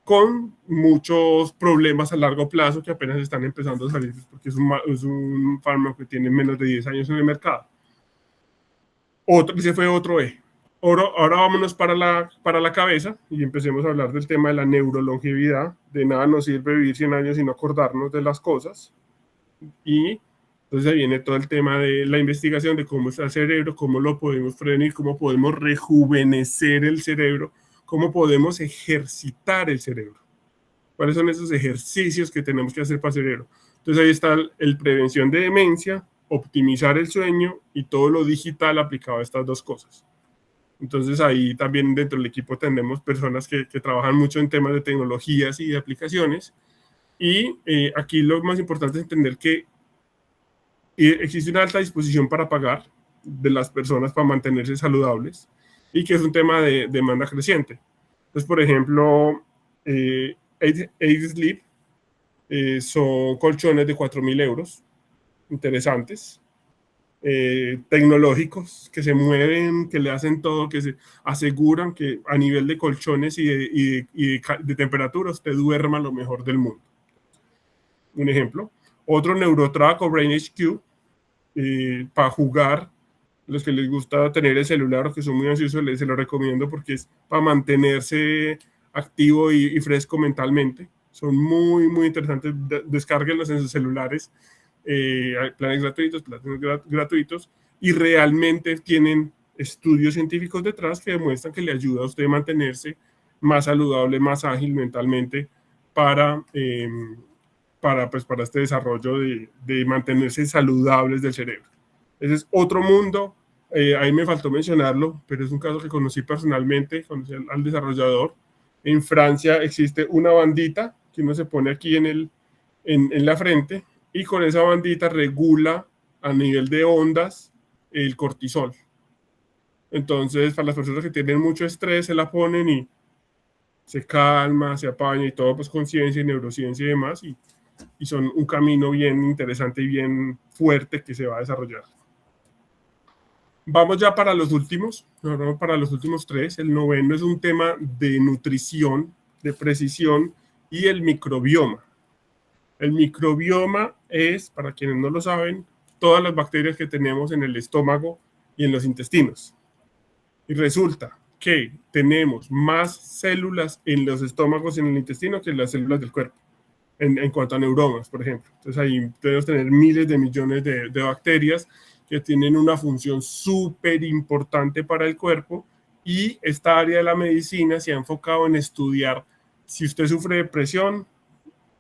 con muchos problemas a largo plazo que apenas están empezando a salir, porque es un fármaco que tiene menos de 10 años en el mercado. Ese fue otro E. Ahora vámonos para la cabeza y empecemos a hablar del tema de la neurolongevidad. De nada nos sirve vivir 100 años y no acordarnos de las cosas. Y entonces ahí viene todo el tema de la investigación de cómo está el cerebro, cómo lo podemos prevenir, cómo podemos rejuvenecer el cerebro, cómo podemos ejercitar el cerebro. ¿Cuáles son esos ejercicios que tenemos que hacer para el cerebro? Entonces ahí está el prevención de demencia, optimizar el sueño y todo lo digital aplicado a estas dos cosas. Entonces ahí también dentro del equipo tenemos personas que trabajan mucho en temas de tecnologías y de aplicaciones. Y aquí lo más importante es entender que existe una alta disposición para pagar de las personas para mantenerse saludables y que es un tema de demanda creciente. Entonces, por ejemplo, Aid Sleep son colchones de 4.000 euros, interesantes, tecnológicos, que se mueven, que le hacen todo, que se aseguran que a nivel de colchones y de temperatura usted duerma lo mejor del mundo. Un ejemplo. Otro, NeuroTrack o Brain HQ, para jugar. Los que les gusta tener el celular o que son muy ansiosos, se lo recomiendo porque es para mantenerse activo y fresco mentalmente. Son muy, muy interesantes. Descárguenlos en sus celulares. Hay planes gratuitos y realmente tienen estudios científicos detrás que demuestran que le ayuda a usted a mantenerse más saludable, más ágil mentalmente para este desarrollo de mantenerse saludables del cerebro. Ese es otro mundo. Ahí me faltó mencionarlo, pero es un caso que conocí personalmente, conocí al desarrollador. En Francia existe una bandita que uno se pone aquí en la frente y con esa bandita regula a nivel de ondas el cortisol. Entonces, para las personas que tienen mucho estrés, se la ponen y se calma, se apaña y todo, pues con ciencia y neurociencia y demás, y son un camino bien interesante y bien fuerte que se va a desarrollar. Vamos ya para los últimos 3. El noveno es un tema de nutrición, de precisión y el microbioma. El microbioma es, para quienes no lo saben, todas las bacterias que tenemos en el estómago y en los intestinos. Y resulta que tenemos más células en los estómagos y en el intestino que en las células del cuerpo, en cuanto a neuronas, por ejemplo. Entonces ahí podemos tener miles de millones de bacterias que tienen una función súper importante para el cuerpo, y esta área de la medicina se ha enfocado en estudiar si usted sufre de depresión,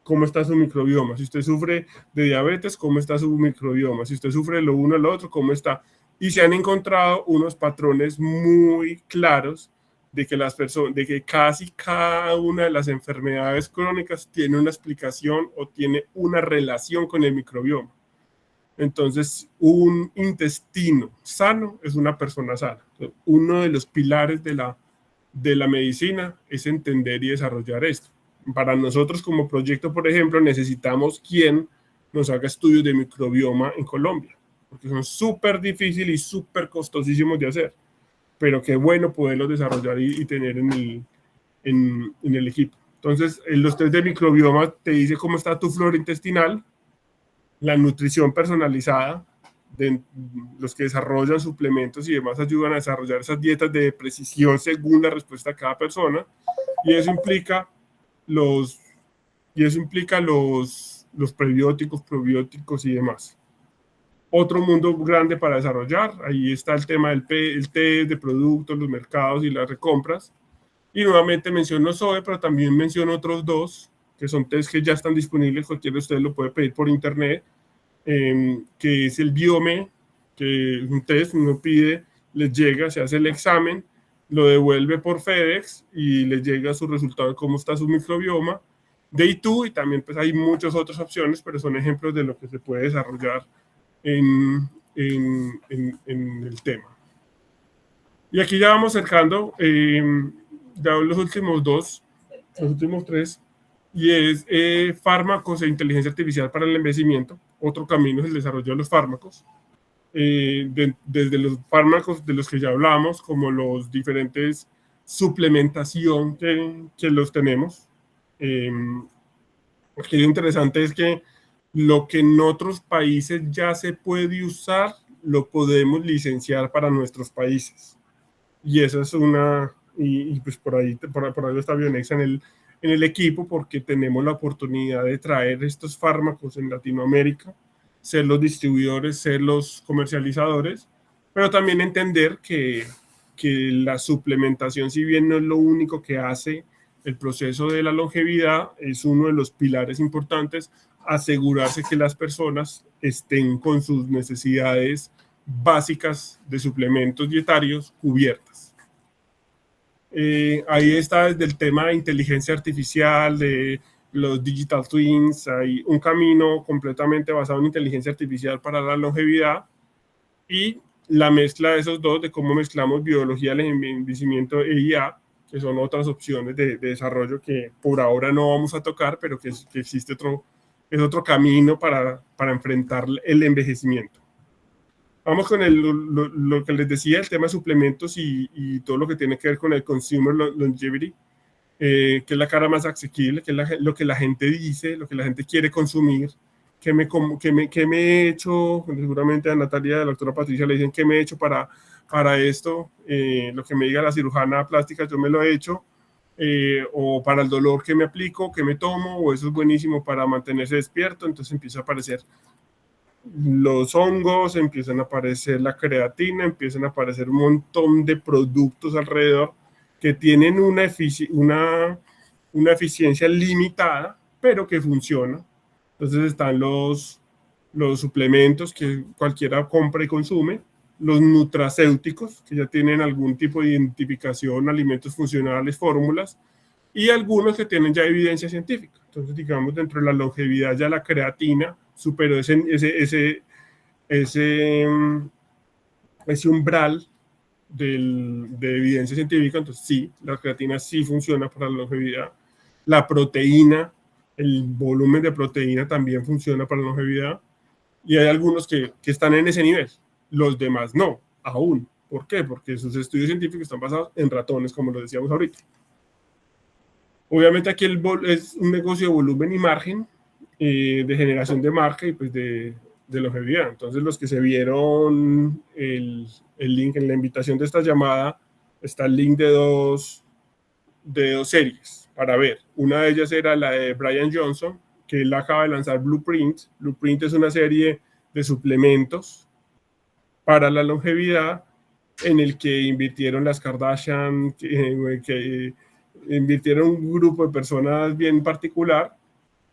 cómo está su microbioma, si usted sufre de diabetes, cómo está su microbioma, si usted sufre de lo uno o lo otro, cómo está. Y se han encontrado unos patrones muy claros de que casi cada una de las enfermedades crónicas tiene una explicación o tiene una relación con el microbioma. Entonces, un intestino sano es una persona sana. Uno de los pilares de la medicina es entender y desarrollar esto. Para nosotros como proyecto, por ejemplo, necesitamos quien nos haga estudios de microbioma en Colombia. porque son súper difíciles y súper costosísimos de hacer, pero qué bueno poderlos desarrollar y tener en el equipo. Entonces, los test de microbioma te dice cómo está tu flora intestinal, la nutrición personalizada, de los que desarrollan suplementos y demás ayudan a desarrollar esas dietas de precisión según la respuesta de cada persona, y eso implica los prebióticos, probióticos y demás. Otro mundo grande para desarrollar, ahí está el tema del test de productos, los mercados y las recompras. Y nuevamente menciono SOE, pero también menciono otros dos, que son test que ya están disponibles, cualquiera de ustedes lo puede pedir por internet, que es el Biome, que es un test, uno pide, les llega, se hace el examen, lo devuelve por FedEx y les llega su resultado de cómo está su microbioma. Day2, y también pues hay muchas otras opciones, pero son ejemplos de lo que se puede desarrollar en el tema. Y aquí ya vamos cercando, ya los últimos tres, y es fármacos e inteligencia artificial para el envejecimiento. Otro camino es el desarrollo de los fármacos. Desde los fármacos de los que ya hablamos, como los diferentes suplementación que los tenemos. Aquí lo interesante es que lo que en otros países ya se puede usar, lo podemos licenciar para nuestros países. Y esa es y pues por ahí está Bionexa en el equipo, porque tenemos la oportunidad de traer estos fármacos en Latinoamérica, ser los distribuidores, ser los comercializadores, pero también entender que la suplementación, si bien no es lo único que hace el proceso de la longevidad, es uno de los pilares importantes, asegurarse que las personas estén con sus necesidades básicas de suplementos dietarios cubiertas. Ahí está desde el tema de inteligencia artificial, de los digital twins, hay un camino completamente basado en inteligencia artificial para la longevidad, y la mezcla de esos dos, de cómo mezclamos biología del envejecimiento e IA, que son otras opciones de desarrollo que por ahora no vamos a tocar, pero que existe otro camino para enfrentar el envejecimiento. Vamos con lo que les decía, el tema de suplementos y todo lo que tiene que ver con el consumer longevity, que es la cara más asequible, que es lo que la gente dice, lo que la gente quiere consumir, que me he hecho, seguramente a Natalia y a la doctora Patricia le dicen qué me he hecho para esto, lo que me diga la cirujana plástica, yo me lo he hecho, o para el dolor que me aplico, que me tomo, o eso es buenísimo para mantenerse despierto. Entonces empieza a aparecer los hongos, empiezan a aparecer la creatina, empiezan a aparecer un montón de productos alrededor que tienen una eficiencia limitada, pero que funciona. Entonces están los suplementos que cualquiera compra y consume, los nutracéuticos, que ya tienen algún tipo de identificación, alimentos funcionales, fórmulas, y algunos que tienen ya evidencia científica. Entonces, digamos, dentro de la longevidad ya la creatina superó ese umbral de evidencia científica. Entonces sí, la creatina sí funciona para la longevidad. La proteína, el volumen de proteína también funciona para la longevidad, y hay algunos que están en ese nivel, los demás no, aún. ¿Por qué? Porque sus estudios científicos están basados en ratones, como lo decíamos ahorita. Obviamente aquí es un negocio de volumen y margen, de generación de marca y pues de longevidad. Entonces, los que se vieron el link en la invitación de esta llamada, está el link de dos series para ver. Una de ellas era la de Brian Johnson, que él acaba de lanzar Blueprint. Blueprint es una serie de suplementos para la longevidad en el que invirtieron las Kardashian, que invirtieron un grupo de personas bien particular.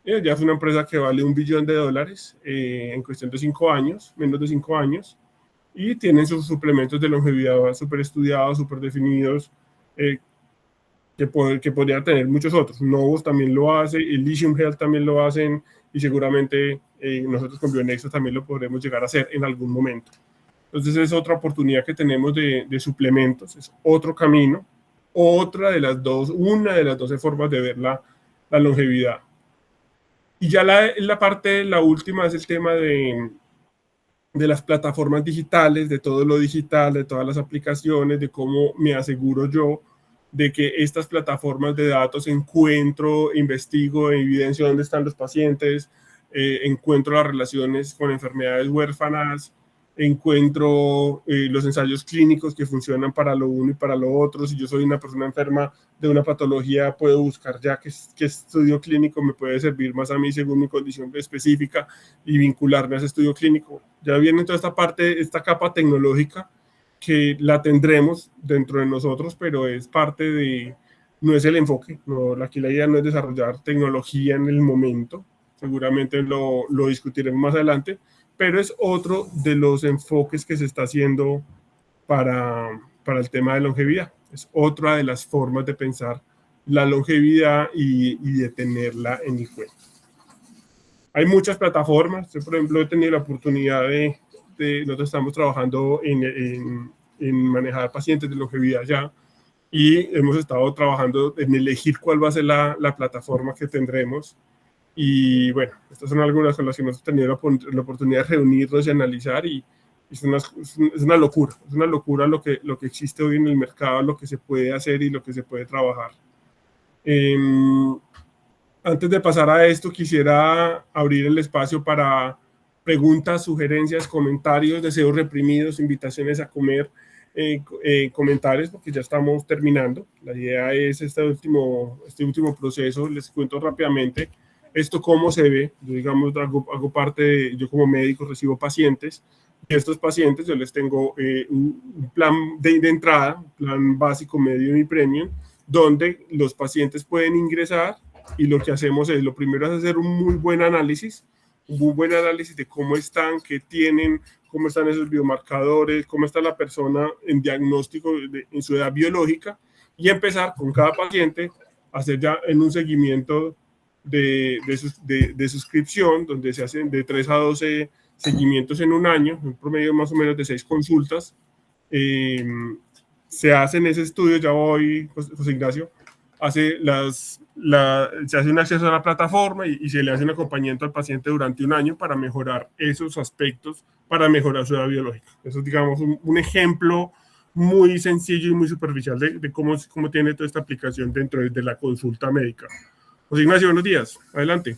Ya es una empresa que vale $1 billón en cuestión de 5 años, menos de 5 años, y tienen sus suplementos de longevidad súper estudiados, súper definidos, que podría tener muchos otros. Novos también lo hace, Elysium Health también lo hacen, y seguramente nosotros con Bionexa también lo podremos llegar a hacer en algún momento. Entonces es otra oportunidad que tenemos de suplementos, es otro camino, una de las 12 formas de ver la longevidad. Y ya la última es el tema de de las plataformas digitales, de todo lo digital, de todas las aplicaciones, de cómo me aseguro yo de que estas plataformas de datos encuentro, investigo, evidencio dónde están los pacientes, encuentro las relaciones con enfermedades huérfanas, encuentro los ensayos clínicos que funcionan para lo uno y para lo otro. Si yo soy una persona enferma de una patología, puedo buscar ya qué estudio clínico me puede servir más a mí según mi condición específica y vincularme a ese estudio clínico. Ya viene toda esta parte, esta capa tecnológica que la tendremos dentro de nosotros, pero es parte de, no es el enfoque, no, aquí la idea no es desarrollar tecnología en el momento, seguramente lo discutiremos más adelante, pero es otro de los enfoques que se está haciendo para el tema de longevidad. Es otra de las formas de pensar la longevidad y de tenerla en mi cuenta. Hay muchas plataformas. Yo, por ejemplo, he tenido la oportunidad nosotros estamos trabajando en manejar pacientes de longevidad ya, y hemos estado trabajando en elegir cuál va a ser la plataforma que tendremos. Y bueno, estas son algunas con las que hemos tenido la oportunidad de reunirnos y analizar, y es una locura lo que existe hoy en el mercado, lo que se puede hacer y lo que se puede trabajar. Antes de pasar a esto, quisiera abrir el espacio para preguntas, sugerencias, comentarios, deseos reprimidos, invitaciones a comer, comentarios, porque ya estamos terminando. La idea es este último proceso. Les cuento rápidamente esto cómo se ve. Yo, digamos, hago parte yo como médico recibo pacientes, y estos pacientes yo les tengo un plan de entrada, un plan básico, medio y premium, donde los pacientes pueden ingresar, y lo que hacemos es, lo primero es hacer un muy buen análisis de cómo están, qué tienen, cómo están esos biomarcadores, cómo está la persona en diagnóstico en su edad biológica, y empezar con cada paciente a hacer ya en un seguimiento de suscripción, donde se hacen de 3 a 12 seguimientos en un año, un promedio más o menos de 6 consultas. Se hacen ese estudio, ya voy, José Ignacio, se hace un acceso a la plataforma y se le hace un acompañamiento al paciente durante un año para mejorar esos aspectos, para mejorar su edad biológica. Eso es, digamos, un ejemplo muy sencillo y muy superficial de cómo tiene toda esta aplicación dentro de la consulta médica. José Ignacio, buenos días. Adelante.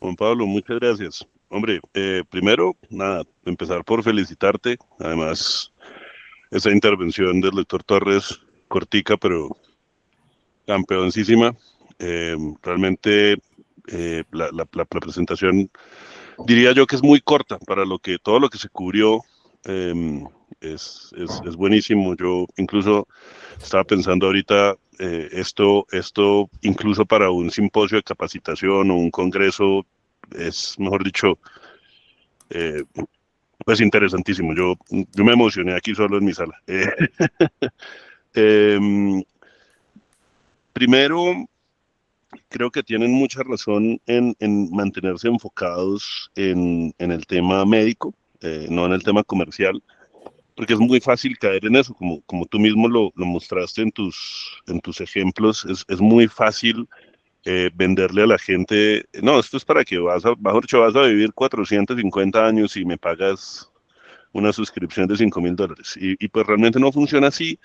Juan Pablo, muchas gracias. Hombre, primero, nada, empezar por felicitarte. Además, esa intervención del doctor Torres, cortica, pero campeoncísima. Realmente la presentación, diría yo que es muy corta para todo lo que se cubrió. Es buenísimo. Yo incluso estaba pensando ahorita, esto incluso para un simposio de capacitación o un congreso es, mejor dicho, pues interesantísimo. Yo me emocioné aquí solo en mi sala. Primero, creo que tienen mucha razón en mantenerse enfocados en el tema médico, no en el tema comercial, porque es muy fácil caer en eso, como tú mismo lo mostraste en tus ejemplos. Es muy fácil venderle a la gente, no, esto es para que vas a vivir 450 años y me pagas una suscripción de $5,000. Y pues realmente no funciona así,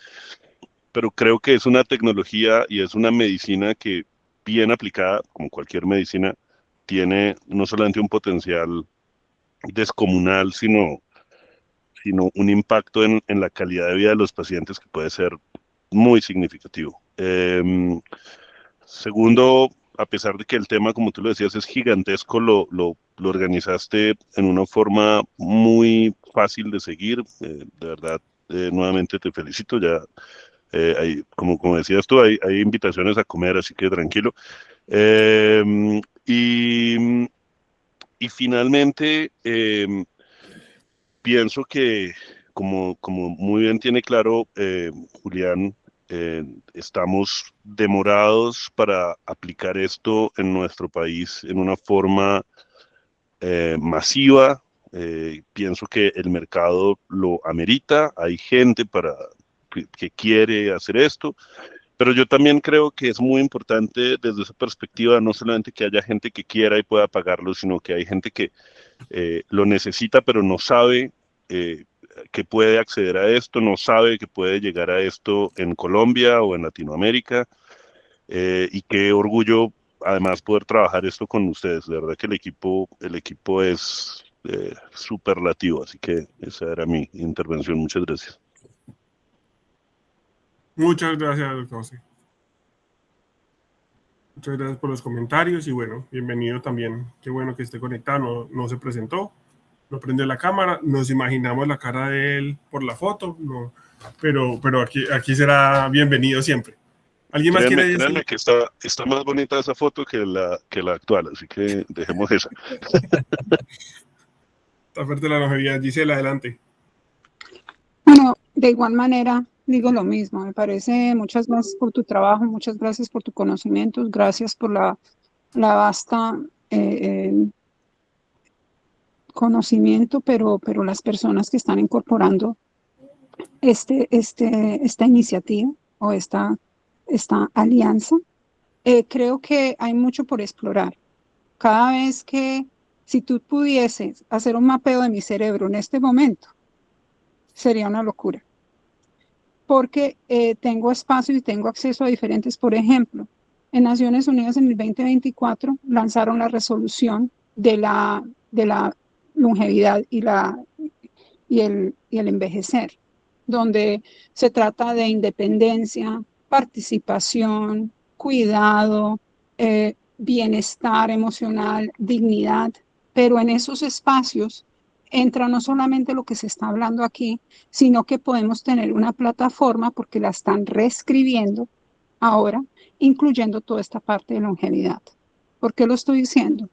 pero creo que es una tecnología y es una medicina que, bien aplicada, como cualquier medicina, tiene no solamente un potencial descomunal, sino un impacto en la calidad de vida de los pacientes que puede ser muy significativo. Segundo, a pesar de que el tema, como tú lo decías, es gigantesco, lo organizaste en una forma muy fácil de seguir. De verdad, nuevamente te felicito. Ya, como decías tú, hay invitaciones a comer, así que tranquilo. Y finalmente, pienso que, como muy bien tiene claro Julián, estamos demorados para aplicar esto en nuestro país en una forma masiva. Pienso que el mercado lo amerita, hay gente que quiere hacer esto, pero yo también creo que es muy importante desde esa perspectiva, no solamente que haya gente que quiera y pueda pagarlo, sino que hay gente que lo necesita, pero no sabe que puede acceder a esto, no sabe que puede llegar a esto en Colombia o en Latinoamérica. Y qué orgullo además poder trabajar esto con ustedes. De verdad que el equipo es superlativo, así que esa era mi intervención. Muchas gracias. Muchas gracias, doctor José. Muchas gracias por los comentarios y bueno, bienvenido también. Qué bueno que esté conectado, no se presentó, no prendió la cámara, nos imaginamos la cara de él por la foto, no, pero aquí será bienvenido siempre. ¿Alguien más quiere decir? Créanme que está más bonita esa foto que la actual, así que dejemos esa. Está fuerte la longevidad. Gisela, adelante. Bueno, de igual manera, digo lo mismo. Me parece, muchas gracias por tu trabajo, muchas gracias por tu conocimiento, gracias por la vasta conocimiento, pero las personas que están incorporando esta iniciativa o esta alianza, creo que hay mucho por explorar. Cada vez que, si tú pudieses hacer un mapeo de mi cerebro en este momento, sería una locura. Porque tengo espacio y tengo acceso a diferentes, por ejemplo, en Naciones Unidas en el 2024 lanzaron la resolución de la longevidad y el envejecer, donde se trata de independencia, participación, cuidado, bienestar emocional, dignidad, pero en esos espacios entra no solamente lo que se está hablando aquí, sino que podemos tener una plataforma porque la están reescribiendo ahora, incluyendo toda esta parte de longevidad. ¿Por qué lo estoy diciendo?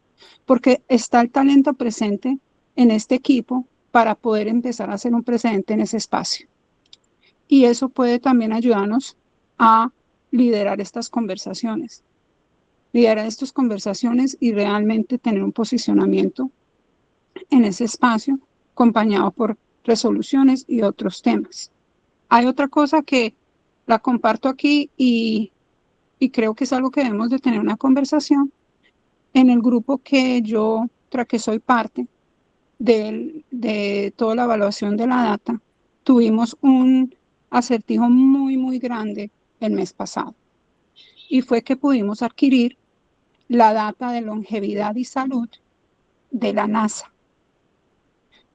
Porque está el talento presente en este equipo para poder empezar a hacer un precedente en ese espacio. Y eso puede también ayudarnos a liderar estas conversaciones. Liderar estas conversaciones y realmente tener un posicionamiento en ese espacio, acompañado por resoluciones y otros temas. Hay otra cosa que la comparto aquí y creo que es algo que debemos de tener una conversación. En el grupo que soy parte de toda la evaluación de la data, tuvimos un acertijo muy, muy grande el mes pasado. Y fue que pudimos adquirir la data de longevidad y salud de la NASA,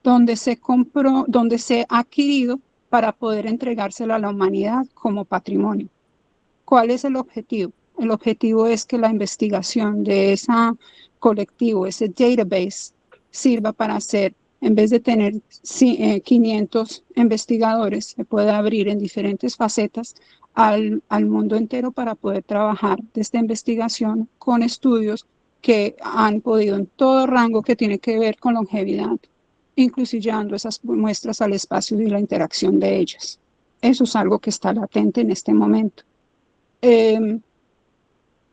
donde se ha adquirido para poder entregársela a la humanidad como patrimonio. ¿Cuál es el objetivo? El objetivo es que la investigación de ese colectivo, ese database, sirva para hacer, en vez de tener 500 investigadores, se puede abrir en diferentes facetas al mundo entero para poder trabajar de esta investigación con estudios que han podido en todo rango que tiene que ver con longevidad, inclusive llevando esas muestras al espacio y la interacción de ellas. Eso es algo que está latente en este momento.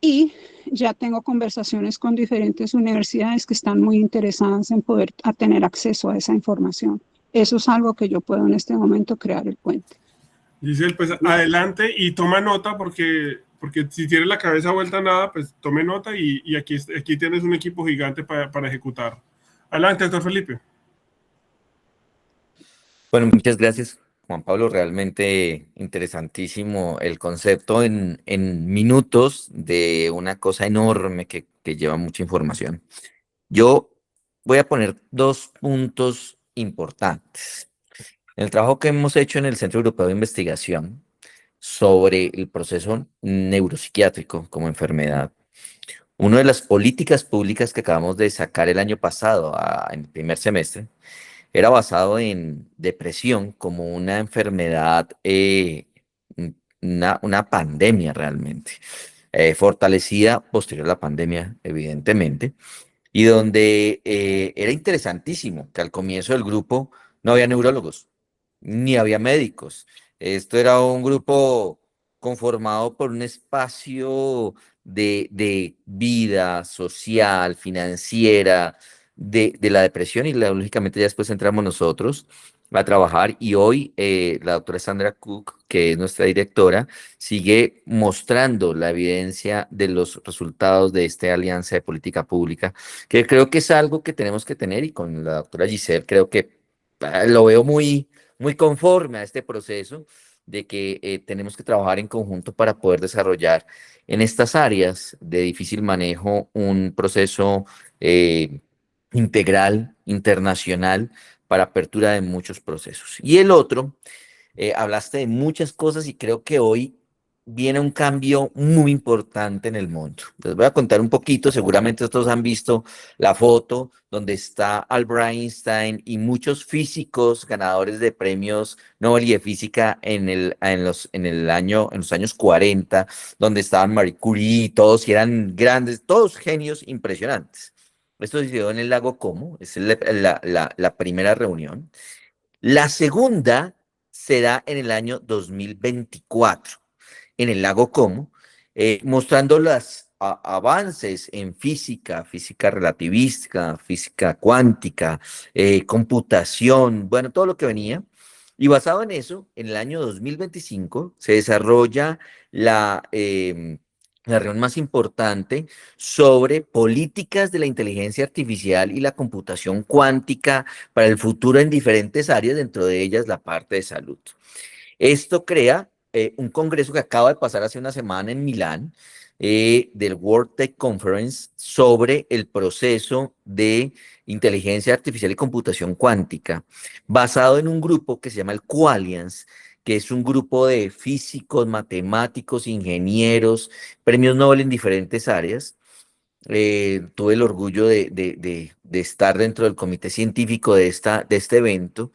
Y ya tengo conversaciones con diferentes universidades que están muy interesadas en poder tener acceso a esa información. Eso es algo que yo puedo en este momento crear el puente. Giselle, pues adelante y toma nota porque si tienes la cabeza vuelta a nada, pues tome nota y aquí tienes un equipo gigante para ejecutar. Adelante, doctor Felipe. Bueno, muchas gracias, Juan Pablo. Realmente interesantísimo el concepto en minutos de una cosa enorme que lleva mucha información. Yo voy a poner 2 puntos importantes. En el trabajo que hemos hecho en el Centro Europeo de Investigación sobre el proceso neuropsiquiátrico como enfermedad, una de las políticas públicas que acabamos de sacar el año pasado, en el primer semestre, era basado en depresión como una enfermedad, una pandemia realmente, fortalecida posterior a la pandemia, evidentemente, y donde era interesantísimo que al comienzo del grupo no había neurólogos, ni había médicos. Esto era un grupo conformado por un espacio de vida social, financiera, de la depresión y lógicamente ya después entramos nosotros a trabajar y hoy la doctora Sandra Cook, que es nuestra directora, sigue mostrando la evidencia de los resultados de esta alianza de política pública, que creo que es algo que tenemos que tener y con la doctora Giselle creo que lo veo muy conforme a este proceso de que tenemos que trabajar en conjunto para poder desarrollar en estas áreas de difícil manejo un proceso integral, internacional, para apertura de muchos procesos. Y el otro, hablaste de muchas cosas y creo que hoy viene un cambio muy importante en el mundo. Les voy a contar un poquito, seguramente todos han visto la foto donde está Albert Einstein y muchos físicos ganadores de premios Nobel y de física en los años 40, donde estaban Marie Curie, todos y eran grandes, todos genios impresionantes. Esto se dio en el lago Como, es la primera reunión. La segunda será en el año 2024 en el lago Como, mostrando los avances en física, física relativística, física cuántica, computación, bueno, todo lo que venía. Y basado en eso, en el año 2025 se desarrolla la reunión más importante sobre políticas de la inteligencia artificial y la computación cuántica para el futuro en diferentes áreas, dentro de ellas la parte de salud. Esto crea un congreso que acaba de pasar hace una semana en Milán, del World Tech Conference, sobre el proceso de inteligencia artificial y computación cuántica, basado en un grupo que se llama el Qualliance, que es un grupo de físicos, matemáticos, ingenieros, premios Nobel en diferentes áreas. Tuve el orgullo de estar dentro del comité científico de este evento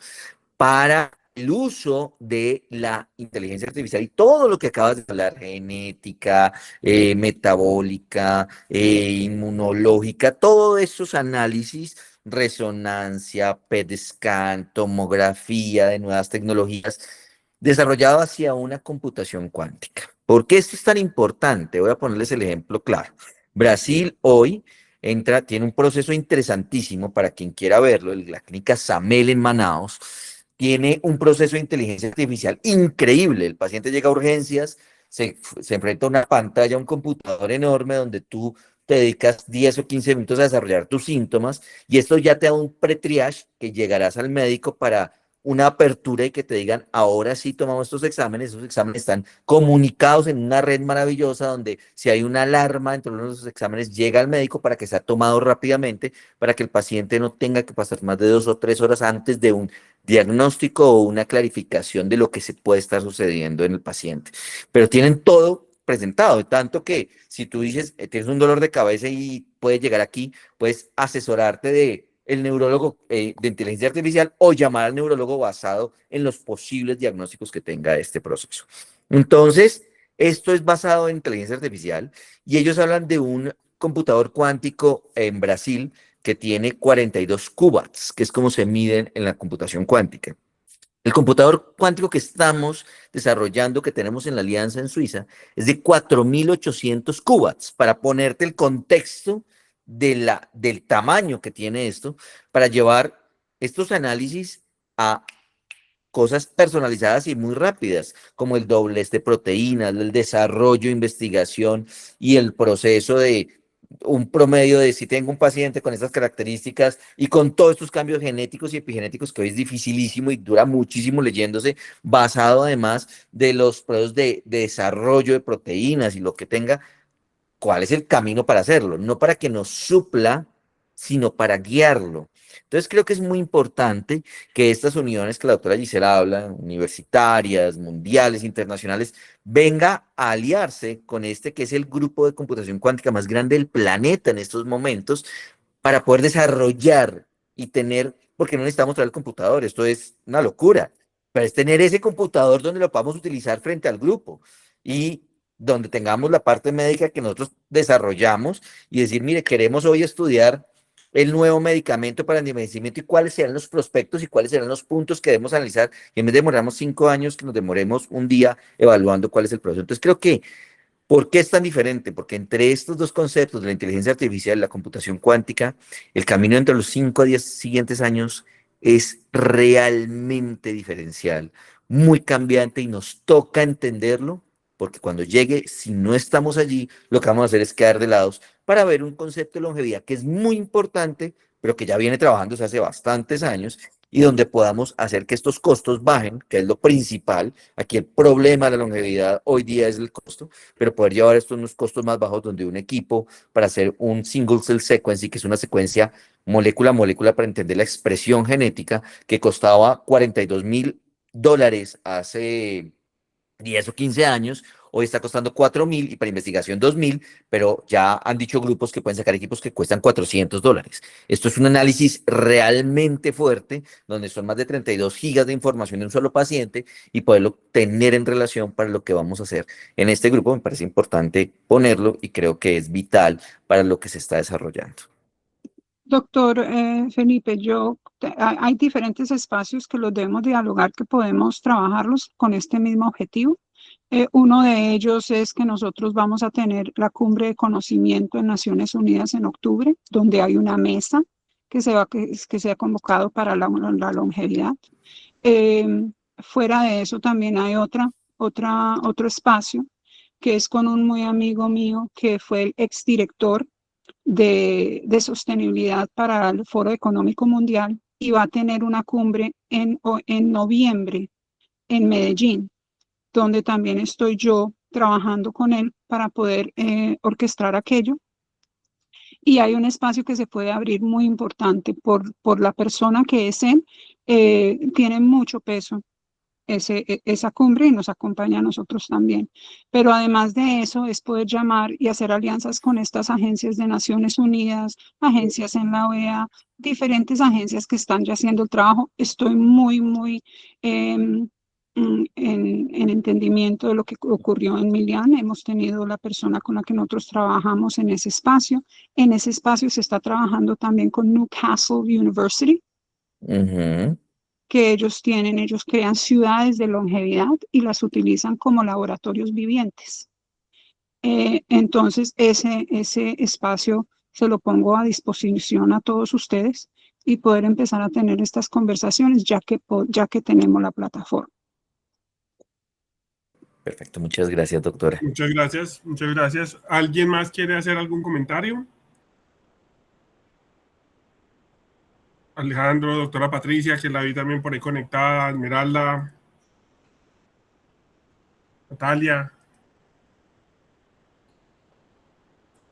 para el uso de la inteligencia artificial y todo lo que acabas de hablar, genética, metabólica, inmunológica, todos esos análisis, resonancia, PET scan, tomografía de nuevas tecnologías, desarrollado hacia una computación cuántica. ¿Por qué esto es tan importante? Voy a ponerles el ejemplo claro. Brasil hoy tiene un proceso interesantísimo para quien quiera verlo, la clínica Samel en Manaos, tiene un proceso de inteligencia artificial increíble. El paciente llega a urgencias, se enfrenta a una pantalla, a un computador enorme donde tú te dedicas 10 o 15 minutos a desarrollar tus síntomas y esto ya te da un pre-triage que llegarás al médico para una apertura y que te digan, ahora sí tomamos estos exámenes. Esos exámenes están comunicados en una red maravillosa donde si hay una alarma dentro de esos exámenes llega al médico para que sea tomado rápidamente, para que el paciente no tenga que pasar más de 2 o 3 horas antes de un diagnóstico o una clarificación de lo que se puede estar sucediendo en el paciente. Pero tienen todo presentado, tanto que si tú dices, tienes un dolor de cabeza y puedes llegar aquí, puedes asesorarte de el neurólogo de inteligencia artificial o llamar al neurólogo basado en los posibles diagnósticos que tenga este proceso. Entonces, esto es basado en inteligencia artificial y ellos hablan de un computador cuántico en Brasil que tiene 42 qubits, que es como se miden en la computación cuántica. El computador cuántico que estamos desarrollando, que tenemos en la alianza en Suiza, es de 4.800 qubits, para ponerte el contexto del tamaño que tiene esto, para llevar estos análisis a cosas personalizadas y muy rápidas, como el doblez de proteínas, el desarrollo, investigación y el proceso de un promedio de si tengo un paciente con estas características y con todos estos cambios genéticos y epigenéticos que hoy es dificilísimo y dura muchísimo leyéndose, basado además de los procesos de desarrollo de proteínas y lo que tenga, cuál es el camino para hacerlo, no para que nos supla, sino para guiarlo. Entonces creo que es muy importante que estas uniones que la doctora Gisela habla, universitarias, mundiales, internacionales, venga a aliarse con este que es el grupo de computación cuántica más grande del planeta en estos momentos, para poder desarrollar y tener, porque no necesitamos traer el computador, esto es una locura, pero es tener ese computador donde lo podamos utilizar frente al grupo y donde tengamos la parte médica que nosotros desarrollamos y decir, mire, queremos hoy estudiar el nuevo medicamento para el envejecimiento y cuáles serán los prospectos y cuáles serán los puntos que debemos analizar, y en vez de demorarnos 5 años, que nos demoremos un día evaluando cuál es el proceso. Entonces creo que ¿Por qué es tan diferente? Porque entre estos dos conceptos de la inteligencia artificial y la computación cuántica, el camino entre los 5 a 10 siguientes años es realmente diferencial, muy cambiante y nos toca entenderlo, porque cuando llegue, si no estamos allí, lo que vamos a hacer es quedar de lados para ver un concepto de longevidad que es muy importante, pero que ya viene trabajándose hace bastantes años y donde podamos hacer que estos costos bajen, que es lo principal. Aquí el problema de la longevidad hoy día es el costo, pero poder llevar esto a unos costos más bajos donde un equipo para hacer un single cell sequencing, que es una secuencia molécula a molécula para entender la expresión genética, que costaba $42,000 hace 10 o 15 años, hoy está costando 4,000 y para investigación 2,000, pero ya han dicho grupos que pueden sacar equipos que cuestan $400. Esto es un análisis realmente fuerte, donde son más de 32 gigas de información de un solo paciente y poderlo tener en relación para lo que vamos a hacer en este grupo. Me parece importante ponerlo y creo que es vital para lo que se está desarrollando. Doctor Felipe, hay diferentes espacios que los debemos dialogar, que podemos trabajarlos con este mismo objetivo. Uno de ellos es que nosotros vamos a tener la cumbre de conocimiento en Naciones Unidas en octubre, donde hay una mesa que se ha convocado para la longevidad. Fuera de eso también hay otro espacio que es con un muy amigo mío que fue el exdirector de sostenibilidad para el Foro Económico Mundial y va a tener una cumbre en noviembre en Medellín, donde también estoy yo trabajando con él para poder orquestar aquello. Y hay un espacio que se puede abrir muy importante por la persona que es él, tiene mucho peso esa cumbre y nos acompaña a nosotros también. Pero además de eso es poder llamar y hacer alianzas con estas agencias de Naciones Unidas, agencias en la OEA, diferentes agencias que están ya haciendo el trabajo. Estoy muy en entendimiento de lo que ocurrió en Milán. Hemos tenido la persona con la que nosotros trabajamos en ese espacio. En ese espacio se está trabajando también con Newcastle University. Que ellos crean ciudades de longevidad y las utilizan como laboratorios vivientes. Entonces, ese espacio se lo pongo a disposición a todos ustedes y poder empezar a tener estas conversaciones ya que tenemos la plataforma. Perfecto, muchas gracias, doctora. Muchas gracias, muchas gracias. ¿Alguien más quiere hacer algún comentario? Alejandro, doctora Patricia, que la vi también por ahí conectada, Esmeralda, Natalia.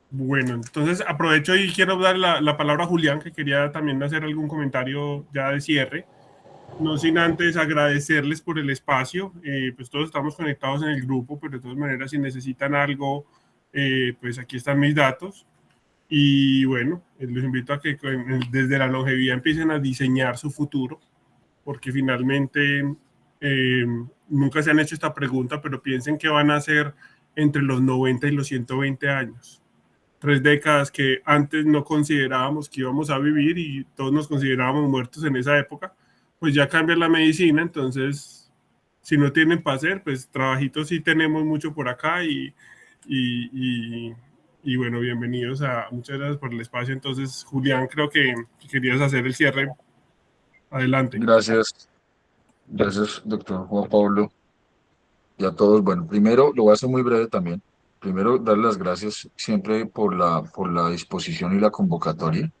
Bueno, entonces aprovecho y quiero dar la palabra a Julián, que quería también hacer algún comentario ya de cierre. No sin antes agradecerles por el espacio. Pues todos estamos conectados en el grupo, pero de todas maneras, si necesitan algo, pues aquí están mis datos. Y bueno, les invito a que desde la longevidad empiecen a diseñar su futuro, porque finalmente nunca se han hecho esta pregunta, pero piensen que van a ser entre los 90 y los 120 años. 3 décadas que antes no considerábamos que íbamos a vivir y todos nos considerábamos muertos en esa época, pues ya cambia la medicina. Entonces, si no tienen para hacer, pues trabajitos sí tenemos mucho por acá y bueno, bienvenidos muchas gracias por el espacio. Entonces, Julián, creo que querías hacer el cierre. Adelante. Gracias, doctor Juan Pablo, y a todos. Bueno, primero, lo voy a hacer muy breve también. Primero, darle las gracias siempre por la disposición y la convocatoria.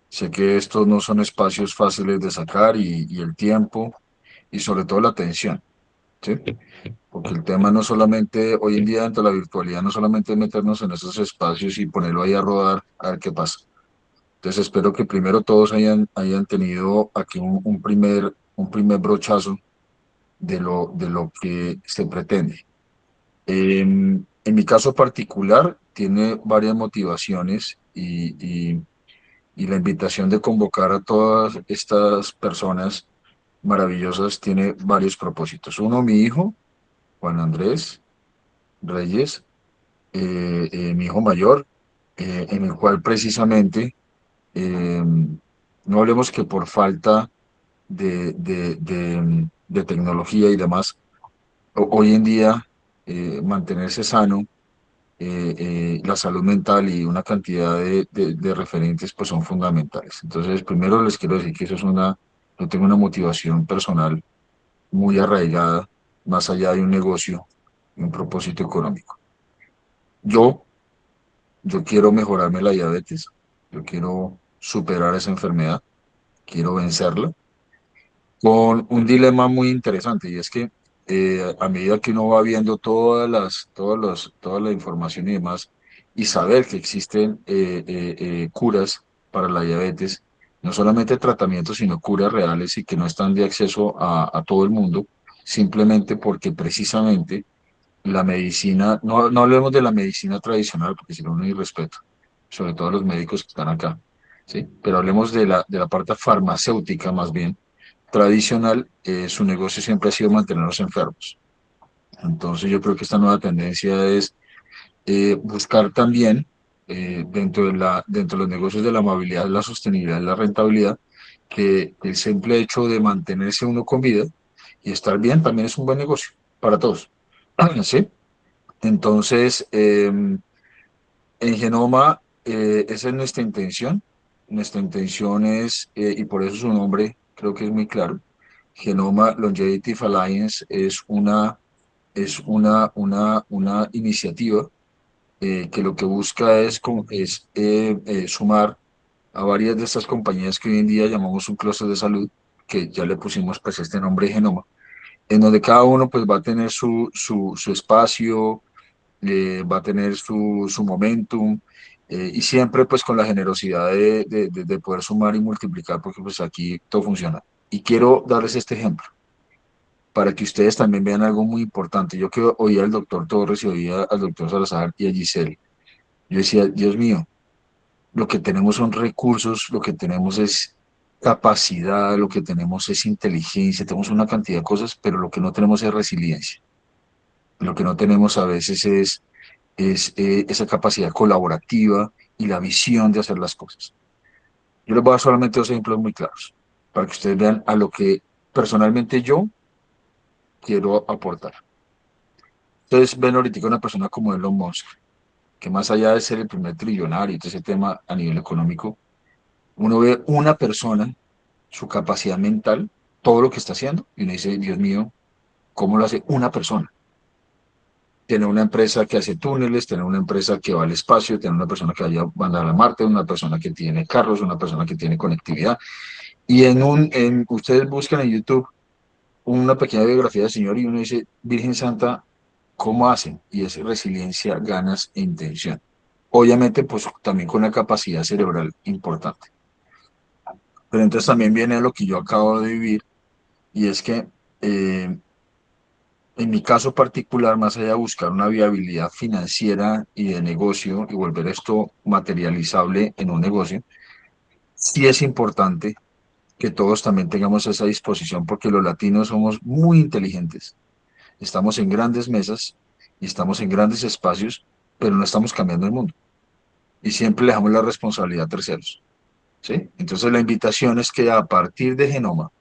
Sé que estos no son espacios fáciles de sacar y el tiempo y sobre todo la atención, ¿sí? Porque el tema no solamente, hoy en día dentro de la virtualidad, no solamente es meternos en esos espacios y ponerlo ahí a rodar a ver qué pasa. Entonces espero que primero todos hayan tenido aquí un primer brochazo de lo que se pretende. En mi caso particular, tiene varias motivaciones y la invitación de convocar a todas estas personas maravillosas tiene varios propósitos. Uno, mi hijo, Juan Andrés Reyes, mi hijo mayor, en el cual precisamente, no hablemos que por falta de tecnología y demás, hoy en día mantenerse sano la salud mental y una cantidad de referentes pues son fundamentales. Entonces, primero les quiero decir que eso es yo tengo una motivación personal muy arraigada, más allá de un negocio y un propósito económico. Yo, yo quiero mejorarme la diabetes, yo quiero superar esa enfermedad, quiero vencerla, con un dilema muy interesante, y es que a medida que uno va viendo toda la información y demás, y saber que existen curas para la diabetes, no solamente tratamientos, sino curas reales y que no están de acceso a todo el mundo, simplemente porque precisamente la medicina, no hablemos de la medicina tradicional, porque si no, no hay respeto, sobre todo a los médicos que están acá, ¿sí? Pero hablemos de la parte farmacéutica más bien tradicional. Su negocio siempre ha sido mantenerlos enfermos. Entonces yo creo que esta nueva tendencia es buscar también dentro de los negocios de la amabilidad, la sostenibilidad, la rentabilidad, que el simple hecho de mantenerse uno con vida y estar bien también es un buen negocio para todos. ¿Sí? Entonces, en Genoma, esa es nuestra intención. Nuestra intención es, y por eso su nombre creo que es muy claro, Genoma Longevity Alliance es una iniciativa que lo que busca es sumar a varias de estas compañías que hoy en día llamamos un clúster de salud, que ya le pusimos pues este nombre de Genoma, en donde cada uno pues va a tener su espacio, va a tener su momentum, y siempre pues con la generosidad de poder sumar y multiplicar, porque pues aquí todo funciona. Y quiero darles este ejemplo para que ustedes también vean algo muy importante. Yo que oía al doctor Torres y oía al doctor Salazar y a Giselle, yo decía, Dios mío, lo que tenemos son recursos, lo que tenemos es capacidad, lo que tenemos es inteligencia, tenemos una cantidad de cosas, pero lo que no tenemos es resiliencia. Lo que no tenemos a veces es esa capacidad colaborativa y la visión de hacer las cosas. Yo les voy a dar solamente dos ejemplos muy claros para que ustedes vean a lo que personalmente yo quiero aportar. Ustedes ven ahorita una persona como Elon Musk, que más allá de ser el primer trillonario y todo ese tema a nivel económico, uno ve una persona, su capacidad mental, todo lo que está haciendo, y uno dice, Dios mío, ¿cómo lo hace una persona? Tener una empresa que hace túneles, tener una empresa que va al espacio, tener una persona que vaya a mandar a Marte, una persona que tiene carros, una persona que tiene conectividad. Y ustedes buscan en YouTube una pequeña biografía del Señor y uno dice, Virgen Santa, ¿cómo hacen? Y es resiliencia, ganas e intención. Obviamente, pues también con una capacidad cerebral importante. Pero entonces también viene lo que yo acabo de vivir, y es que en mi caso particular, más allá de buscar una viabilidad financiera y de negocio y volver esto materializable en un negocio, sí es importante que todos también tengamos esa disposición, porque los latinos somos muy inteligentes. Estamos en grandes mesas y estamos en grandes espacios, pero no estamos cambiando el mundo. Y siempre le dejamos la responsabilidad a terceros, ¿sí? Entonces la invitación es que a partir de Genoma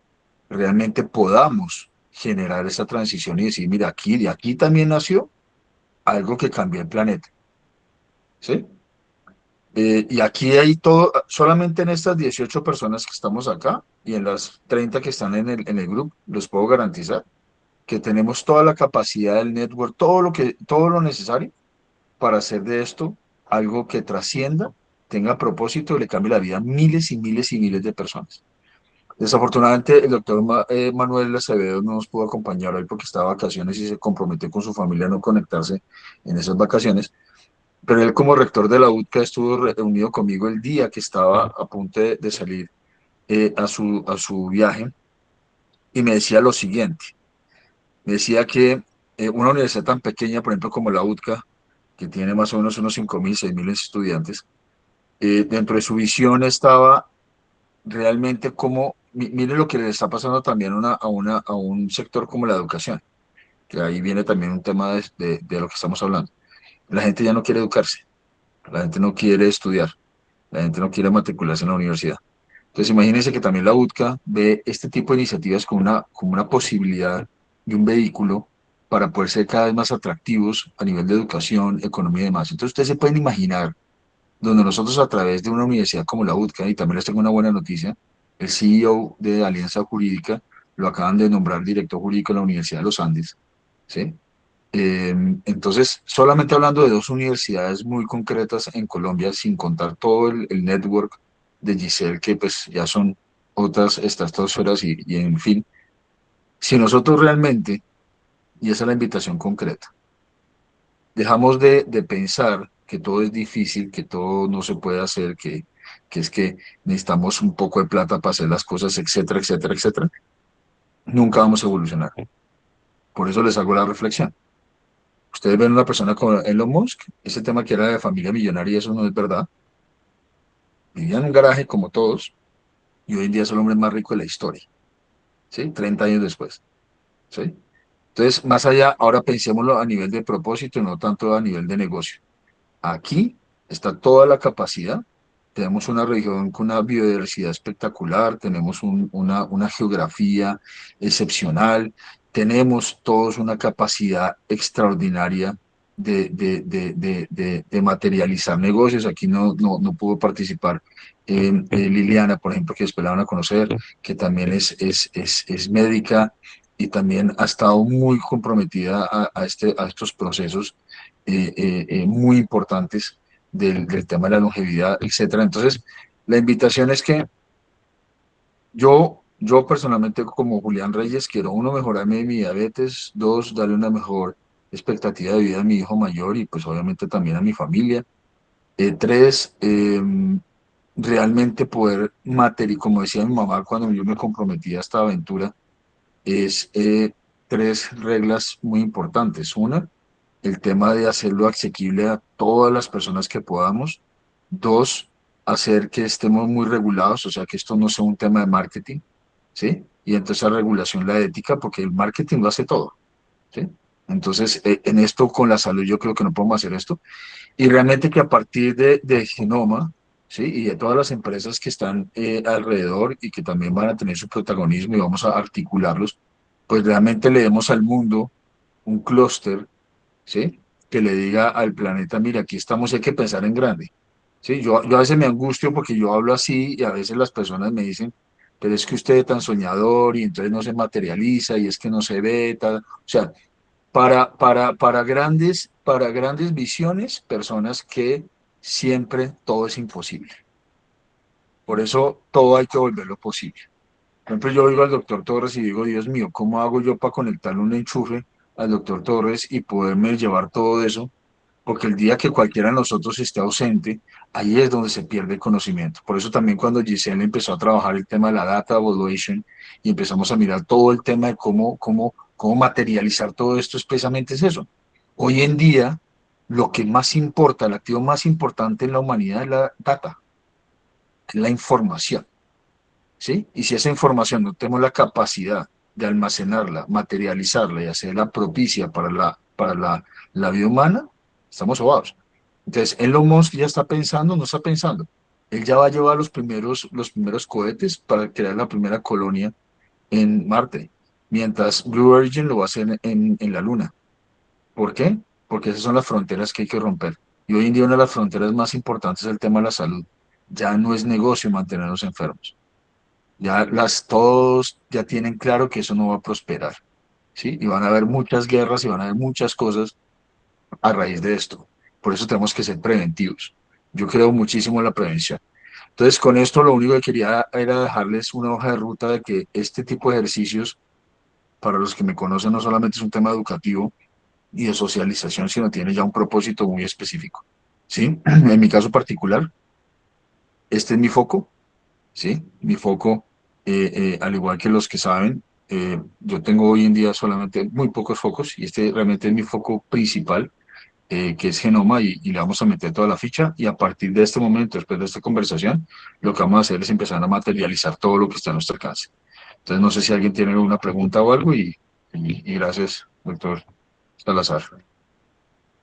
realmente podamos generar esa transición y decir, mira, de aquí también nació algo que cambió el planeta, ¿sí? Y aquí hay todo, solamente en estas 18 personas que estamos acá y en las 30 que están en el grupo, les puedo garantizar que tenemos toda la capacidad del network, todo lo necesario para hacer de esto algo que trascienda, tenga propósito y le cambie la vida a miles y miles y miles de personas. Desafortunadamente, el doctor Manuel Acevedo no nos pudo acompañar hoy porque estaba de vacaciones y se comprometió con su familia a no conectarse en esas vacaciones, pero él como rector de la UTCA estuvo reunido conmigo el día que estaba a punto de salir a su viaje, y me decía lo siguiente. Me decía que una universidad tan pequeña, por ejemplo, como la UTCA, que tiene más o menos unos 5.000, 6.000 estudiantes, dentro de su visión estaba realmente como, miren lo que le está pasando también a un sector como la educación, que ahí viene también un tema de lo que estamos hablando. La gente ya no quiere educarse, la gente no quiere estudiar, la gente no quiere matricularse en la universidad. Entonces imagínense que también la UTCA ve este tipo de iniciativas como una posibilidad de un vehículo para poder ser cada vez más atractivos a nivel de educación, economía y demás. Entonces ustedes se pueden imaginar donde nosotros a través de una universidad como la UTCA, y también les tengo una buena noticia, el CEO de Alianza Jurídica lo acaban de nombrar director jurídico de la Universidad de los Andes, ¿sí? Entonces, solamente hablando de 2 universidades muy concretas en Colombia, sin contar todo el network de Giselle, que pues ya son otras estratosferas y en fin, si nosotros realmente, y esa es la invitación concreta, dejamos de pensar que todo es difícil, que todo no se puede hacer, que es que necesitamos un poco de plata para hacer las cosas, etcétera, etcétera, etcétera, nunca vamos a evolucionar. Por eso les hago la reflexión. Ustedes ven una persona como Elon Musk, ese tema que era de familia millonaria, eso no es verdad. Vivía en un garaje como todos, y hoy en día es el hombre más rico de la historia, ¿sí? 30 años después, ¿sí? Entonces, más allá, ahora pensémoslo a nivel de propósito, no tanto a nivel de negocio. Aquí está toda la capacidad. Tenemos una región con una biodiversidad espectacular, tenemos una geografía excepcional, tenemos todos una capacidad extraordinaria de materializar negocios. Aquí no pudo participar Liliana, por ejemplo, que después la van a conocer, que también es médica y también ha estado muy comprometida a estos procesos muy importantes del tema de la longevidad, etcétera. Entonces, la invitación es que yo personalmente como Julián Reyes quiero, 1, mejorarme mi diabetes, 2, darle una mejor expectativa de vida a mi hijo mayor y pues obviamente también a mi familia. 3, realmente poder como decía mi mamá cuando yo me comprometí a esta aventura, es 3 reglas muy importantes. Una, el tema de hacerlo asequible a todas las personas que podamos. 2, hacer que estemos muy regulados, o sea, que esto no sea un tema de marketing, ¿sí? Y entonces la regulación, la ética, porque el marketing lo hace todo, ¿sí? Entonces, en esto con la salud yo creo que no podemos hacer esto. Y realmente que a partir de Genoma, ¿sí? Y de todas las empresas que están alrededor y que también van a tener su protagonismo y vamos a articularlos, pues realmente le demos al mundo un clúster, ¿sí? Que le diga al planeta, mira, aquí estamos y hay que pensar en grande, ¿sí? Yo a veces me angustio porque yo hablo así y a veces las personas me dicen, pero es que usted es tan soñador y entonces no se materializa y es que no se ve, tal. O sea, para grandes visiones, personas que siempre todo es imposible. Por eso todo hay que volverlo posible. Por ejemplo, yo oigo al doctor Torres y digo, Dios mío, ¿cómo hago yo para conectarle un enchufe al doctor Torres y poderme llevar todo eso? Porque el día que cualquiera de nosotros esté ausente, ahí es donde se pierde el conocimiento. Por eso también cuando Giselle empezó a trabajar el tema de la data evaluation y empezamos a mirar todo el tema de cómo materializar todo esto, precisamente es eso. Hoy en día, lo que más importa, el activo más importante en la humanidad es la data, es la información. ¿Sí? Y si esa información no tenemos la capacidad de almacenarla, materializarla y hacerla propicia para la vida humana, estamos sobados. Entonces, Elon Musk ya está pensando, no está pensando. Él ya va a llevar los primeros cohetes para crear la primera colonia en Marte, mientras Blue Origin lo va a hacer en la Luna. ¿Por qué? Porque esas son las fronteras que hay que romper. Y hoy en día una de las fronteras más importantes es el tema de la salud. Ya no es negocio mantenernos enfermos. Todos ya tienen claro que eso no va a prosperar, ¿sí? Y van a haber muchas guerras y van a haber muchas cosas a raíz de esto. Por eso tenemos que ser preventivos. Yo creo muchísimo en la prevención. Entonces, con esto lo único que quería era dejarles una hoja de ruta de que este tipo de ejercicios, para los que me conocen, no solamente es un tema educativo y de socialización, sino tiene ya un propósito muy específico, ¿sí? En mi caso particular, este es mi foco, ¿sí? Mi foco, al igual que los que saben, yo tengo hoy en día solamente muy pocos focos y este realmente es mi foco principal, que es Genoma y le vamos a meter toda la ficha y a partir de este momento, después de esta conversación, lo que vamos a hacer es empezar a materializar todo lo que está a nuestro alcance. Entonces, no sé si alguien tiene alguna pregunta o algo y gracias, doctor Salazar,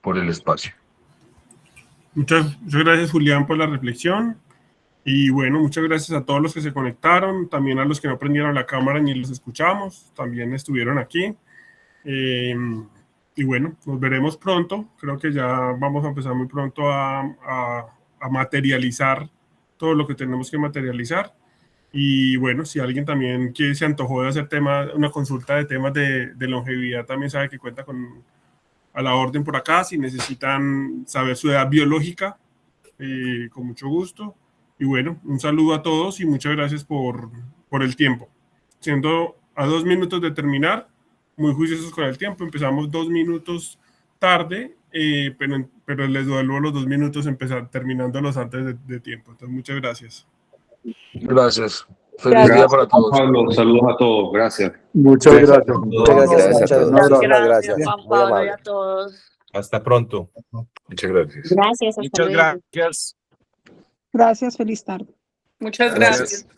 por el espacio. Muchas gracias, Julián, por la reflexión. Y bueno, muchas gracias a todos los que se conectaron, también a los que no prendieron la cámara ni los escuchamos, también estuvieron aquí. bueno, nos veremos pronto. Creo que ya vamos a empezar muy pronto a materializar todo lo que tenemos que materializar. Y bueno, si alguien también que se antojó de hacer una consulta de temas de longevidad, también sabe que cuenta a la orden por acá. Si necesitan saber su edad biológica, con mucho gusto. Y bueno, un saludo a todos y muchas gracias por el tiempo. Siendo a 2 minutos de terminar, muy juiciosos con el tiempo, empezamos 2 minutos tarde, pero les devuelvo los 2 minutos terminándolos antes de tiempo. Entonces, muchas gracias. Gracias. Feliz día para todos. Pablo, saludos a todos. Gracias. Muchas gracias. Muchas gracias a todos. Gracias, Juan Pablo, y a todos. Hasta pronto. Muchas gracias. Gracias, hasta Muchas luego. gracias. Gracias, feliz tarde. Muchas gracias.